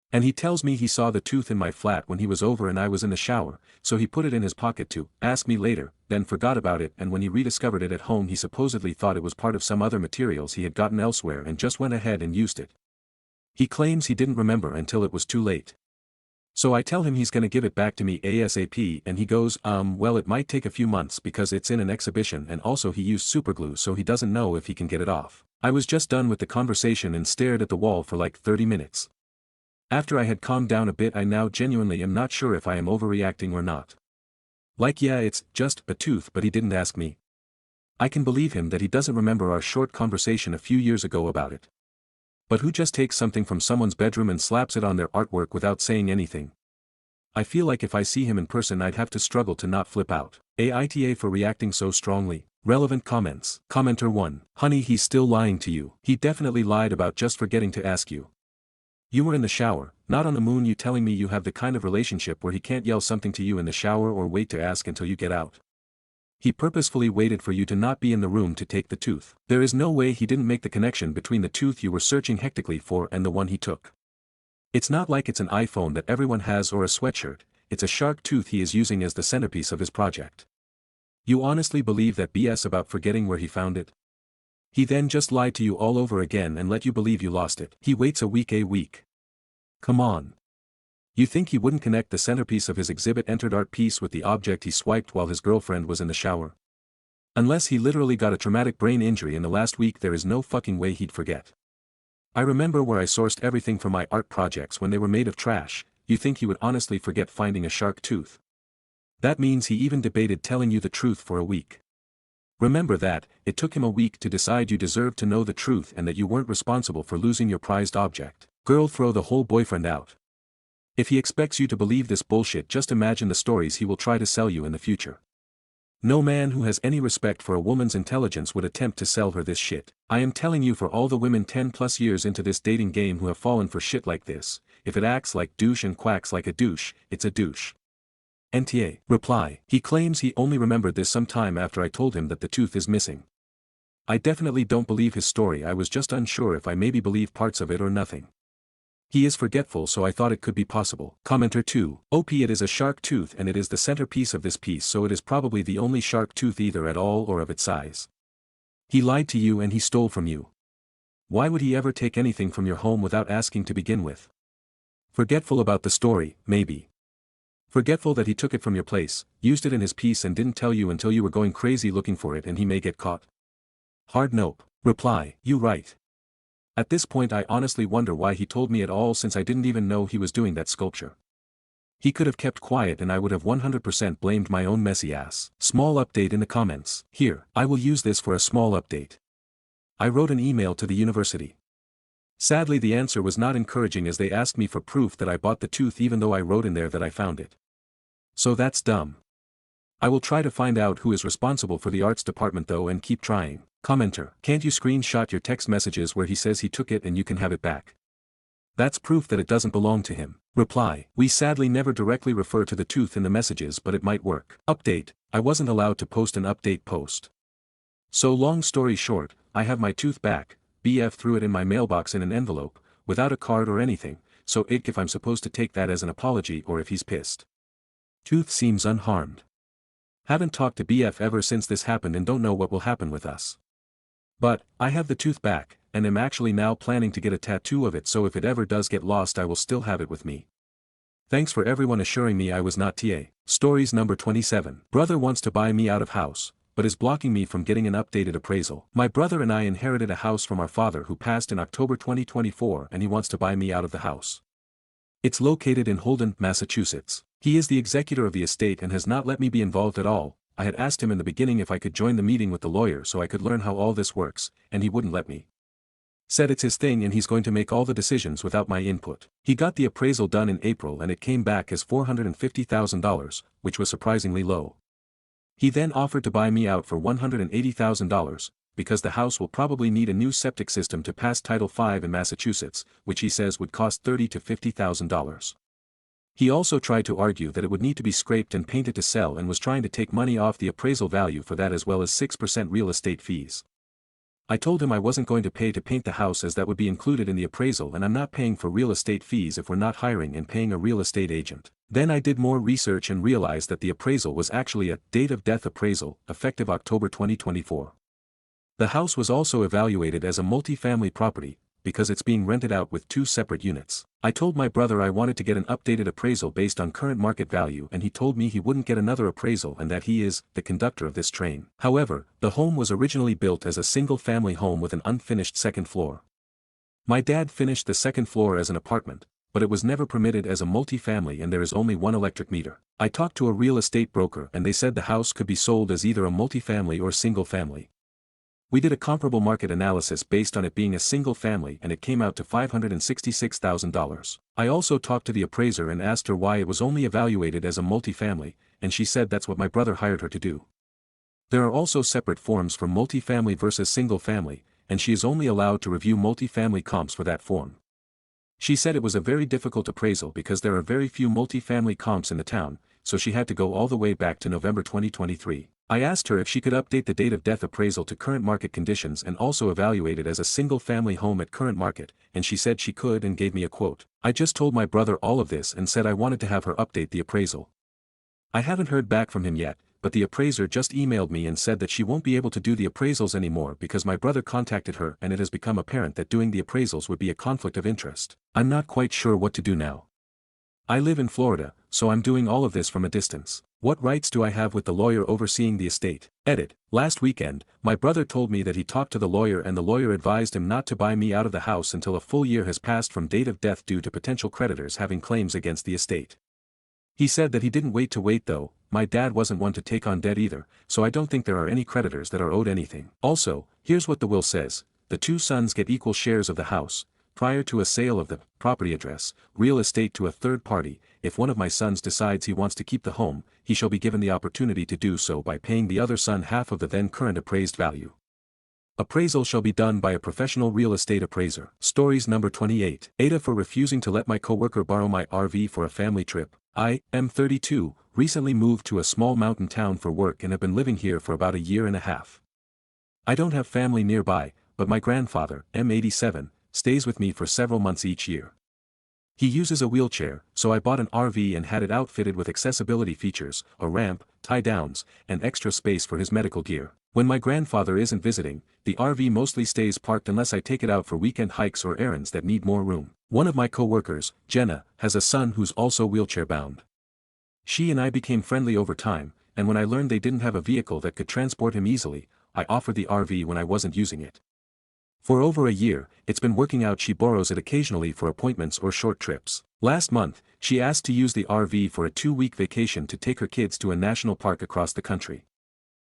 And he tells me he saw the tooth in my flat when he was over and I was in the shower, so he put it in his pocket to ask me later, then forgot about it, and when he rediscovered it at home he supposedly thought it was part of some other materials he had gotten elsewhere and just went ahead and used it. He claims he didn't remember until it was too late. So I tell him he's gonna give it back to me ASAP and he goes, well it might take a few months because it's in an exhibition and also he used superglue so he doesn't know if he can get it off. I was just done with the conversation and stared at the wall for like 30 minutes. After I had calmed down a bit I now genuinely am not sure if I am overreacting or not. Like yeah, it's just a tooth, but he didn't ask me. I can believe him that he doesn't remember our short conversation a few years ago about it. But who just takes something from someone's bedroom and slaps it on their artwork without saying anything? I feel like if I see him in person I'd have to struggle to not flip out. Aita for reacting so strongly. Relevant comments. Commenter 1. Honey, he's still lying to you. He definitely lied about just forgetting to ask you. You were in the shower, not on the moon. You telling me you have the kind of relationship where he can't yell something to you in the shower or wait to ask until you get out. He purposefully waited for you to not be in the room to take the tooth. There is no way he didn't make the connection between the tooth you were searching hectically for and the one he took. It's not like it's an iPhone that everyone has or a sweatshirt, it's a shark tooth he is using as the centerpiece of his project. You honestly believe that BS about forgetting where he found it? He then just lied to you all over again and let you believe you lost it. He waits a week. Come on. You think he wouldn't connect the centerpiece of his exhibit entered art piece with the object he swiped while his girlfriend was in the shower? Unless he literally got a traumatic brain injury in the last week, there is no fucking way he'd forget. I remember where I sourced everything for my art projects when they were made of trash. You think he would honestly forget finding a shark tooth? That means he even debated telling you the truth for a week. Remember that, it took him a week to decide you deserved to know the truth and that you weren't responsible for losing your prized object. Girl, throw the whole boyfriend out. If he expects you to believe this bullshit, just imagine the stories he will try to sell you in the future. No man who has any respect for a woman's intelligence would attempt to sell her this shit. I am telling you, for all the women 10 plus years into this dating game who have fallen for shit like this, if it acts like douche and quacks like a douche, it's a douche. NTA. Reply. He claims he only remembered this some time after I told him that the tooth is missing. I definitely don't believe his story. I was just unsure if I maybe believe parts of it or nothing. He is forgetful, so I thought it could be possible. Commenter 2. OP, it is a shark tooth and it is the centerpiece of this piece, so it is probably the only shark tooth either at all or of its size. He lied to you and he stole from you. Why would he ever take anything from your home without asking to begin with? Forgetful about the story, maybe. Forgetful that he took it from your place, used it in his piece and didn't tell you until you were going crazy looking for it and he may get caught. Hard nope. Reply. You right. At this point I honestly wonder why he told me at all, since I didn't even know he was doing that sculpture. He could have kept quiet and I would have 100% blamed my own messy ass. Small update in the comments. Here, I will use this for a small update. I wrote an email to the university. Sadly, the answer was not encouraging as they asked me for proof that I bought the tooth even though I wrote in there that I found it. So that's dumb. I will try to find out who is responsible for the arts department though and keep trying. Commenter, can't you screenshot your text messages where he says he took it and you can have it back? That's proof that it doesn't belong to him. Reply, we sadly never directly refer to the tooth in the messages but it might work. Update, I wasn't allowed to post an update post. So long story short, I have my tooth back. BF threw it in my mailbox in an envelope, without a card or anything, so ick if I'm supposed to take that as an apology or if he's pissed. Tooth seems unharmed. Haven't talked to BF ever since this happened and don't know what will happen with us. But, I have the tooth back, and am actually now planning to get a tattoo of it so if it ever does get lost I will still have it with me. Thanks for everyone assuring me I was not TA. Stories number 27. Brother wants to buy me out of house, but is blocking me from getting an updated appraisal. My brother and I inherited a house from our father who passed in October 2024 and he wants to buy me out of the house. It's located in Holden, Massachusetts. He is the executor of the estate and has not let me be involved at all. I had asked him in the beginning if I could join the meeting with the lawyer so I could learn how all this works, and he wouldn't let me. Said it's his thing and he's going to make all the decisions without my input. He got the appraisal done in April and it came back as $450,000, which was surprisingly low. He then offered to buy me out for $180,000, because the house will probably need a new septic system to pass Title V in Massachusetts, which he says would cost $30,000 to $50,000. He also tried to argue that it would need to be scraped and painted to sell and was trying to take money off the appraisal value for that as well as 6% real estate fees. I told him I wasn't going to pay to paint the house as that would be included in the appraisal and I'm not paying for real estate fees if we're not hiring and paying a real estate agent. Then I did more research and realized that the appraisal was actually a date of death appraisal, effective October 2024. The house was also evaluated as a multi-family property, because it's being rented out with 2 separate units. I told my brother I wanted to get an updated appraisal based on current market value and he told me he wouldn't get another appraisal and that he is the conductor of this train. However, the home was originally built as a single-family home with an unfinished second floor. My dad finished the second floor as an apartment, but it was never permitted as a multi-family and there is only one electric meter. I talked to a real estate broker and they said the house could be sold as either a multi-family or single-family. We did a comparable market analysis based on it being a single family and it came out to $566,000. I also talked to the appraiser and asked her why it was only evaluated as a multifamily, and she said that's what my brother hired her to do. There are also separate forms for multifamily versus single family, and she is only allowed to review multifamily comps for that form. She said it was a very difficult appraisal because there are very few multifamily comps in the town, so she had to go all the way back to November 2023. I asked her if she could update the date of death appraisal to current market conditions and also evaluate it as a single-family home at current market, and she said she could and gave me a quote. I just told my brother all of this and said I wanted to have her update the appraisal. I haven't heard back from him yet, but the appraiser just emailed me and said that she won't be able to do the appraisals anymore because my brother contacted her and it has become apparent that doing the appraisals would be a conflict of interest. I'm not quite sure what to do now. I live in Florida, so I'm doing all of this from a distance. What rights do I have with the lawyer overseeing the estate? Edit. Last weekend, my brother told me that he talked to the lawyer and the lawyer advised him not to buy me out of the house until a full year has passed from date of death due to potential creditors having claims against the estate. He said that he didn't wait though. My dad wasn't one to take on debt either, so I don't think there are any creditors that are owed anything. Also, here's what the will says. The 2 sons get equal shares of the house, prior to a sale of the property address, real estate to a third party. If one of my sons decides he wants to keep the home, he shall be given the opportunity to do so by paying the other son half of the then current appraised value. Appraisal shall be done by a professional real estate appraiser. Stories number 28. Aita for refusing to let my coworker borrow my RV for a family trip. I am 32, recently moved to a small mountain town for work and have been living here for about a year and a half. I don't have family nearby, but my grandfather, M87, stays with me for several months each year. He uses a wheelchair, so I bought an RV and had it outfitted with accessibility features, a ramp, tie-downs, and extra space for his medical gear. When my grandfather isn't visiting, the RV mostly stays parked unless I take it out for weekend hikes or errands that need more room. One of my co-workers, Jenna, has a son who's also wheelchair-bound. She and I became friendly over time, and when I learned they didn't have a vehicle that could transport him easily, I offered the RV when I wasn't using it. For over a year, it's been working out. She borrows it occasionally for appointments or short trips. Last month, she asked to use the RV for a 2-week vacation to take her kids to a national park across the country.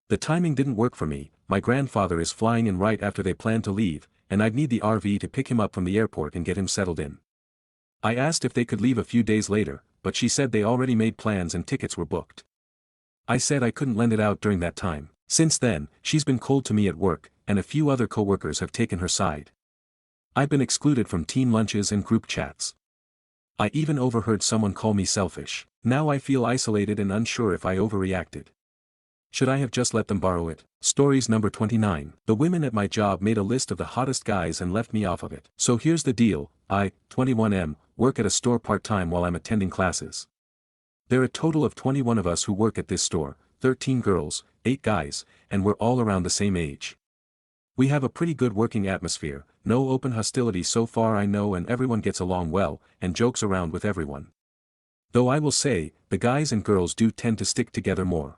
The timing didn't work for me. My grandfather is flying in right after they plan to leave, and I'd need the RV to pick him up from the airport and get him settled in. I asked if they could leave a few days later, but she said they already made plans and tickets were booked. I said I couldn't lend it out during that time. Since then, she's been cold to me at work, and a few other coworkers have taken her side. I've been excluded from team lunches and group chats. I even overheard someone call me selfish. Now I feel isolated and unsure if I overreacted. Should I have just let them borrow it? Stories number 29. The women at my job made a list of the hottest guys and left me off of it. So here's the deal, I, 21M, work at a store part-time while I'm attending classes. There are a total of 21 of us who work at this store, 13 girls, 8 guys, and we're all around the same age. We have a pretty good working atmosphere, no open hostility so far I know, and everyone gets along well, and jokes around with everyone. Though I will say, the guys and girls do tend to stick together more.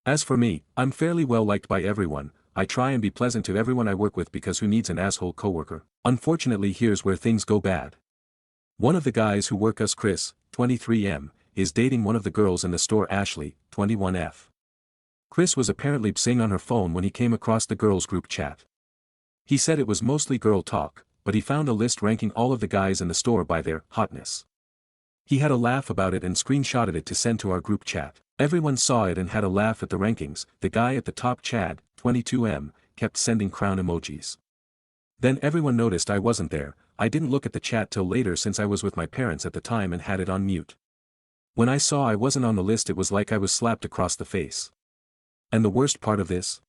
As for me, I'm fairly well liked by everyone. I try and be pleasant to everyone I work with because who needs an asshole coworker? Unfortunately, here's where things go bad. One of the guys who work us, Chris, 23M, is dating one of the girls in the store, Ashley, 21F. Chris was apparently psing on her phone when he came across the girls' group chat. He said it was mostly girl talk, but he found a list ranking all of the guys in the store by their hotness. He had a laugh about it and screenshotted it to send to our group chat. Everyone saw it and had a laugh at the rankings. The guy at the top, Chad, 22M, kept sending crown emojis. Then everyone noticed I wasn't there. I didn't look at the chat till later since I was with my parents at the time and had it on mute. When I saw I wasn't on the list, it was like I was slapped across the face. And the worst part of this?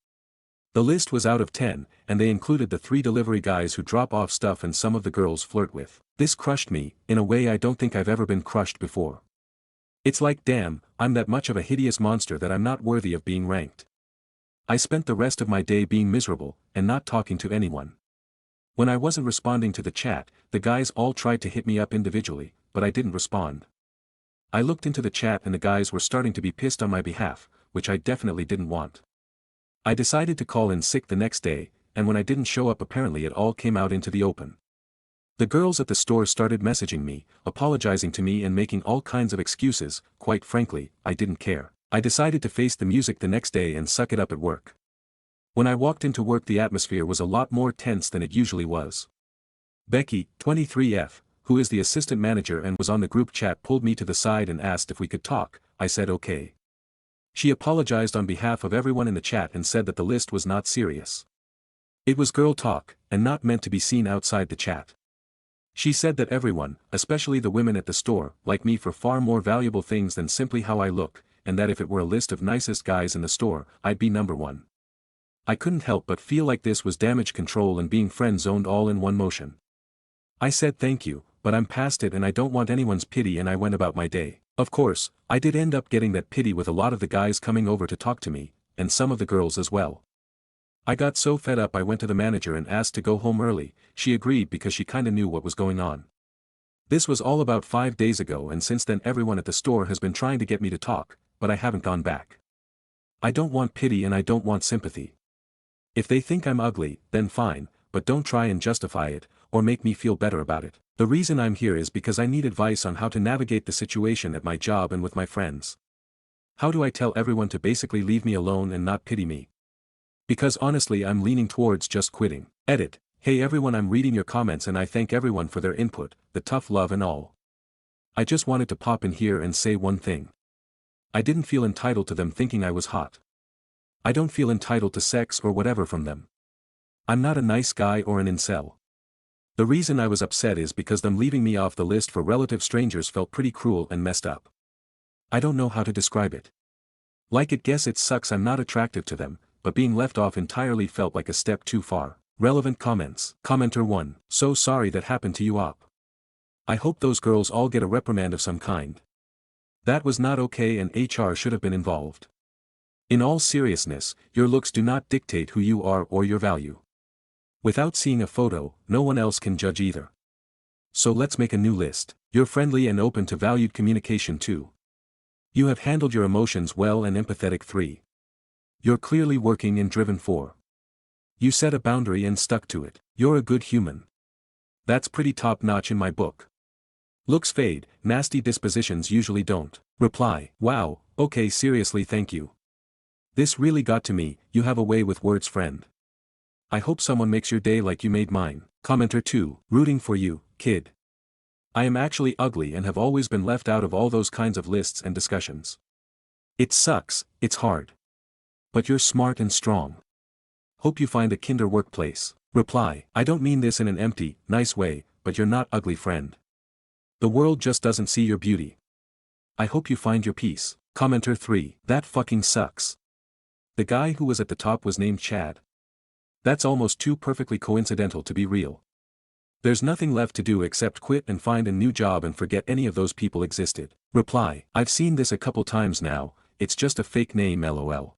The list was out of 10, and they included the 3 delivery guys who drop off stuff and some of the girls flirt with. This crushed me, in a way I don't think I've ever been crushed before. It's like, damn, I'm that much of a hideous monster that I'm not worthy of being ranked. I spent the rest of my day being miserable, and not talking to anyone. When I wasn't responding to the chat, the guys all tried to hit me up individually, but I didn't respond. I looked into the chat and the guys were starting to be pissed on my behalf, which I definitely didn't want. I decided to call in sick the next day, and when I didn't show up, apparently it all came out into the open. The girls at the store started messaging me, apologizing to me and making all kinds of excuses. Quite frankly, I didn't care. I decided to face the music the next day and suck it up at work. When I walked into work, the atmosphere was a lot more tense than it usually was. Becky, 23F, who is the assistant manager and was on the group chat, pulled me to the side and asked if we could talk. I said okay. She apologized on behalf of everyone in the chat and said that the list was not serious. It was girl talk, and not meant to be seen outside the chat. She said that everyone, especially the women at the store, like me for far more valuable things than simply how I look, and that if it were a list of nicest guys in the store, I'd be number 1. I couldn't help but feel like this was damage control and being friend-zoned all in one motion. I said thank you, but I'm past it and I don't want anyone's pity, and I went about my day. Of course, I did end up getting that pity with a lot of the guys coming over to talk to me, and some of the girls as well. I got so fed up I went to the manager and asked to go home early. She agreed because she kinda knew what was going on. This was all about 5 days ago, and since then everyone at the store has been trying to get me to talk, but I haven't gone back. I don't want pity and I don't want sympathy. If they think I'm ugly, then fine, but don't try and justify it, or make me feel better about it. The reason I'm here is because I need advice on how to navigate the situation at my job and with my friends. How do I tell everyone to basically leave me alone and not pity me? Because honestly, I'm leaning towards just quitting. Edit. Hey everyone, I'm reading your comments and I thank everyone for their input, the tough love and all. I just wanted to pop in here and say one thing. I didn't feel entitled to them thinking I was hot. I don't feel entitled to sex or whatever from them. I'm not a nice guy or an incel. The reason I was upset is because them leaving me off the list for relative strangers felt pretty cruel and messed up. I don't know how to describe it. Like it, guess it sucks I'm not attractive to them, but being left off entirely felt like a step too far. Relevant comments. Commenter 1. So sorry that happened to you op. I hope those girls all get a reprimand of some kind. That was not okay and HR should have been involved. In all seriousness, your looks do not dictate who you are or your value. Without seeing a photo, no one else can judge either. So let's make a new list. You're friendly and open to valued communication 2. You have handled your emotions well and empathetic 3. You're clearly working and driven 4. You set a boundary and stuck to it. You're a good human. That's pretty top-notch in my book. Looks fade, nasty dispositions usually don't. Reply. Wow, okay, seriously, thank you. This really got to me. You have a way with words, friend. I hope someone makes your day like you made mine. Commenter 2. Rooting for you, kid. I am actually ugly and have always been left out of all those kinds of lists and discussions. It sucks, it's hard. But you're smart and strong. Hope you find a kinder workplace. Reply. I don't mean this in an empty, nice way, but you're not ugly, friend. The world just doesn't see your beauty. I hope you find your peace. Commenter 3. That fucking sucks. The guy who was at the top was named Chad. That's almost too perfectly coincidental to be real. There's nothing left to do except quit and find a new job and forget any of those people existed. Reply. I've seen this a couple times now, it's just a fake name, lol.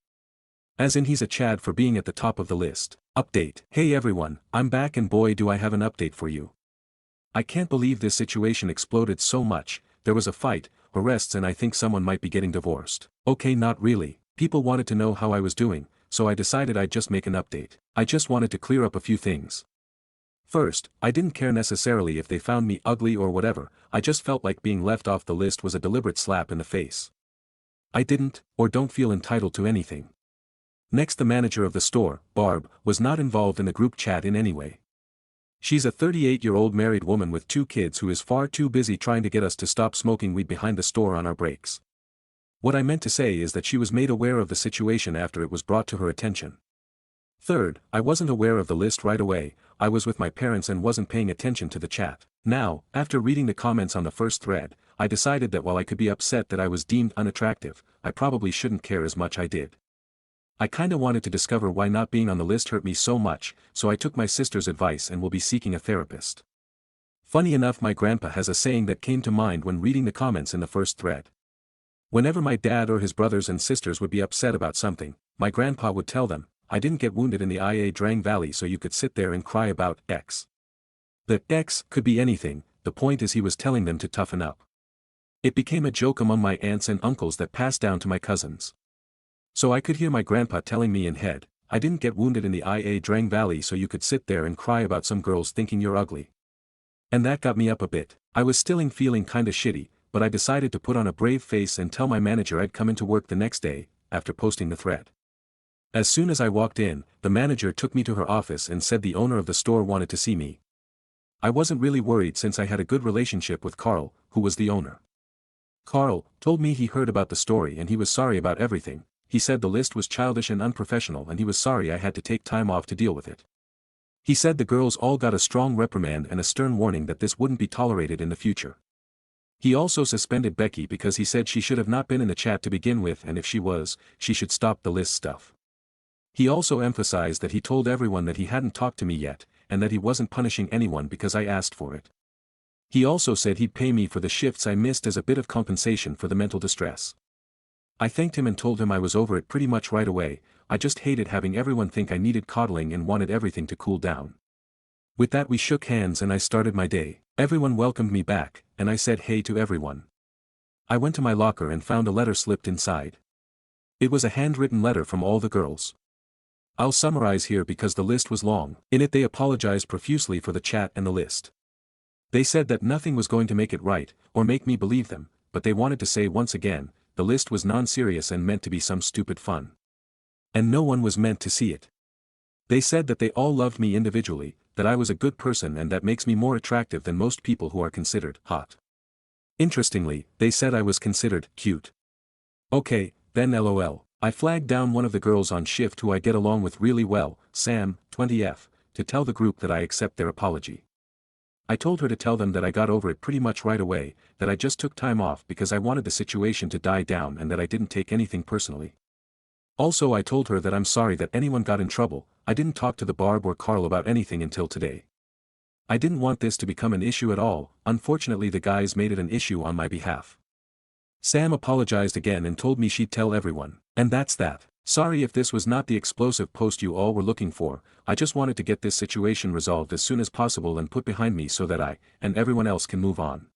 As in he's a Chad for being at the top of the list. Update. Hey everyone, I'm back and boy do I have an update for you. I can't believe this situation exploded so much, there was a fight, arrests and I think someone might be getting divorced. Okay, not really, people wanted to know how I was doing, so I decided I'd just make an update. I just wanted to clear up a few things. First, I didn't care necessarily if they found me ugly or whatever, I just felt like being left off the list was a deliberate slap in the face. I didn't, or don't feel entitled to anything. Next, the manager of the store, Barb, was not involved in the group chat in any way. She's a 38-year-old married woman with 2 kids who is far too busy trying to get us to stop smoking weed behind the store on our breaks. What I meant to say is that she was made aware of the situation after it was brought to her attention. Third, I wasn't aware of the list right away, I was with my parents and wasn't paying attention to the chat. Now, after reading the comments on the first thread, I decided that while I could be upset that I was deemed unattractive, I probably shouldn't care as much I did. I kinda wanted to discover why not being on the list hurt me so much, so I took my sister's advice and will be seeking a therapist. Funny enough, my grandpa has a saying that came to mind when reading the comments in the first thread. Whenever my dad or his brothers and sisters would be upset about something, my grandpa would tell them, I didn't get wounded in the IA Drang Valley so you could sit there and cry about X. The X could be anything, the point is he was telling them to toughen up. It became a joke among my aunts and uncles that passed down to my cousins. So I could hear my grandpa telling me in head, I didn't get wounded in the IA Drang Valley so you could sit there and cry about some girls thinking you're ugly. And that got me up a bit. I was still feeling kinda shitty, but I decided to put on a brave face and tell my manager I'd come into work the next day, after posting the thread. As soon as I walked in, the manager took me to her office and said the owner of the store wanted to see me. I wasn't really worried since I had a good relationship with Carl, who was the owner. Carl told me he heard about the story and he was sorry about everything. He said the list was childish and unprofessional and he was sorry I had to take time off to deal with it. He said the girls all got a strong reprimand and a stern warning that this wouldn't be tolerated in the future. He also suspended Becky because he said she should have not been in the chat to begin with and if she was, she should stop the list stuff. He also emphasized that he told everyone that he hadn't talked to me yet, and that he wasn't punishing anyone because I asked for it. He also said he'd pay me for the shifts I missed as a bit of compensation for the mental distress. I thanked him and told him I was over it pretty much right away, I just hated having everyone think I needed coddling and wanted everything to cool down. With that we shook hands and I started my day. Everyone welcomed me back, and I said hey to everyone. I went to my locker and found a letter slipped inside. It was a handwritten letter from all the girls. I'll summarize here because the list was long. In it they apologized profusely for the chat and the list. They said that nothing was going to make it right, or make me believe them, but they wanted to say once again, the list was non-serious and meant to be some stupid fun. And no one was meant to see it. They said that they all loved me individually, that I was a good person and that makes me more attractive than most people who are considered hot. Interestingly, they said I was considered cute. Okay, then lol. I flagged down one of the girls on shift who I get along with really well, Sam, 20F, to tell the group that I accept their apology. I told her to tell them that I got over it pretty much right away, that I just took time off because I wanted the situation to die down and that I didn't take anything personally. Also I told her that I'm sorry that anyone got in trouble, I didn't talk to the Barb or Carl about anything until today. I didn't want this to become an issue at all, unfortunately the guys made it an issue on my behalf. Sam apologized again and told me she'd tell everyone, and that's that. Sorry if this was not the explosive post you all were looking for, I just wanted to get this situation resolved as soon as possible and put behind me so that I, and everyone else can move on.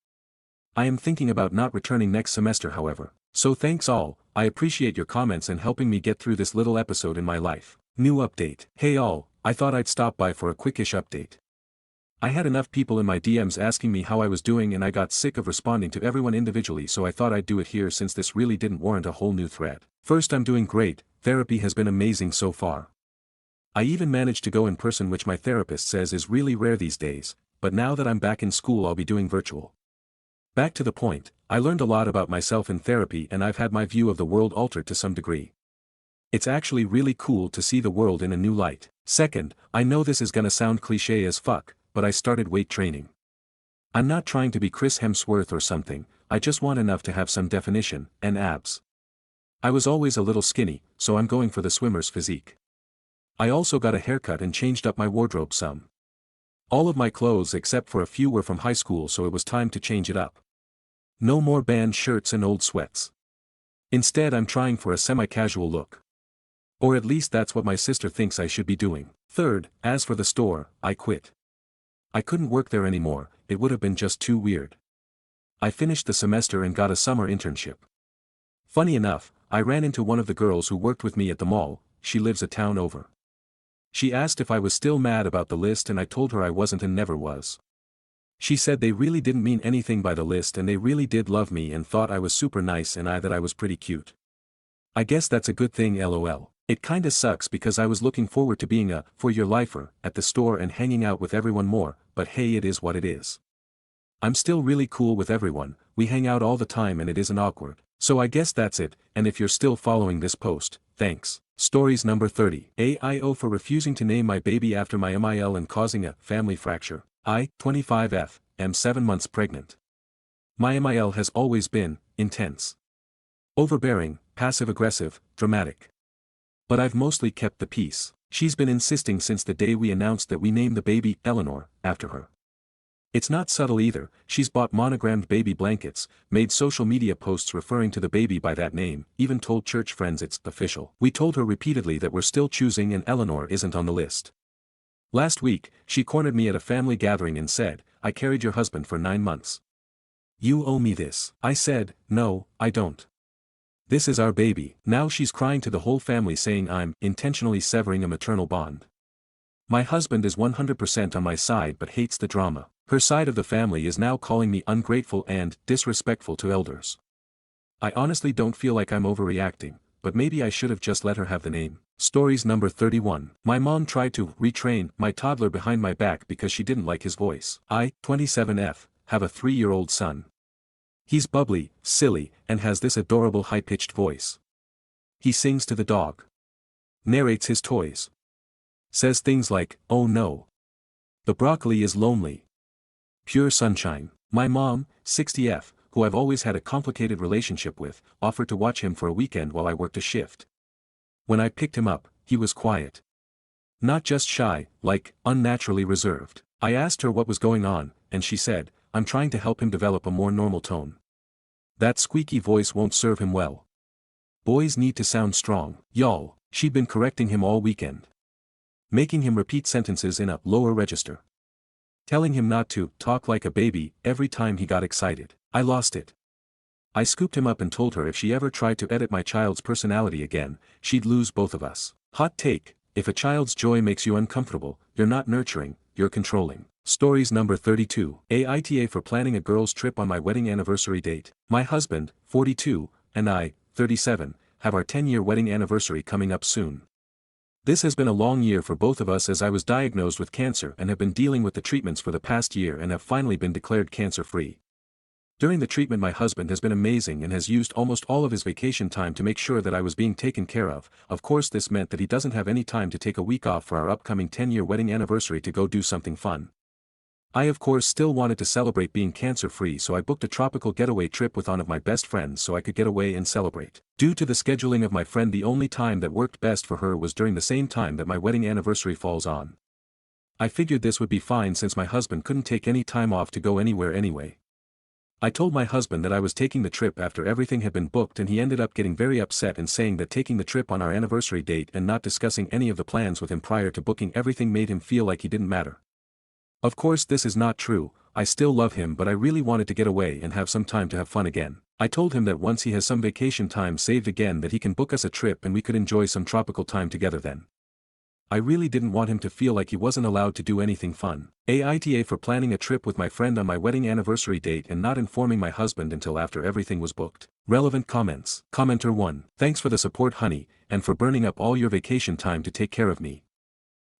I am thinking about not returning next semester however. So thanks all, I appreciate your comments and helping me get through this little episode in my life. New update. Hey all, I thought I'd stop by for a quickish update. I had enough people in my DMs asking me how I was doing and I got sick of responding to everyone individually so I thought I'd do it here since this really didn't warrant a whole new thread. First, I'm doing great, therapy has been amazing so far. I even managed to go in person, which my therapist says is really rare these days, but now that I'm back in school I'll be doing virtual. Back to the point, I learned a lot about myself in therapy and I've had my view of the world altered to some degree. It's actually really cool to see the world in a new light. Second, I know this is gonna sound cliché as fuck, but I started weight training. I'm not trying to be Chris Hemsworth or something, I just want enough to have some definition, and abs. I was always a little skinny, so I'm going for the swimmer's physique. I also got a haircut and changed up my wardrobe some. All of my clothes except for a few were from high school, so it was time to change it up. No more band shirts and old sweats. Instead I'm trying for a semi-casual look. Or at least that's what my sister thinks I should be doing. Third, as for the store, I quit. I couldn't work there anymore, it would have been just too weird. I finished the semester and got a summer internship. Funny enough, I ran into one of the girls who worked with me at the mall, she lives a town over. She asked if I was still mad about the list and I told her I wasn't and never was. She said they really didn't mean anything by the list and they really did love me and thought I was super nice and that I was pretty cute. I guess that's a good thing, lol. It kinda sucks because I was looking forward to being a for your lifer at the store and hanging out with everyone more, but hey, it is what it is. I'm still really cool with everyone, we hang out all the time and it isn't awkward. So I guess that's it, and if you're still following this post, thanks. Stories number 30. AIO for refusing to name my baby after my MIL and causing a family fracture. I, 25F, am 7 months pregnant. My MIL has always been intense, overbearing, passive-aggressive, dramatic. But I've mostly kept the peace. She's been insisting since the day we announced that we named the baby Eleanor after her. It's not subtle either, she's bought monogrammed baby blankets, made social media posts referring to the baby by that name, even told church friends it's official. We told her repeatedly that we're still choosing and Eleanor isn't on the list. Last week, she cornered me at a family gathering and said, I carried your husband for 9 months. You owe me this. I said, no, I don't. This is our baby. Now she's crying to the whole family saying I'm intentionally severing a maternal bond. My husband is 100% on my side but hates the drama. Her side of the family is now calling me ungrateful and disrespectful to elders. I honestly don't feel like I'm overreacting, but maybe I should have just let her have the name. Stories number 31. My mom tried to retrain my toddler behind my back because she didn't like his voice. I, 27F, have a 3-year-old son. He's bubbly, silly, and has this adorable high-pitched voice. He sings to the dog, narrates his toys, says things like, oh no, the broccoli is lonely. Pure sunshine. My mom, 60F, who I've always had a complicated relationship with, offered to watch him for a weekend while I worked a shift. When I picked him up, he was quiet. Not just shy, like, unnaturally reserved. I asked her what was going on, and she said, I'm trying to help him develop a more normal tone. That squeaky voice won't serve him well. Boys need to sound strong. Y'all, she'd been correcting him all weekend, making him repeat sentences in a lower register, telling him not to talk like a baby every time he got excited. I lost it. I scooped him up and told her if she ever tried to edit my child's personality again, she'd lose both of us. Hot take, if a child's joy makes you uncomfortable, you're not nurturing, you're controlling. Stories number 32. AITA for planning a girl's trip on my wedding anniversary date. My husband, 42, and I, 37, have our 10-year wedding anniversary coming up soon. This has been a long year for both of us as I was diagnosed with cancer and have been dealing with the treatments for the past year and have finally been declared cancer-free. During the treatment my husband has been amazing and has used almost all of his vacation time to make sure that I was being taken care of. Of course this meant that he doesn't have any time to take a week off for our upcoming 10-year wedding anniversary to go do something fun. I of course still wanted to celebrate being cancer-free, so I booked a tropical getaway trip with one of my best friends so I could get away and celebrate. Due to the scheduling of my friend, the only time that worked best for her was during the same time that my wedding anniversary falls on. I figured this would be fine since my husband couldn't take any time off to go anywhere anyway. I told my husband that I was taking the trip after everything had been booked, and he ended up getting very upset and saying that taking the trip on our anniversary date and not discussing any of the plans with him prior to booking everything made him feel like he didn't matter. Of course this is not true, I still love him, but I really wanted to get away and have some time to have fun again. I told him that once he has some vacation time saved again that he can book us a trip and we could enjoy some tropical time together then. I really didn't want him to feel like he wasn't allowed to do anything fun. AITA for planning a trip with my friend on my wedding anniversary date and not informing my husband until after everything was booked. Relevant comments. Commenter 1. Thanks for the support honey, and for burning up all your vacation time to take care of me.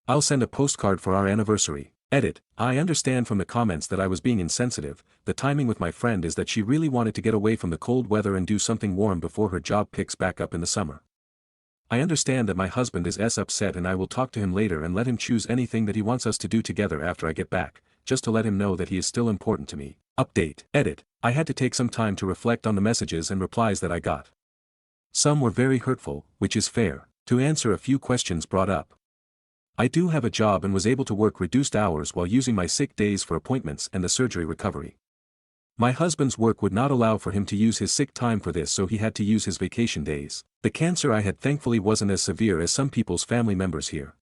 I'll send a postcard for our anniversary. Edit. I understand from the comments that I was being insensitive. The timing with my friend is that she really wanted to get away from the cold weather and do something warm before her job picks back up in the summer. I understand that my husband is upset and I will talk to him later and let him choose anything that he wants us to do together after I get back, just to let him know that he is still important to me. Update. Edit. I had to take some time to reflect on the messages and replies that I got. Some were very hurtful, which is fair. To answer a few questions brought up. I do have a job and was able to work reduced hours while using my sick days for appointments and the surgery recovery. My husband's work would not allow for him to use his sick time for this, so he had to use his vacation days. The cancer I had thankfully wasn't as severe as some people's family members here.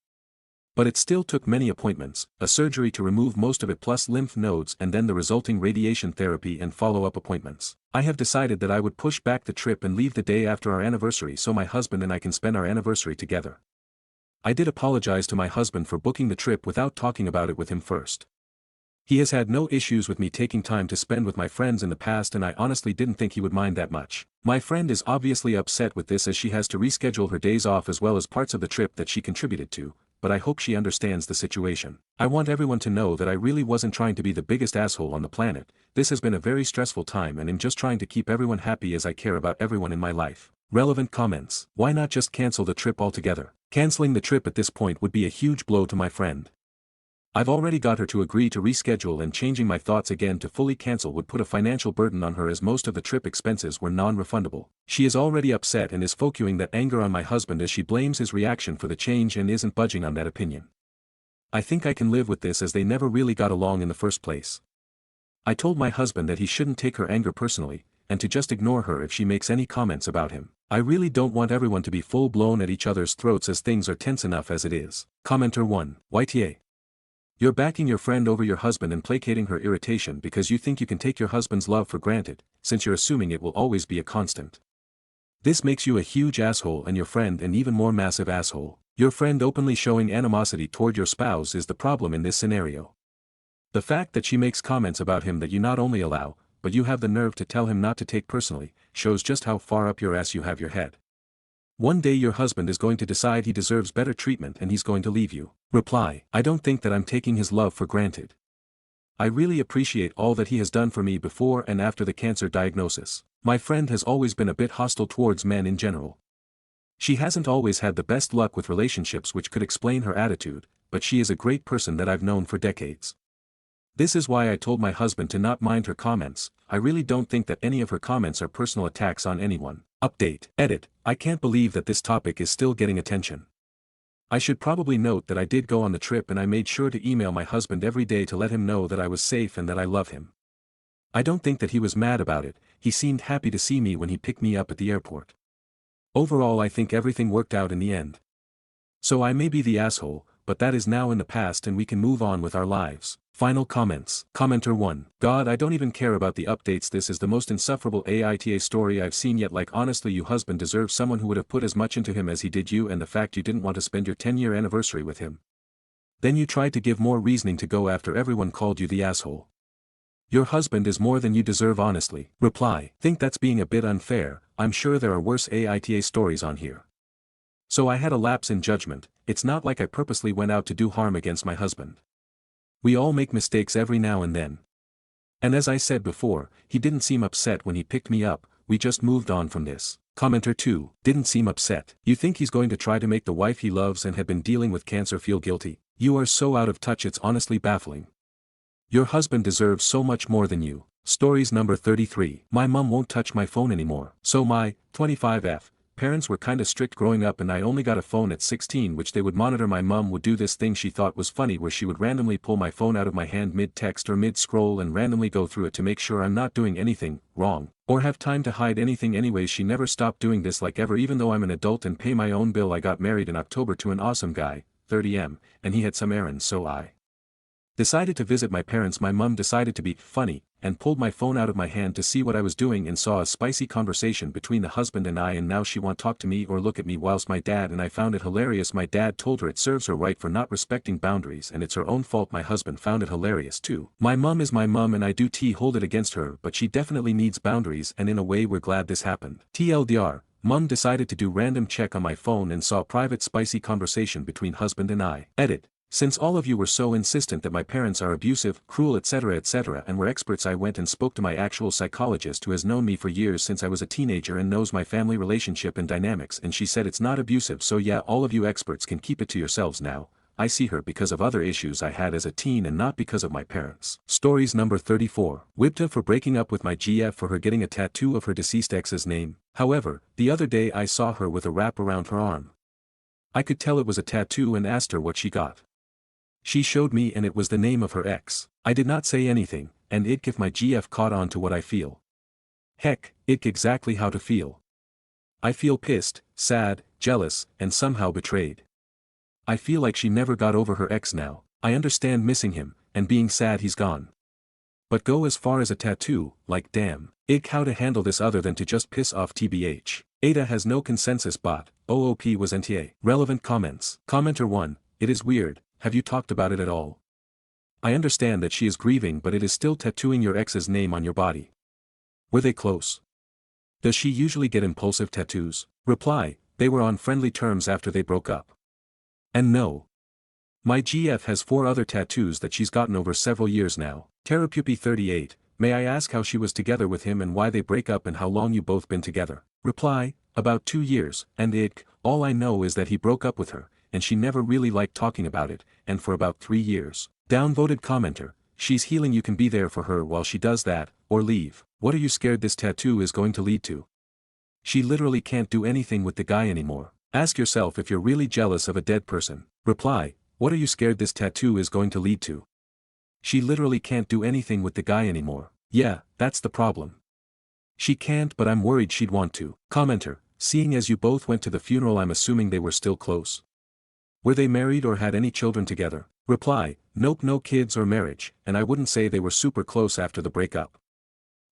But it still took many appointments, a surgery to remove most of it plus lymph nodes and then the resulting radiation therapy and follow-up appointments. I have decided that I would push back the trip and leave the day after our anniversary so my husband and I can spend our anniversary together. I did apologize to my husband for booking the trip without talking about it with him first. He has had no issues with me taking time to spend with my friends in the past and I honestly didn't think he would mind that much. My friend is obviously upset with this as she has to reschedule her days off as well as parts of the trip that she contributed to, but I hope she understands the situation. I want everyone to know that I really wasn't trying to be the biggest asshole on the planet. This has been a very stressful time and I'm just trying to keep everyone happy as I care about everyone in my life. Relevant comments. Why not just cancel the trip altogether? Canceling the trip at this point would be a huge blow to my friend. I've already got her to agree to reschedule and changing my thoughts again to fully cancel would put a financial burden on her as most of the trip expenses were non-refundable. She is already upset and is focusing that anger on my husband as she blames his reaction for the change and isn't budging on that opinion. I think I can live with this as they never really got along in the first place. I told my husband that he shouldn't take her anger personally, and to just ignore her if she makes any comments about him. I really don't want everyone to be full-blown at each other's throats as things are tense enough as it is. Commenter 1. YTA. You're backing your friend over your husband and placating her irritation because you think you can take your husband's love for granted, since you're assuming it will always be a constant. This makes you a huge asshole and your friend an even more massive asshole. Your friend openly showing animosity toward your spouse is the problem in this scenario. The fact that she makes comments about him that you not only allow, but you have the nerve to tell him not to take personally, shows just how far up your ass you have your head. One day your husband is going to decide he deserves better treatment and he's going to leave you. Reply. I don't think that I'm taking his love for granted. I really appreciate all that he has done for me before and after the cancer diagnosis. My friend has always been a bit hostile towards men in general. She hasn't always had the best luck with relationships, which could explain her attitude, but she is a great person that I've known for decades. This is why I told my husband to not mind her comments. I really don't think that any of her comments are personal attacks on anyone. Update. Edit. I can't believe that this topic is still getting attention. I should probably note that I did go on the trip and I made sure to email my husband every day to let him know that I was safe and that I love him. I don't think that he was mad about it. He seemed happy to see me when he picked me up at the airport. Overall, I think everything worked out in the end. So I may be the asshole, but that is now in the past and we can move on with our lives. Final comments. Commenter 1. God, I don't even care about the updates. This is the most insufferable AITA story I've seen yet. Like, honestly, you husband deserves someone who would have put as much into him as he did you, and the fact you didn't want to spend your 10-year anniversary with him. Then you tried to give more reasoning to go after everyone called you the asshole. Your husband is more than you deserve, honestly. Reply. Think that's being a bit unfair. I'm sure there are worse AITA stories on here. So I had a lapse in judgment. It's not like I purposely went out to do harm against my husband. We all make mistakes every now and then. And as I said before, he didn't seem upset when he picked me up, we just moved on from this. Commenter 2. Didn't seem upset. You think he's going to try to make the wife he loves and had been dealing with cancer feel guilty? You are so out of touch, it's honestly baffling. Your husband deserves so much more than you. Stories number 33. My mom won't touch my phone anymore. So my 25F parents were kinda strict growing up and I only got a phone at 16 which they would monitor. My mom would do this thing she thought was funny where she would randomly pull my phone out of my hand mid-text or mid-scroll and randomly go through it to make sure I'm not doing anything wrong, or have time to hide anything. Anyways, she never stopped doing this like ever. Even though I'm an adult and pay my own bill, I got married in October to an awesome guy, 30M, and he had some errands, so I decided to visit my parents. My mom decided to be funny, and pulled my phone out of my hand to see what I was doing and saw a spicy conversation between the husband and I, and now she won't talk to me or look at me whilst my dad and I found it hilarious. My dad told her it serves her right for not respecting boundaries and it's her own fault. My husband found it hilarious too. My mom is my mom and I do hold it against her, but she definitely needs boundaries, and in a way we're glad this happened. TLDR, Mum decided to do random check on my phone and saw private spicy conversation between husband and I. Edit. Since all of you were so insistent that my parents are abusive, cruel etc. and were experts, I went and spoke to my actual psychologist who has known me for years since I was a teenager and knows my family relationship and dynamics, and she said it's not abusive, so yeah, all of you experts can keep it to yourselves now. I see her because of other issues I had as a teen and not because of my parents. Stories number 34. Whipped her for breaking up with my GF for her getting a tattoo of her deceased ex's name. However, the other day I saw her with a wrap around her arm. I could tell it was a tattoo and asked her what she got. She showed me and it was the name of her ex. I did not say anything, and if my GF caught on to what I feel. Heck, exactly how to feel. I feel pissed, sad, jealous, and somehow betrayed. I feel like she never got over her ex now. I understand missing him, and being sad he's gone. But go as far as a tattoo, like damn. How to handle this other than to just piss off tbh. Aita has no consensus bot, OOP was NTA. Relevant comments. Commenter 1, it is weird, have you talked about it at all? I understand that she is grieving, but it is still tattooing your ex's name on your body. Were they close? Does she usually get impulsive tattoos? Reply, they were on friendly terms after they broke up. And no. My GF has 4 other tattoos that she's gotten over several years now. Terrapupi 38, may I ask how she was together with him and why they break up and how long you both been together? Reply, about 2 years, and all I know is that he broke up with her, and she never really liked talking about it, and for about 3 years. Downvoted commenter, she's healing, you can be there for her while she does that, or leave. What are you scared this tattoo is going to lead to? She literally can't do anything with the guy anymore. Ask yourself if you're really jealous of a dead person. Reply, what are you scared this tattoo is going to lead to? She literally can't do anything with the guy anymore. Yeah, that's the problem. She can't, but I'm worried she'd want to. Commenter, seeing as you both went to the funeral, I'm assuming they were still close. Were they married or had any children together? Reply, nope, no kids or marriage, and I wouldn't say they were super close after the breakup.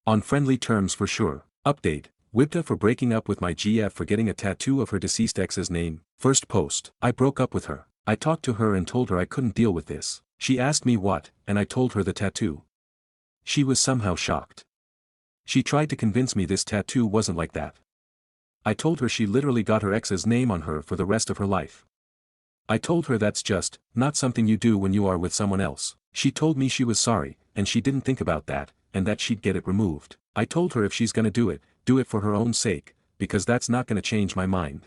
On friendly terms for sure. Update, whipped her for breaking up with my GF for getting a tattoo of her deceased ex's name. First post, I broke up with her. I talked to her and told her I couldn't deal with this. She asked me what, and I told her the tattoo. She was somehow shocked. She tried to convince me this tattoo wasn't like that. I told her she literally got her ex's name on her for the rest of her life. I told her that's just not something you do when you are with someone else. She told me she was sorry, and she didn't think about that, and that she'd get it removed. I told her if she's gonna do it for her own sake, because that's not gonna change my mind.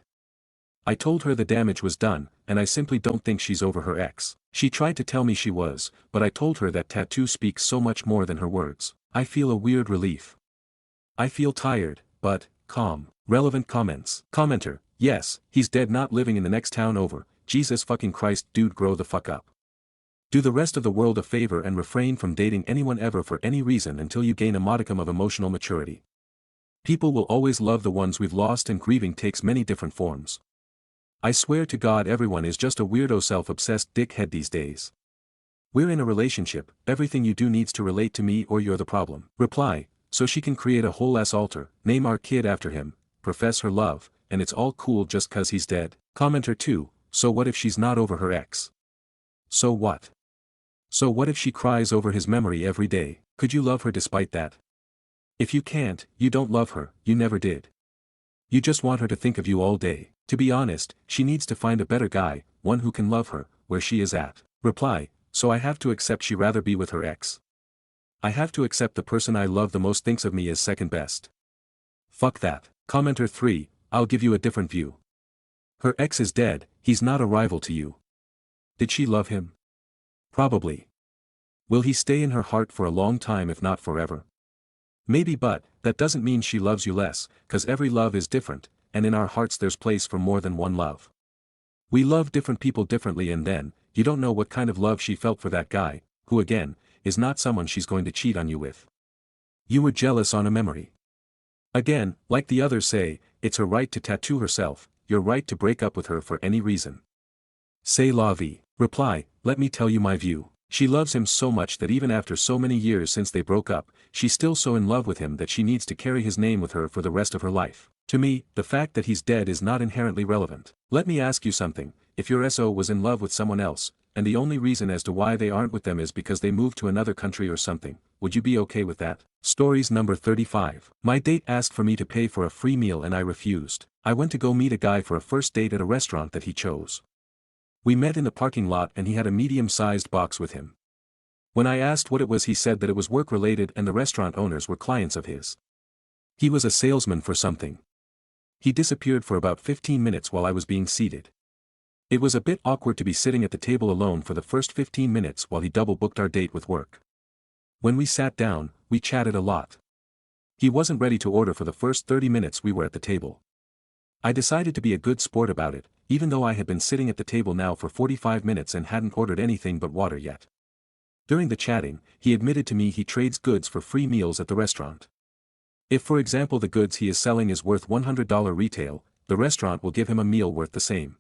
I told her the damage was done, and I simply don't think she's over her ex. She tried to tell me she was, but I told her that tattoo speaks so much more than her words. I feel a weird relief. I feel tired, but calm. Relevant comments. Commenter, yes, he's dead, not living in the next town over. Jesus fucking Christ, dude, grow the fuck up. Do the rest of the world a favor and refrain from dating anyone ever for any reason until you gain a modicum of emotional maturity. People will always love the ones we've lost, and grieving takes many different forms. I swear to God, everyone is just a weirdo self-obsessed dickhead these days. We're in a relationship, everything you do needs to relate to me or you're the problem. Reply, so she can create a whole ass altar, name our kid after him, profess her love, and it's all cool just cause he's dead. Commenter 2, so what if she's not over her ex? So what? So what if she cries over his memory every day? Could you love her despite that? If you can't, you don't love her, you never did. You just want her to think of you all day. To be honest, she needs to find a better guy, one who can love her, where she is at. Reply, so I have to accept she rather be with her ex. I have to accept the person I love the most thinks of me as second best. Fuck that. Commenter 3, I'll give you a different view. Her ex is dead, he's not a rival to you. Did she love him? Probably. Will he stay in her heart for a long time if not forever? Maybe, but that doesn't mean she loves you less, cause every love is different, and in our hearts there's place for more than one love. We love different people differently, and then, you don't know what kind of love she felt for that guy, who again, is not someone she's going to cheat on you with. You were jealous on a memory. Again, like the others say, it's her right to tattoo herself, your right to break up with her for any reason. C'est la vie. Reply, let me tell you my view. She loves him so much that even after so many years since they broke up, she's still so in love with him that she needs to carry his name with her for the rest of her life. To me, the fact that he's dead is not inherently relevant. Let me ask you something, if your SO was in love with someone else, and the only reason as to why they aren't with them is because they moved to another country or something, would you be okay with that? Stories number 35. My date asked for me to pay for a free meal and I refused. I went to go meet a guy for a first date at a restaurant that he chose. We met in the parking lot and he had a medium-sized box with him. When I asked what it was, he said that it was work-related and the restaurant owners were clients of his. He was a salesman for something. He disappeared for about 15 minutes while I was being seated. It was a bit awkward to be sitting at the table alone for the first 15 minutes while he double-booked our date with work. When we sat down, we chatted a lot. He wasn't ready to order for the first 30 minutes we were at the table. I decided to be a good sport about it, even though I had been sitting at the table now for 45 minutes and hadn't ordered anything but water yet. During the chatting, he admitted to me he trades goods for free meals at the restaurant. If for example the goods he is selling is worth $100 retail, the restaurant will give him a meal worth the same.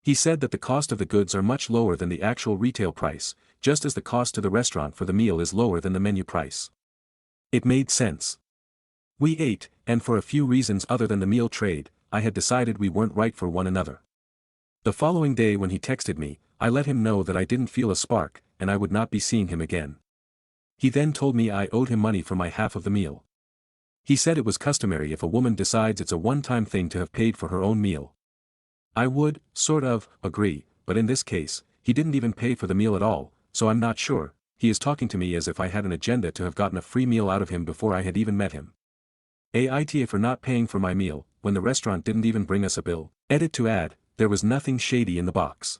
He said that the cost of the goods are much lower than the actual retail price, just as the cost to the restaurant for the meal is lower than the menu price. It made sense. We ate, and for a few reasons other than the meal trade, I had decided we weren't right for one another. The following day when he texted me, I let him know that I didn't feel a spark, and I would not be seeing him again. He then told me I owed him money for my half of the meal. He said it was customary if a woman decides it's a one-time thing to have paid for her own meal. I would, sort of, agree, but in this case, he didn't even pay for the meal at all, so I'm not sure. He is talking to me as if I had an agenda to have gotten a free meal out of him before I had even met him. Aita for not paying for my meal, when the restaurant didn't even bring us a bill. Edit to add, there was nothing shady in the box.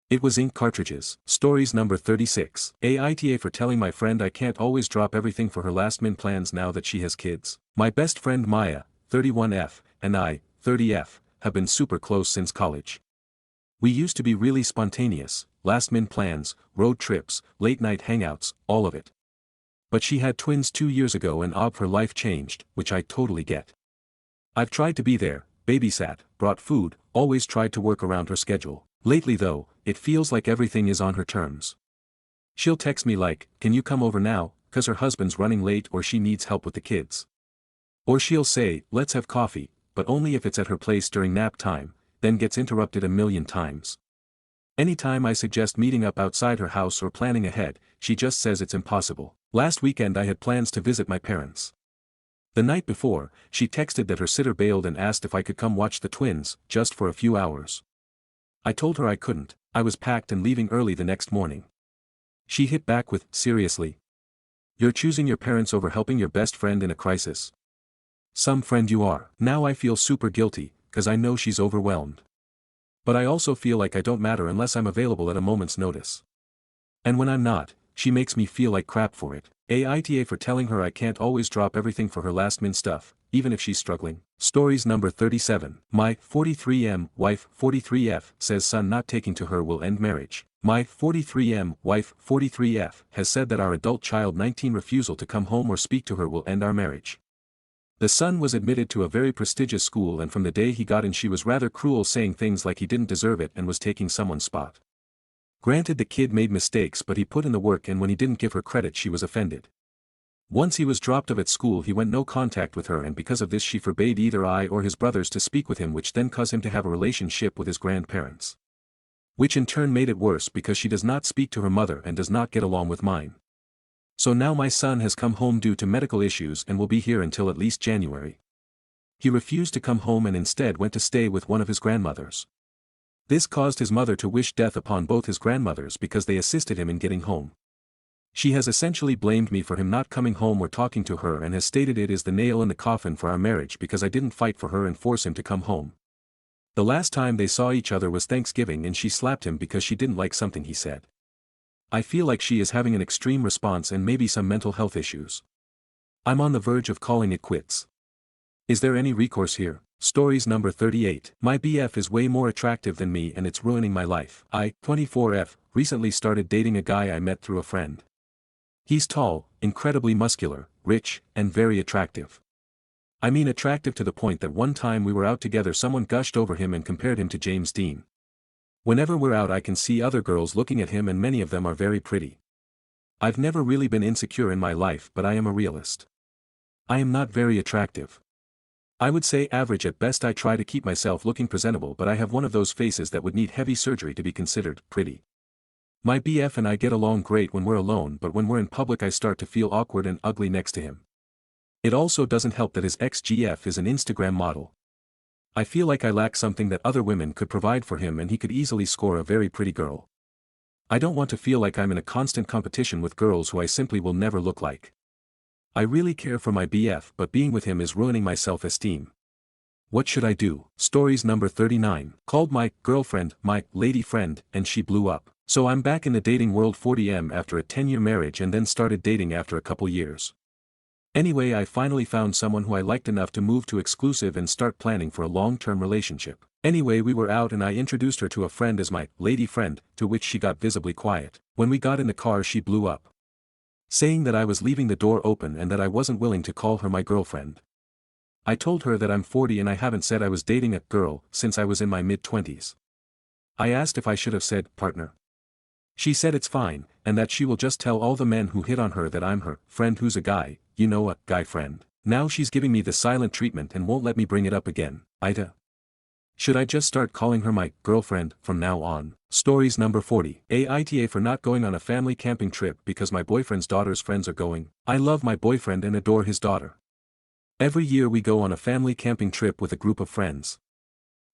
It was ink cartridges. Stories number 36. Aita for telling my friend I can't always drop everything for her last-minute plans now that she has kids. My best friend Maya, 31F, and I, 30F, have been super close since college. We used to be really spontaneous, last-minute plans, road trips, late-night hangouts, all of it. But she had twins 2 years ago and her life changed, which I totally get. I've tried to be there, babysat, brought food, always tried to work around her schedule. Lately though, it feels like everything is on her terms. She'll text me like, "Can you come over now, 'cause her husband's running late or she needs help with the kids." Or she'll say, "Let's have coffee," but only if it's at her place during nap time, then gets interrupted a million times. Anytime I suggest meeting up outside her house or planning ahead, she just says it's impossible. Last weekend I had plans to visit my parents. The night before, she texted that her sitter bailed and asked if I could come watch the twins, just for a few hours. I told her I couldn't, I was packed and leaving early the next morning. She hit back with, "Seriously? You're choosing your parents over helping your best friend in a crisis? Some friend you are." Now I feel super guilty, 'cause I know she's overwhelmed. But I also feel like I don't matter unless I'm available at a moment's notice. And when I'm not, she makes me feel like crap for it. Aita for telling her I can't always drop everything for her last-minute stuff, even if she's struggling. Stories number 37. My 43M wife 43F says son not taking to her will end marriage. My 43M wife 43F has said that our adult child 19 refusal to come home or speak to her will end our marriage. The son was admitted to a very prestigious school and from the day he got in she was rather cruel, saying things like he didn't deserve it and was taking someone's spot. Granted the kid made mistakes but he put in the work, and when he didn't give her credit she was offended. Once he was dropped off at school he went no contact with her, and because of this she forbade either I or his brothers to speak with him, which then caused him to have a relationship with his grandparents. Which in turn made it worse because she does not speak to her mother and does not get along with mine. So now my son has come home due to medical issues and will be here until at least January. He refused to come home and instead went to stay with one of his grandmothers. This caused his mother to wish death upon both his grandmothers because they assisted him in getting home. She has essentially blamed me for him not coming home or talking to her and has stated it is the nail in the coffin for our marriage because I didn't fight for her and force him to come home. The last time they saw each other was Thanksgiving and she slapped him because she didn't like something he said. I feel like she is having an extreme response and maybe some mental health issues. I'm on the verge of calling it quits. Is there any recourse here? Stories number 38. My BF is way more attractive than me and it's ruining my life. I, 24F, recently started dating a guy I met through a friend. He's tall, incredibly muscular, rich, and very attractive. I mean attractive to the point that one time we were out together someone gushed over him and compared him to James Dean. Whenever we're out I can see other girls looking at him and many of them are very pretty. I've never really been insecure in my life but I am a realist. I am not very attractive. I would say average at best. I try to keep myself looking presentable but I have one of those faces that would need heavy surgery to be considered pretty. My BF and I get along great when we're alone but when we're in public I start to feel awkward and ugly next to him. It also doesn't help that his ex-GF is an Instagram model. I feel like I lack something that other women could provide for him and he could easily score a very pretty girl. I don't want to feel like I'm in a constant competition with girls who I simply will never look like. I really care for my BF but being with him is ruining my self-esteem. What should I do? Stories number 39. Called my girlfriend, my lady friend, and she blew up. So I'm back in the dating world 40M after a 10-year marriage and then started dating after a couple years. Anyway, I finally found someone who I liked enough to move to exclusive and start planning for a long-term relationship. Anyway, we were out and I introduced her to a friend as my lady friend, to which she got visibly quiet. When we got in the car she blew up, saying that I was leaving the door open and that I wasn't willing to call her my girlfriend. I told her that I'm 40 and I haven't said I was dating a girl since I was in my mid-20s. I asked if I should have said partner. She said it's fine, and that she will just tell all the men who hit on her that I'm her friend who's a guy, you know, a guy friend. Now she's giving me the silent treatment and won't let me bring it up again. Aita. Should I just start calling her my girlfriend from now on? Stories number 40. Aita for not going on a family camping trip because my boyfriend's daughter's friends are going. I love my boyfriend and adore his daughter. Every year we go on a family camping trip with a group of friends.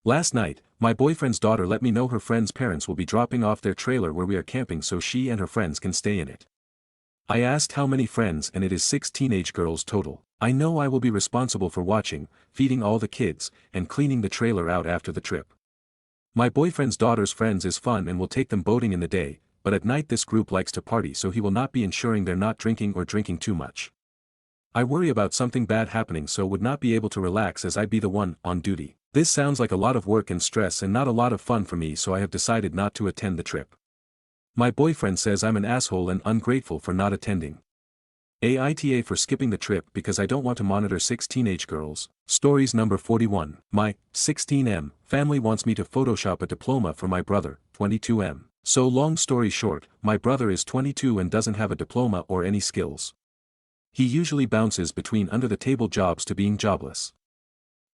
Last night, my boyfriend's daughter let me know her friend's parents will be dropping off their trailer where we are camping so she and her friends can stay in it. I asked how many friends and it is 6 teenage girls total. I know I will be responsible for watching, feeding all the kids, and cleaning the trailer out after the trip. My boyfriend's daughter's friends is fun and will take them boating in the day, but at night this group likes to party so he will not be ensuring they're not drinking or drinking too much. I worry about something bad happening so would not be able to relax as I'd be the one on duty. This sounds like a lot of work and stress and not a lot of fun for me so I have decided not to attend the trip. My boyfriend says I'm an asshole and ungrateful for not attending. Aita for skipping the trip because I don't want to monitor 6 teenage girls. Stories number 41. My 16M family wants me to Photoshop a diploma for my brother, 22M. So long story short, my brother is 22 and doesn't have a diploma or any skills. He usually bounces between under-the-table jobs to being jobless.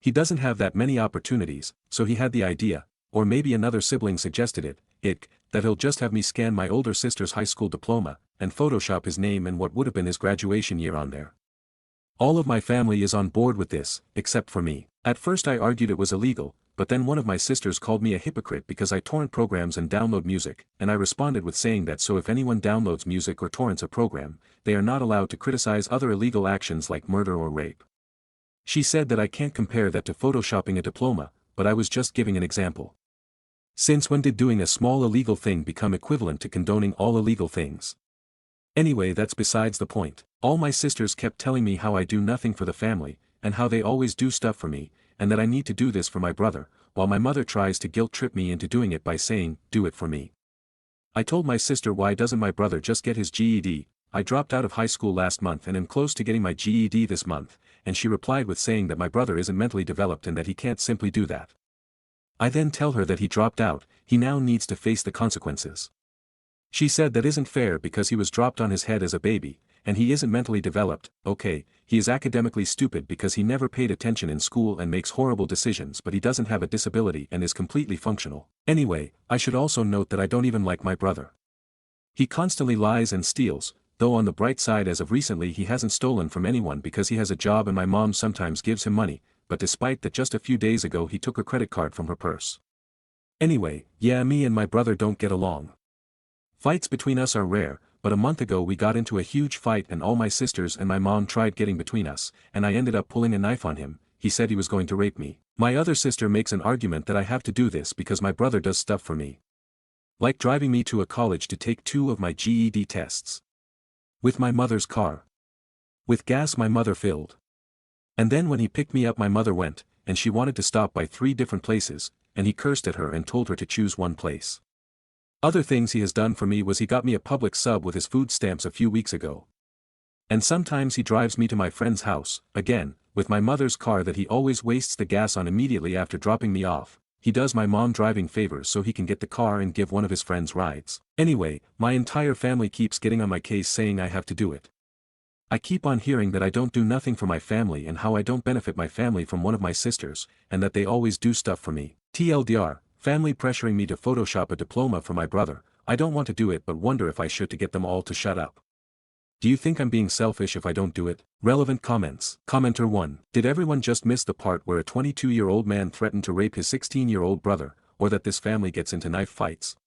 He doesn't have that many opportunities, so he had the idea, or maybe another sibling suggested it, that he'll just have me scan my older sister's high school diploma, and Photoshop his name and what would have been his graduation year on there. All of my family is on board with this, except for me. At first I argued it was illegal, but then one of my sisters called me a hypocrite because I torrent programs and download music, and I responded with saying that so if anyone downloads music or torrents a program, they are not allowed to criticize other illegal actions like murder or rape. She said that I can't compare that to photoshopping a diploma, but I was just giving an example. Since when did doing a small illegal thing become equivalent to condoning all illegal things? Anyway, that's besides the point. All my sisters kept telling me how I do nothing for the family, and how they always do stuff for me, and that I need to do this for my brother, while my mother tries to guilt-trip me into doing it by saying, do it for me. I told my sister why doesn't my brother just get his GED, I dropped out of high school last month and am close to getting my GED this month, and she replied with saying that my brother isn't mentally developed and that he can't simply do that. I then tell her that he dropped out, he now needs to face the consequences. She said that isn't fair because he was dropped on his head as a baby, and he isn't mentally developed. Okay, he is academically stupid because he never paid attention in school and makes horrible decisions, but he doesn't have a disability and is completely functional. Anyway, I should also note that I don't even like my brother. He constantly lies and steals, though on the bright side as of recently he hasn't stolen from anyone because he has a job and my mom sometimes gives him money, but despite that just a few days ago he took her credit card from her purse. Anyway, yeah, me and my brother don't get along. Fights between us are rare, but a month ago we got into a huge fight and all my sisters and my mom tried getting between us, and I ended up pulling a knife on him. He said he was going to rape me. My other sister makes an argument that I have to do this because my brother does stuff for me. Like driving me to a college to take 2 of my GED tests. With my mother's car. With gas my mother filled. And then when he picked me up my mother went, and she wanted to stop by 3 different places, and he cursed at her and told her to choose one place. Other things he has done for me was he got me a public sub with his food stamps a few weeks ago. And sometimes he drives me to my friend's house, again, with my mother's car that he always wastes the gas on immediately after dropping me off. He does my mom driving favors so he can get the car and give one of his friends rides. Anyway, my entire family keeps getting on my case saying I have to do it. I keep on hearing that I don't do nothing for my family and how I don't benefit my family from one of my sisters, and that they always do stuff for me. TLDR, family pressuring me to Photoshop a diploma for my brother. I don't want to do it but wonder if I should to get them all to shut up. Do you think I'm being selfish if I don't do it? Relevant comments. Commenter 1. Did everyone just miss the part where a 22-year-old man threatened to rape his 16-year-old brother, or that this family gets into knife fights?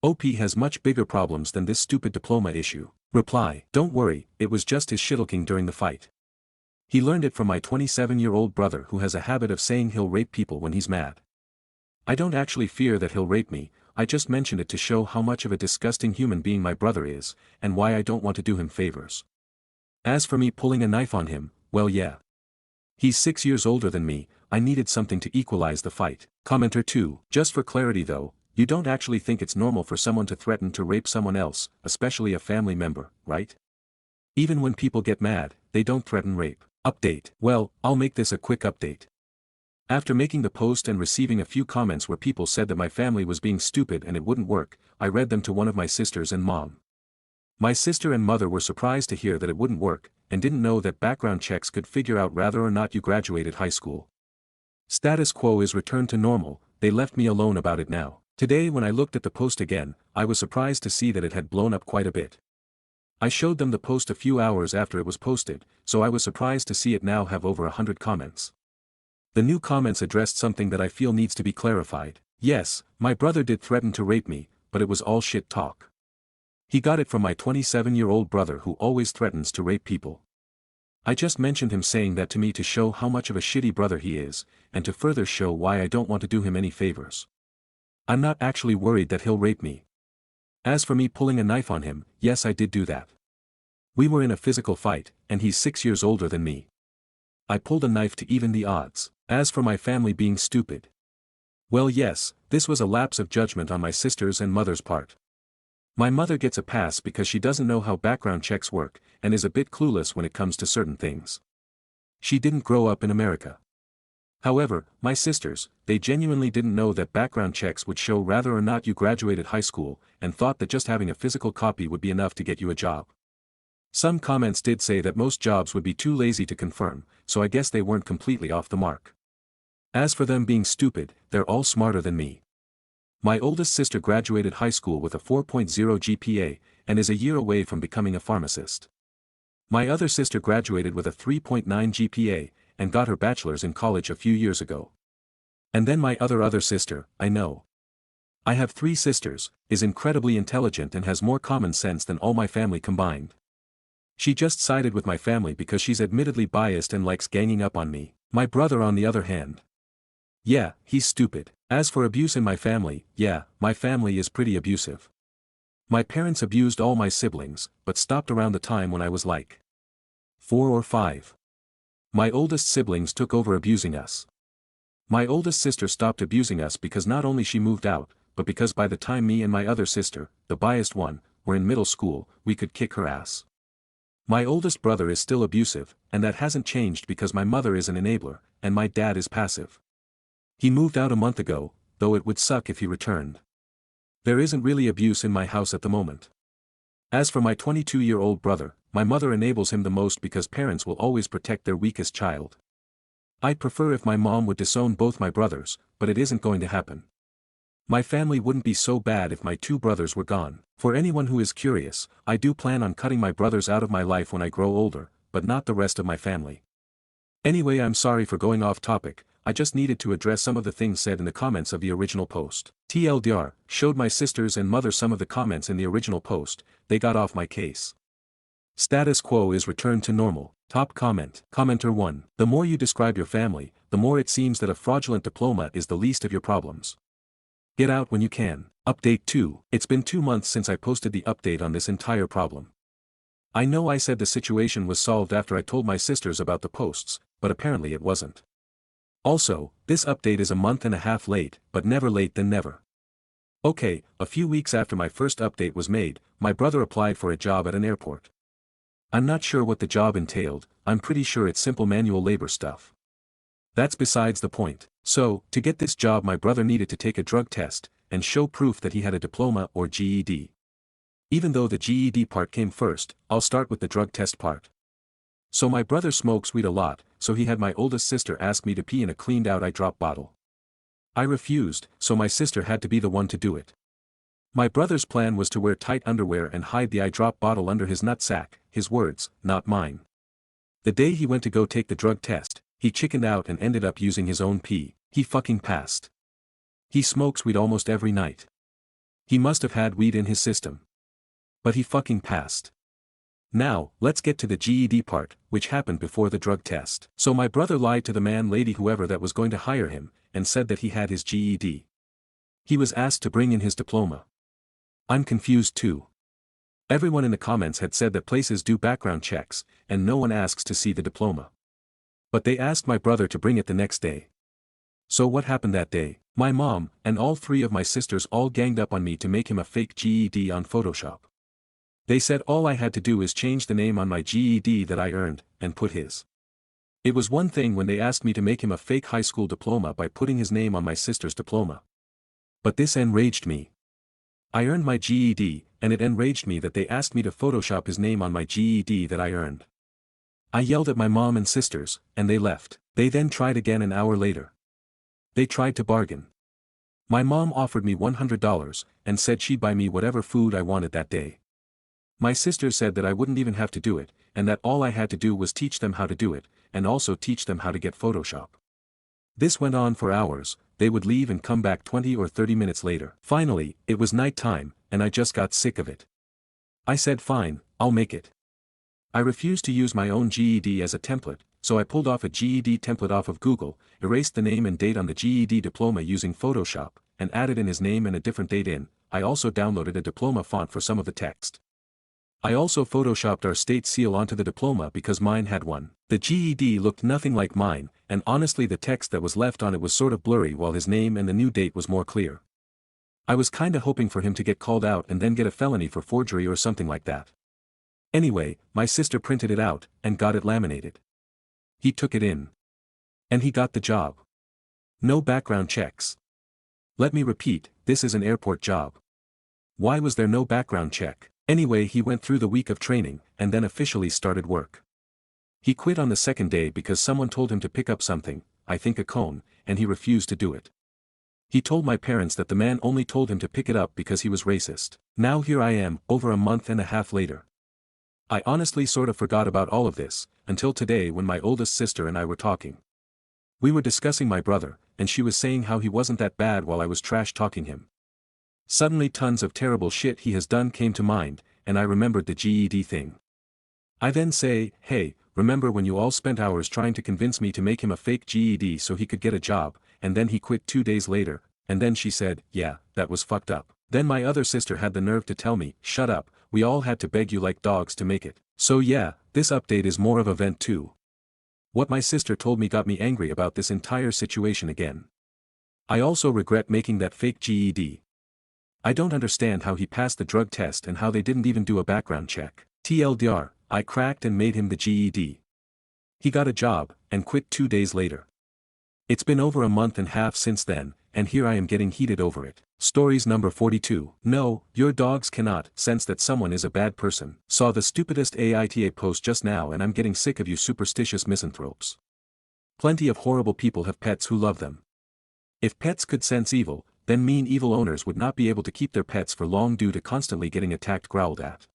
OP has much bigger problems than this stupid diploma issue. Reply. Don't worry, it was just his shittalking during the fight. He learned it from my 27-year-old brother who has a habit of saying he'll rape people when he's mad. I don't actually fear that he'll rape me, I just mentioned it to show how much of a disgusting human being my brother is, and why I don't want to do him favors. As for me pulling a knife on him, well yeah. He's 6 years older than me, I needed something to equalize the fight. Commenter 2. Just for clarity though, you don't actually think it's normal for someone to threaten to rape someone else, especially a family member, right? Even when people get mad, they don't threaten rape. Update. Well, I'll make this a quick update. After making the post and receiving a few comments where people said that my family was being stupid and it wouldn't work, I read them to one of my sisters and mom. My sister and mother were surprised to hear that it wouldn't work, and didn't know that background checks could figure out whether or not you graduated high school. Status quo is returned to normal, they left me alone about it now. Today when I looked at the post again, I was surprised to see that it had blown up quite a bit. I showed them the post a few hours after it was posted, so I was surprised to see it now have over 100 comments. The new comments addressed something that I feel needs to be clarified. Yes, my brother did threaten to rape me, but it was all shit talk. He got it from my 27-year-old brother who always threatens to rape people. I just mentioned him saying that to me to show how much of a shitty brother he is, and to further show why I don't want to do him any favors. I'm not actually worried that he'll rape me. As for me pulling a knife on him, yes I did do that. We were in a physical fight, and he's 6 years older than me. I pulled a knife to even the odds. As for my family being stupid. Well yes, this was a lapse of judgment on my sister's and mother's part. My mother gets a pass because she doesn't know how background checks work, and is a bit clueless when it comes to certain things. She didn't grow up in America. However, my sisters, they genuinely didn't know that background checks would show whether or not you graduated high school, and thought that just having a physical copy would be enough to get you a job. Some comments did say that most jobs would be too lazy to confirm, so I guess they weren't completely off the mark. As for them being stupid, they're all smarter than me. My oldest sister graduated high school with a 4.0 GPA, and is a year away from becoming a pharmacist. My other sister graduated with a 3.9 GPA, and got her bachelor's in college a few years ago. And then my other sister, I know. I have 3 sisters, is incredibly intelligent and has more common sense than all my family combined. She just sided with my family because she's admittedly biased and likes ganging up on me. My brother on the other hand. Yeah, he's stupid. As for abuse in my family, yeah, my family is pretty abusive. My parents abused all my siblings, but stopped around the time when I was like 4 or 5. My oldest siblings took over abusing us. My oldest sister stopped abusing us because not only she moved out, but because by the time me and my other sister, the biased one, were in middle school, we could kick her ass. My oldest brother is still abusive, and that hasn't changed because my mother is an enabler, and my dad is passive. He moved out a month ago, though it would suck if he returned. There isn't really abuse in my house at the moment. As for my 22-year-old brother, my mother enables him the most because parents will always protect their weakest child. I'd prefer if my mom would disown both my brothers, but it isn't going to happen. My family wouldn't be so bad if my 2 brothers were gone. For anyone who is curious, I do plan on cutting my brothers out of my life when I grow older, but not the rest of my family. Anyway, I'm sorry for going off topic, I just needed to address some of the things said in the comments of the original post. TLDR, showed my sisters and mother some of the comments in the original post, they got off my case. Status quo is returned to normal. Top comment. Commenter 1. The more you describe your family, the more it seems that a fraudulent diploma is the least of your problems. Get out when you can. Update 2. It's been 2 months since I posted the update on this entire problem. I know I said the situation was solved after I told my sisters about the posts, but apparently it wasn't. Also, this update is a month and a half late, but never late than never. Okay, a few weeks after my first update was made, my brother applied for a job at an airport. I'm not sure what the job entailed, I'm pretty sure it's simple manual labor stuff. That's besides the point. So, to get this job my brother needed to take a drug test, and show proof that he had a diploma or GED. Even though the GED part came first, I'll start with the drug test part. So my brother smokes weed a lot, so he had my oldest sister ask me to pee in a cleaned out eye drop bottle. I refused, so my sister had to be the one to do it. My brother's plan was to wear tight underwear and hide the eye drop bottle under his nutsack, his words, not mine. The day he went to go take the drug test, he chickened out and ended up using his own pee. He fucking passed. He smokes weed almost every night. He must have had weed in his system. But he fucking passed. Now, let's get to the GED part, which happened before the drug test. So my brother lied to the man, lady, whoever that was going to hire him, and said that he had his GED. He was asked to bring in his diploma. I'm confused too. Everyone in the comments had said that places do background checks, and no one asks to see the diploma. But they asked my brother to bring it the next day. So what happened that day? My mom, and all three of my sisters all ganged up on me to make him a fake GED on Photoshop. They said all I had to do is change the name on my GED that I earned, and put his. It was one thing when they asked me to make him a fake high school diploma by putting his name on my sister's diploma. But this enraged me. I earned my GED, and it enraged me that they asked me to Photoshop his name on my GED that I earned. I yelled at my mom and sisters, and they left. They then tried again an hour later. They tried to bargain. My mom offered me $100, and said she'd buy me whatever food I wanted that day. My sister said that I wouldn't even have to do it, and that all I had to do was teach them how to do it, and also teach them how to get Photoshop. This went on for hours. They would leave and come back 20 or 30 minutes later. Finally, it was night time, and I just got sick of it. I said fine, I'll make it. I refused to use my own GED as a template, so I pulled off a GED template off of Google, erased the name and date on the GED diploma using Photoshop, and added in his name and a different date in. I also downloaded a diploma font for some of the text. I also Photoshopped our state seal onto the diploma because mine had one. The GED looked nothing like mine, and honestly the text that was left on it was sort of blurry while his name and the new date was more clear. I was kinda hoping for him to get called out and then get a felony for forgery or something like that. Anyway, my sister printed it out, and got it laminated. He took it in. And he got the job. No background checks. Let me repeat, this is an airport job. Why was there no background check? Anyway, he went through the week of training, and then officially started work. He quit on the second day because someone told him to pick up something, I think a cone, and he refused to do it. He told my parents that the man only told him to pick it up because he was racist. Now here I am, over a month and a half later. I honestly sort of forgot about all of this, until today when my oldest sister and I were talking. We were discussing my brother, and she was saying how he wasn't that bad while I was trash-talking him. Suddenly tons of terrible shit he has done came to mind, and I remembered the GED thing. I then say, hey, remember when you all spent hours trying to convince me to make him a fake GED so he could get a job, and then he quit 2 days later, and then she said, yeah, that was fucked up. Then my other sister had the nerve to tell me, shut up, we all had to beg you like dogs to make it. So yeah, this update is more of a vent too. What my sister told me got me angry about this entire situation again. I also regret making that fake GED. I don't understand how he passed the drug test and how they didn't even do a background check. TLDR, I cracked and made him the GED. He got a job, and quit 2 days later. It's been over a month and a half since then, and here I am getting heated over it. Stories number 42. No, your dogs cannot sense that someone is a bad person. Saw the stupidest AITA post just now and I'm getting sick of you superstitious misanthropes. Plenty of horrible people have pets who love them. If pets could sense evil, then mean evil owners would not be able to keep their pets for long due to constantly getting attacked growled at.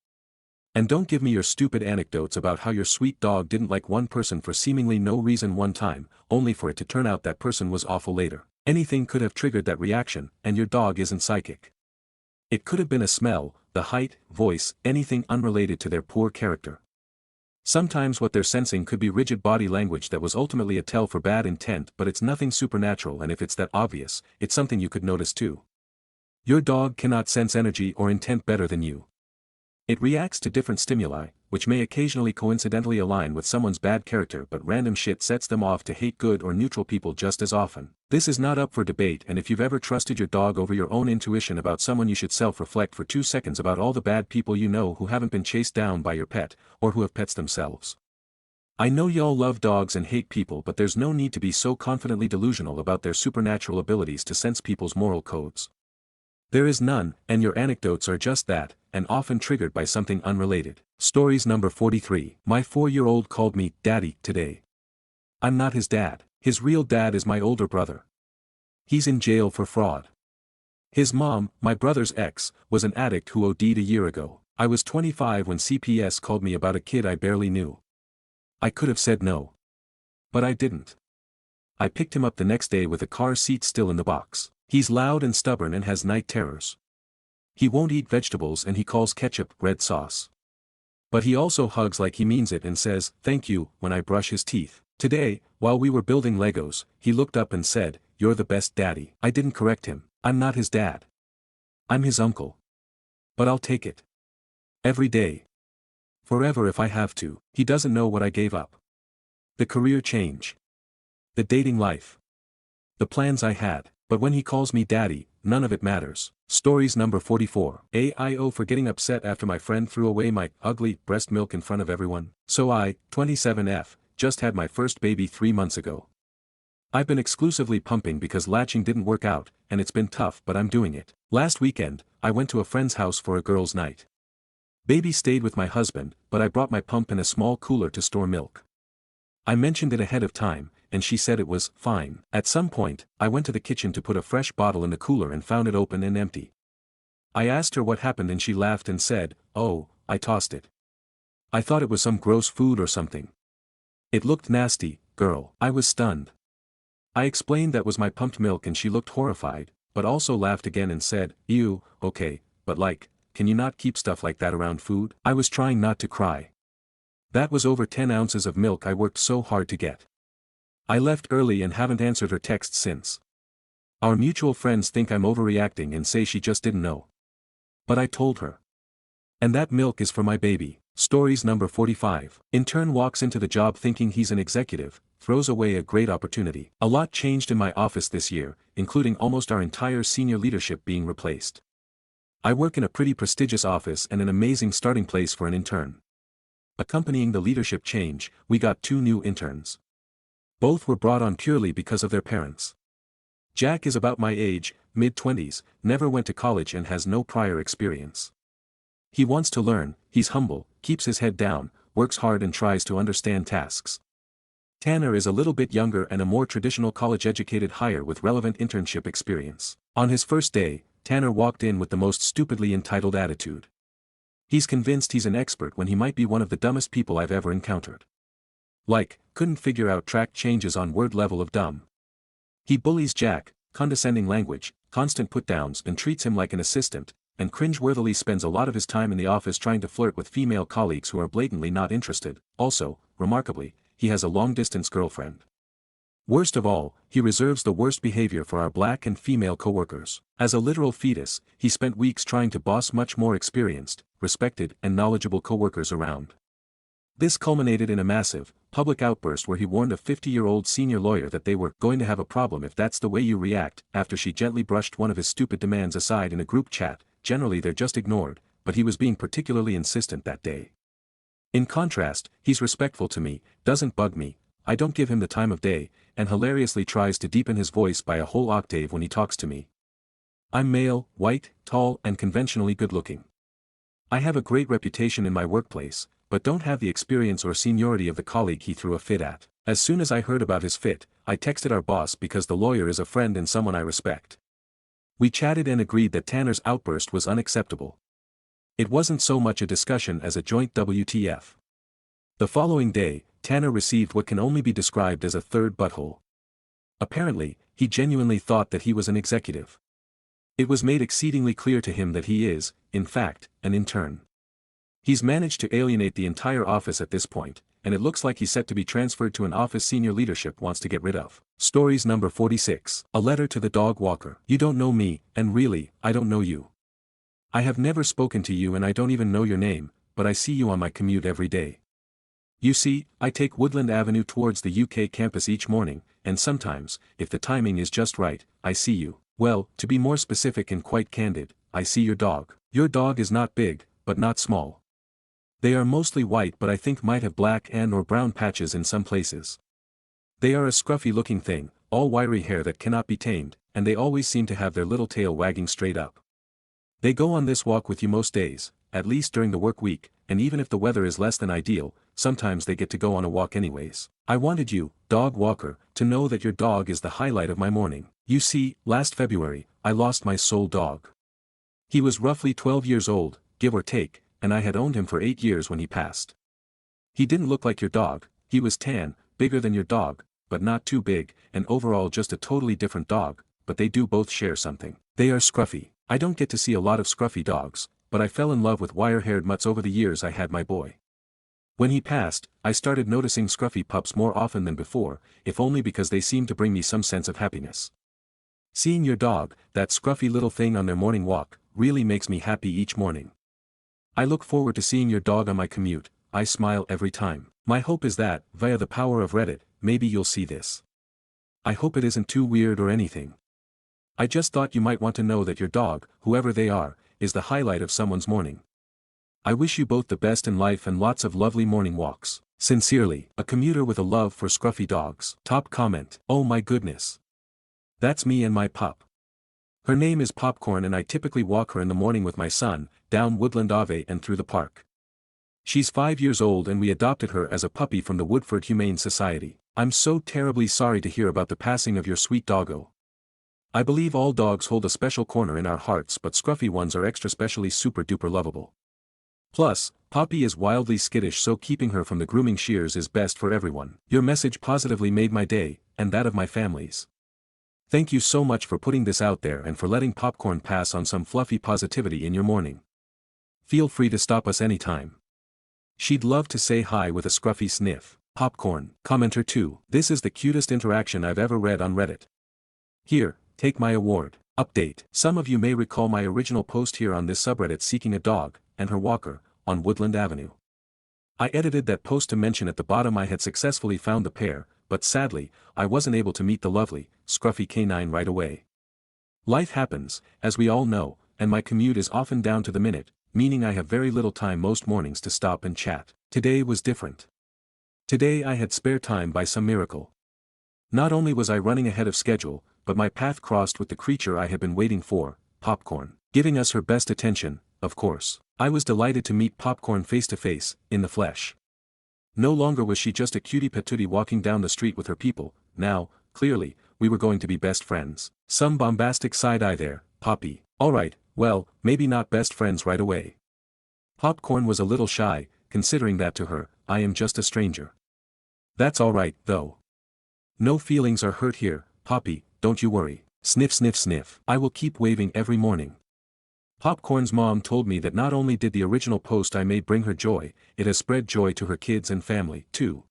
And don't give me your stupid anecdotes about how your sweet dog didn't like one person for seemingly no reason one time, only for it to turn out that person was awful later. Anything could have triggered that reaction, and your dog isn't psychic. It could have been a smell, the height, voice, anything unrelated to their poor character. Sometimes what they're sensing could be rigid body language that was ultimately a tell for bad intent, but it's nothing supernatural, and if it's that obvious, it's something you could notice too. Your dog cannot sense energy or intent better than you. It reacts to different stimuli, which may occasionally coincidentally align with someone's bad character, but random shit sets them off to hate good or neutral people just as often. This is not up for debate, and if you've ever trusted your dog over your own intuition about someone, you should self-reflect for 2 seconds about all the bad people you know who haven't been chased down by your pet, or who have pets themselves. I know y'all love dogs and hate people, but there's no need to be so confidently delusional about their supernatural abilities to sense people's moral codes. There is none, and your anecdotes are just that, and often triggered by something unrelated. Stories number 43. My 4-year-old called me daddy today. I'm not his dad. His real dad is my older brother. He's in jail for fraud. His mom, my brother's ex, was an addict who OD'd a year ago. I was 25 when CPS called me about a kid I barely knew. I could have said no. But I didn't. I picked him up the next day with the car seat still in the box. He's loud and stubborn and has night terrors. He won't eat vegetables and he calls ketchup red sauce. But he also hugs like he means it and says, "Thank you," when I brush his teeth. Today, while we were building Legos, he looked up and said, "You're the best daddy." I didn't correct him. I'm not his dad. I'm his uncle. But I'll take it. Every day. Forever if I have to. He doesn't know what I gave up. The career change. The dating life. The plans I had. But when he calls me daddy, none of it matters. Stories number 44. AIO for getting upset after my friend threw away my ugly breast milk in front of everyone. So I, 27F, just had my first baby 3 months ago. I've been exclusively pumping because latching didn't work out, and it's been tough but I'm doing it. Last weekend, I went to a friend's house for a girls' night. Baby stayed with my husband, but I brought my pump in a small cooler to store milk. I mentioned it ahead of time, and she said it was fine. At some point, I went to the kitchen to put a fresh bottle in the cooler and found it open and empty. I asked her what happened and she laughed and said, "Oh, I tossed it. I thought it was some gross food or something. It looked nasty, girl." I was stunned. I explained that was my pumped milk and she looked horrified, but also laughed again and said, "Ew, okay, but like, can you not keep stuff like that around food?" I was trying not to cry. That was over 10 ounces of milk I worked so hard to get. I left early and haven't answered her texts since. Our mutual friends think I'm overreacting and say she just didn't know. But I told her. And that milk is for my baby. Stories number 45. Intern walks into the job thinking he's an executive, throws away a great opportunity. A lot changed in my office this year, including almost our entire senior leadership being replaced. I work in a pretty prestigious office and an amazing starting place for an intern. Accompanying the leadership change, we got 2 new interns. Both were brought on purely because of their parents. Jack is about my age, mid-20s, never went to college and has no prior experience. He wants to learn, he's humble, keeps his head down, works hard and tries to understand tasks. Tanner is a little bit younger and a more traditional college-educated hire with relevant internship experience. On his first day, Tanner walked in with the most stupidly entitled attitude. He's convinced he's an expert when he might be one of the dumbest people I've ever encountered. Like, couldn't figure out track changes on word level of dumb. He bullies Jack, condescending language, constant put-downs and treats him like an assistant, and cringe-worthily spends a lot of his time in the office trying to flirt with female colleagues who are blatantly not interested. Also, remarkably, he has a long-distance girlfriend. Worst of all, he reserves the worst behavior for our black and female coworkers. As a literal fetus, he spent weeks trying to boss much more experienced, respected and knowledgeable coworkers around. This culminated in a massive, public outburst where he warned a 50-year-old senior lawyer that they were going to have a problem if that's the way you react, after she gently brushed one of his stupid demands aside in a group chat. Generally they're just ignored, but he was being particularly insistent that day. In contrast, he's respectful to me, doesn't bug me, I don't give him the time of day, and hilariously tries to deepen his voice by a whole octave when he talks to me. I'm male, white, tall and conventionally good-looking. I have a great reputation in my workplace, but don't have the experience or seniority of the colleague he threw a fit at. As soon as I heard about his fit, I texted our boss because the lawyer is a friend and someone I respect. We chatted and agreed that Tanner's outburst was unacceptable. It wasn't so much a discussion as a joint WTF. The following day, Tanner received what can only be described as a third butthole. Apparently, he genuinely thought that he was an executive. It was made exceedingly clear to him that he is, in fact, an intern. He's managed to alienate the entire office at this point, and it looks like he's set to be transferred to an office senior leadership wants to get rid of. Stories number 46. A letter to the dog walker. You don't know me, and really, I don't know you. I have never spoken to you and I don't even know your name, but I see you on my commute every day. You see, I take Woodland Avenue towards the UK campus each morning, and sometimes, if the timing is just right, I see you. Well, to be more specific and quite candid, I see your dog. Your dog is not big, but not small. They are mostly white but I think might have black and or brown patches in some places. They are a scruffy-looking thing, all wiry hair that cannot be tamed, and they always seem to have their little tail wagging straight up. They go on this walk with you most days, at least during the work week, and even if the weather is less than ideal, sometimes they get to go on a walk anyways. I wanted you, dog walker, to know that your dog is the highlight of my morning. You see, last February, I lost my soul dog. He was roughly 12 years old, give or take, and I had owned him for 8 years when he passed. He didn't look like your dog, he was tan, bigger than your dog, but not too big, and overall just a totally different dog, but they do both share something. They are scruffy. I don't get to see a lot of scruffy dogs, but I fell in love with wire-haired mutts over the years I had my boy. When he passed, I started noticing scruffy pups more often than before, if only because they seemed to bring me some sense of happiness. Seeing your dog, that scruffy little thing on their morning walk, really makes me happy each morning. I look forward to seeing your dog on my commute, I smile every time. My hope is that, via the power of Reddit, maybe you'll see this. I hope it isn't too weird or anything. I just thought you might want to know that your dog, whoever they are, is the highlight of someone's morning. I wish you both the best in life and lots of lovely morning walks. Sincerely, a commuter with a love for scruffy dogs. Top comment. Oh my goodness. That's me and my pup. Her name is Popcorn and I typically walk her in the morning with my son, down Woodland Ave and through the park. She's 5 years old and we adopted her as a puppy from the Woodford Humane Society. I'm so terribly sorry to hear about the passing of your sweet doggo. I believe all dogs hold a special corner in our hearts but scruffy ones are extra specially super duper lovable. Plus, Poppy is wildly skittish so keeping her from the grooming shears is best for everyone. Your message positively made my day, and that of my family's. Thank you so much for putting this out there and for letting Popcorn pass on some fluffy positivity in your morning. Feel free to stop us anytime. She'd love to say hi with a scruffy sniff. Popcorn. Commenter 2. This is the cutest interaction I've ever read on Reddit. Here, take my award. Update. Some of you may recall my original post here on this subreddit seeking a dog, and her walker, on Woodland Avenue. I edited that post to mention at the bottom I had successfully found the pair, but sadly, I wasn't able to meet the lovely, scruffy canine right away. Life happens, as we all know, and my commute is often down to the minute, meaning I have very little time most mornings to stop and chat. Today was different. Today I had spare time by some miracle. Not only was I running ahead of schedule, but my path crossed with the creature I had been waiting for, Popcorn, giving us her best attention, of course. I was delighted to meet Popcorn face to face, in the flesh. No longer was she just a cutie patootie walking down the street with her people, now, clearly, we were going to be best friends. Some bombastic side-eye there, Poppy. Alright, well, maybe not best friends right away. Popcorn was a little shy, considering that to her, I am just a stranger. That's alright, though. No feelings are hurt here, Poppy, don't you worry. Sniff sniff sniff. I will keep waving every morning. Popcorn's mom told me that not only did the original post I made bring her joy, it has spread joy to her kids and family, too.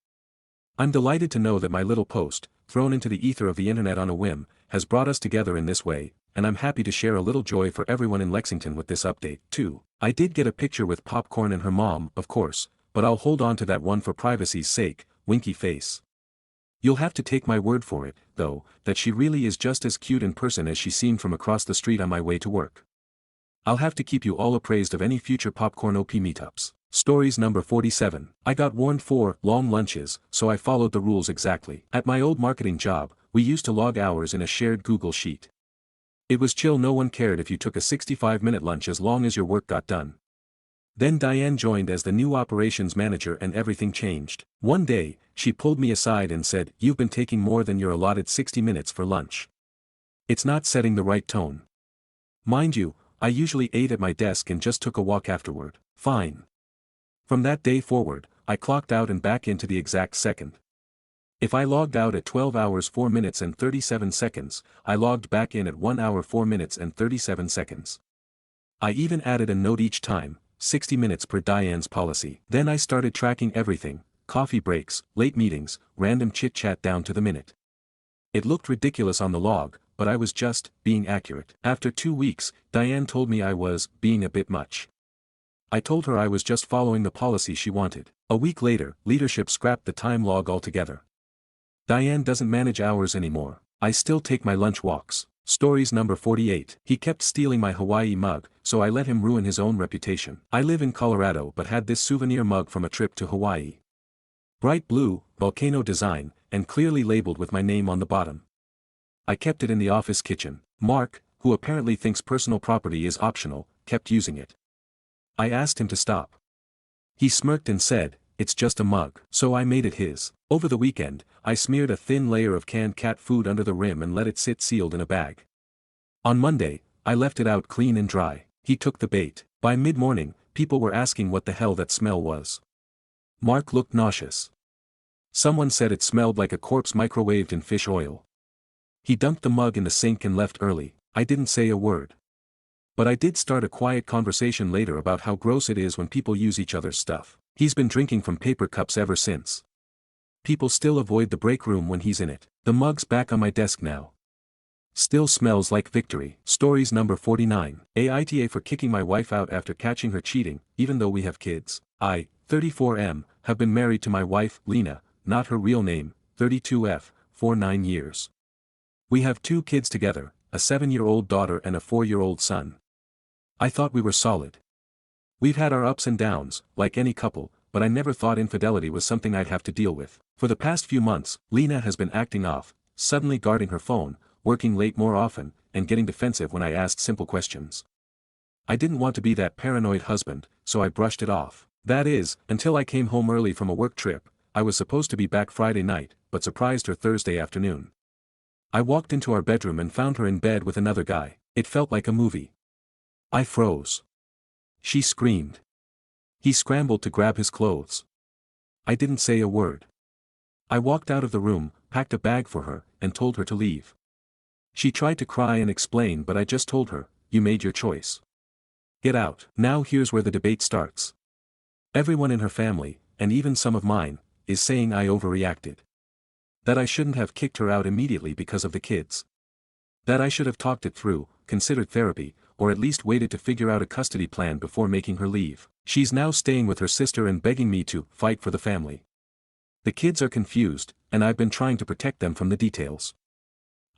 I'm delighted to know that my little post, thrown into the ether of the internet on a whim, has brought us together in this way, and I'm happy to share a little joy for everyone in Lexington with this update, too. I did get a picture with Popcorn and her mom, of course, but I'll hold on to that one for privacy's sake, winky face. You'll have to take my word for it, though, that she really is just as cute in person as she seemed from across the street on my way to work. I'll have to keep you all appraised of any future Popcorn OP meetups. Stories number 47. I got warned for long lunches, so I followed the rules exactly. At my old marketing job, we used to log hours in a shared Google Sheet. It was chill, no one cared if you took a 65-minute lunch as long as your work got done. Then Diane joined as the new operations manager and everything changed. One day, she pulled me aside and said, "You've been taking more than your allotted 60 minutes for lunch. It's not setting the right tone." Mind you, I usually ate at my desk and just took a walk afterward. Fine. From that day forward, I clocked out and back into the exact second. If I logged out at 12 hours 4 minutes and 37 seconds, I logged back in at 1 hour 4 minutes and 37 seconds. I even added a note each time, 60 minutes per Diane's policy. Then I started tracking everything, coffee breaks, late meetings, random chit-chat down to the minute. It looked ridiculous on the log, but I was just being accurate. After 2 weeks, Diane told me I was being a bit much. I told her I was just following the policy she wanted. A week later, leadership scrapped the time log altogether. Diane doesn't manage hours anymore. I still take my lunch walks. Stories number 48. He kept stealing my Hawaii mug, so I let him ruin his own reputation. I live in Colorado but had this souvenir mug from a trip to Hawaii. Bright blue, volcano design, and clearly labeled with my name on the bottom. I kept it in the office kitchen. Mark, who apparently thinks personal property is optional, kept using it. I asked him to stop. He smirked and said, "It's just a mug." So I made it his. Over the weekend, I smeared a thin layer of canned cat food under the rim and let it sit sealed in a bag. On Monday, I left it out clean and dry. He took the bait. By mid-morning, people were asking what the hell that smell was. Mark looked nauseous. Someone said it smelled like a corpse microwaved in fish oil. He dumped the mug in the sink and left early. I didn't say a word. But I did start a quiet conversation later about how gross it is when people use each other's stuff. He's been drinking from paper cups ever since. People still avoid the break room when he's in it. The mug's back on my desk now. Still smells like victory. Stories number 49. Aita for kicking my wife out after catching her cheating, even though we have kids. I, 34M, have been married to my wife, Lena, not her real name, 32F, for 9 years. We have 2 kids together, a 7-year-old daughter and a 4-year-old son. I thought we were solid. We've had our ups and downs, like any couple, but I never thought infidelity was something I'd have to deal with. For the past few months, Lena has been acting off, suddenly guarding her phone, working late more often, and getting defensive when I asked simple questions. I didn't want to be that paranoid husband, so I brushed it off. That is, until I came home early from a work trip. I was supposed to be back Friday night, but surprised her Thursday afternoon. I walked into our bedroom and found her in bed with another guy. It felt like a movie. I froze. She screamed. He scrambled to grab his clothes. I didn't say a word. I walked out of the room, packed a bag for her, and told her to leave. She tried to cry and explain, but I just told her, "You made your choice. Get out." Now here's where the debate starts. Everyone in her family, and even some of mine, is saying I overreacted. That I shouldn't have kicked her out immediately because of the kids. That I should have talked it through, considered therapy, or at least waited to figure out a custody plan before making her leave. She's now staying with her sister and begging me to fight for the family. The kids are confused, and I've been trying to protect them from the details.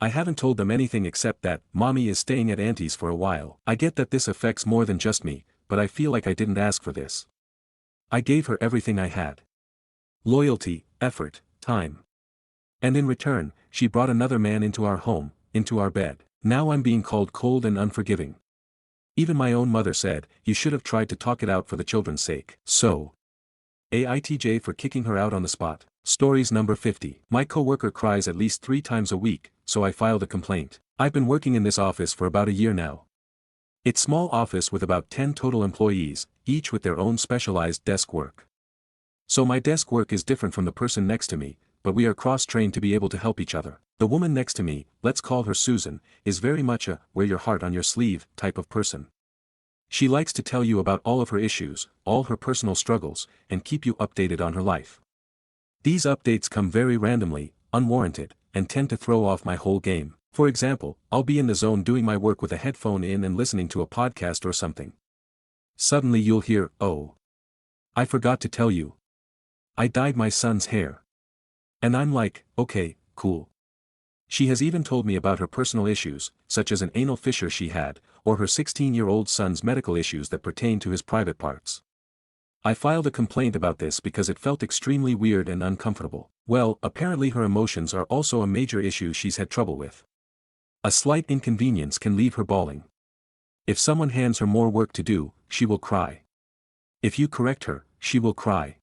I haven't told them anything except that Mommy is staying at Auntie's for a while. I get that this affects more than just me, but I feel like I didn't ask for this. I gave her everything I had. Loyalty, effort, time. And in return, she brought another man into our home, into our bed. Now I'm being called cold and unforgiving. Even my own mother said, "You should have tried to talk it out for the children's sake." So, AITJ for kicking her out on the spot. Stories number 50. My coworker cries at least 3 times a week, so I filed a complaint. I've been working in this office for about a year now. It's a small office with about 10 total employees, each with their own specialized desk work. So my desk work is different from the person next to me, but we are cross-trained to be able to help each other. The woman next to me, let's call her Susan, is very much a wear your heart on your sleeve type of person. She likes to tell you about all of her issues, all her personal struggles, and keep you updated on her life. These updates come very randomly, unwarranted, and tend to throw off my whole game. For example, I'll be in the zone doing my work with a headphone in and listening to a podcast or something. Suddenly you'll hear, "Oh, I forgot to tell you. I dyed my son's hair." And I'm like, okay, cool. She has even told me about her personal issues, such as an anal fissure she had, or her 16-year-old son's medical issues that pertain to his private parts. I filed a complaint about this because it felt extremely weird and uncomfortable. Well, apparently her emotions are also a major issue she's had trouble with. A slight inconvenience can leave her bawling. If someone hands her more work to do, she will cry. If you correct her, she will cry.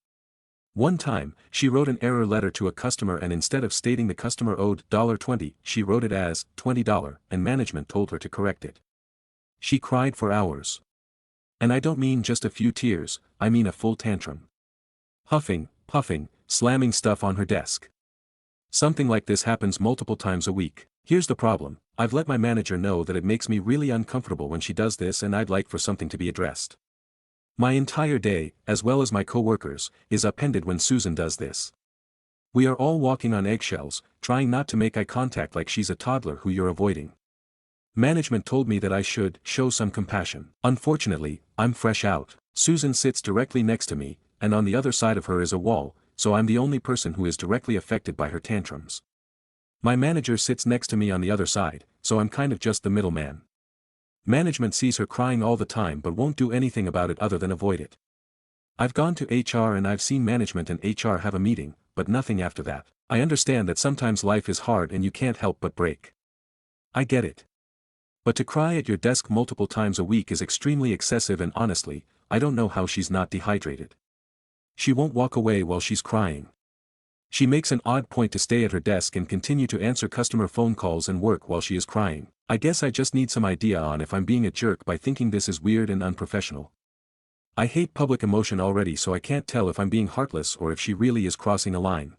One time, she wrote an error letter to a customer, and instead of stating the customer owed $20, she wrote it as $20, and management told her to correct it. She cried for hours. And I don't mean just a few tears, I mean a full tantrum. Huffing, puffing, slamming stuff on her desk. Something like this happens multiple times a week. Here's the problem, I've let my manager know that it makes me really uncomfortable when she does this, and I'd like for something to be addressed. My entire day, as well as my coworkers, is upended when Susan does this. We are all walking on eggshells, trying not to make eye contact like she's a toddler who you're avoiding. Management told me that I should show some compassion. Unfortunately, I'm fresh out. Susan sits directly next to me, and on the other side of her is a wall, so I'm the only person who is directly affected by her tantrums. My manager sits next to me on the other side, so I'm kind of just the middleman. Management sees her crying all the time but won't do anything about it other than avoid it. I've gone to HR and I've seen management and HR have a meeting, but nothing after that. I understand that sometimes life is hard and you can't help but break. I get it. But to cry at your desk multiple times a week is extremely excessive, and honestly, I don't know how she's not dehydrated. She won't walk away while she's crying. She makes an odd point to stay at her desk and continue to answer customer phone calls and work while she is crying. I guess I just need some idea on if I'm being a jerk by thinking this is weird and unprofessional. I hate public emotion already, so I can't tell if I'm being heartless or if she really is crossing a line.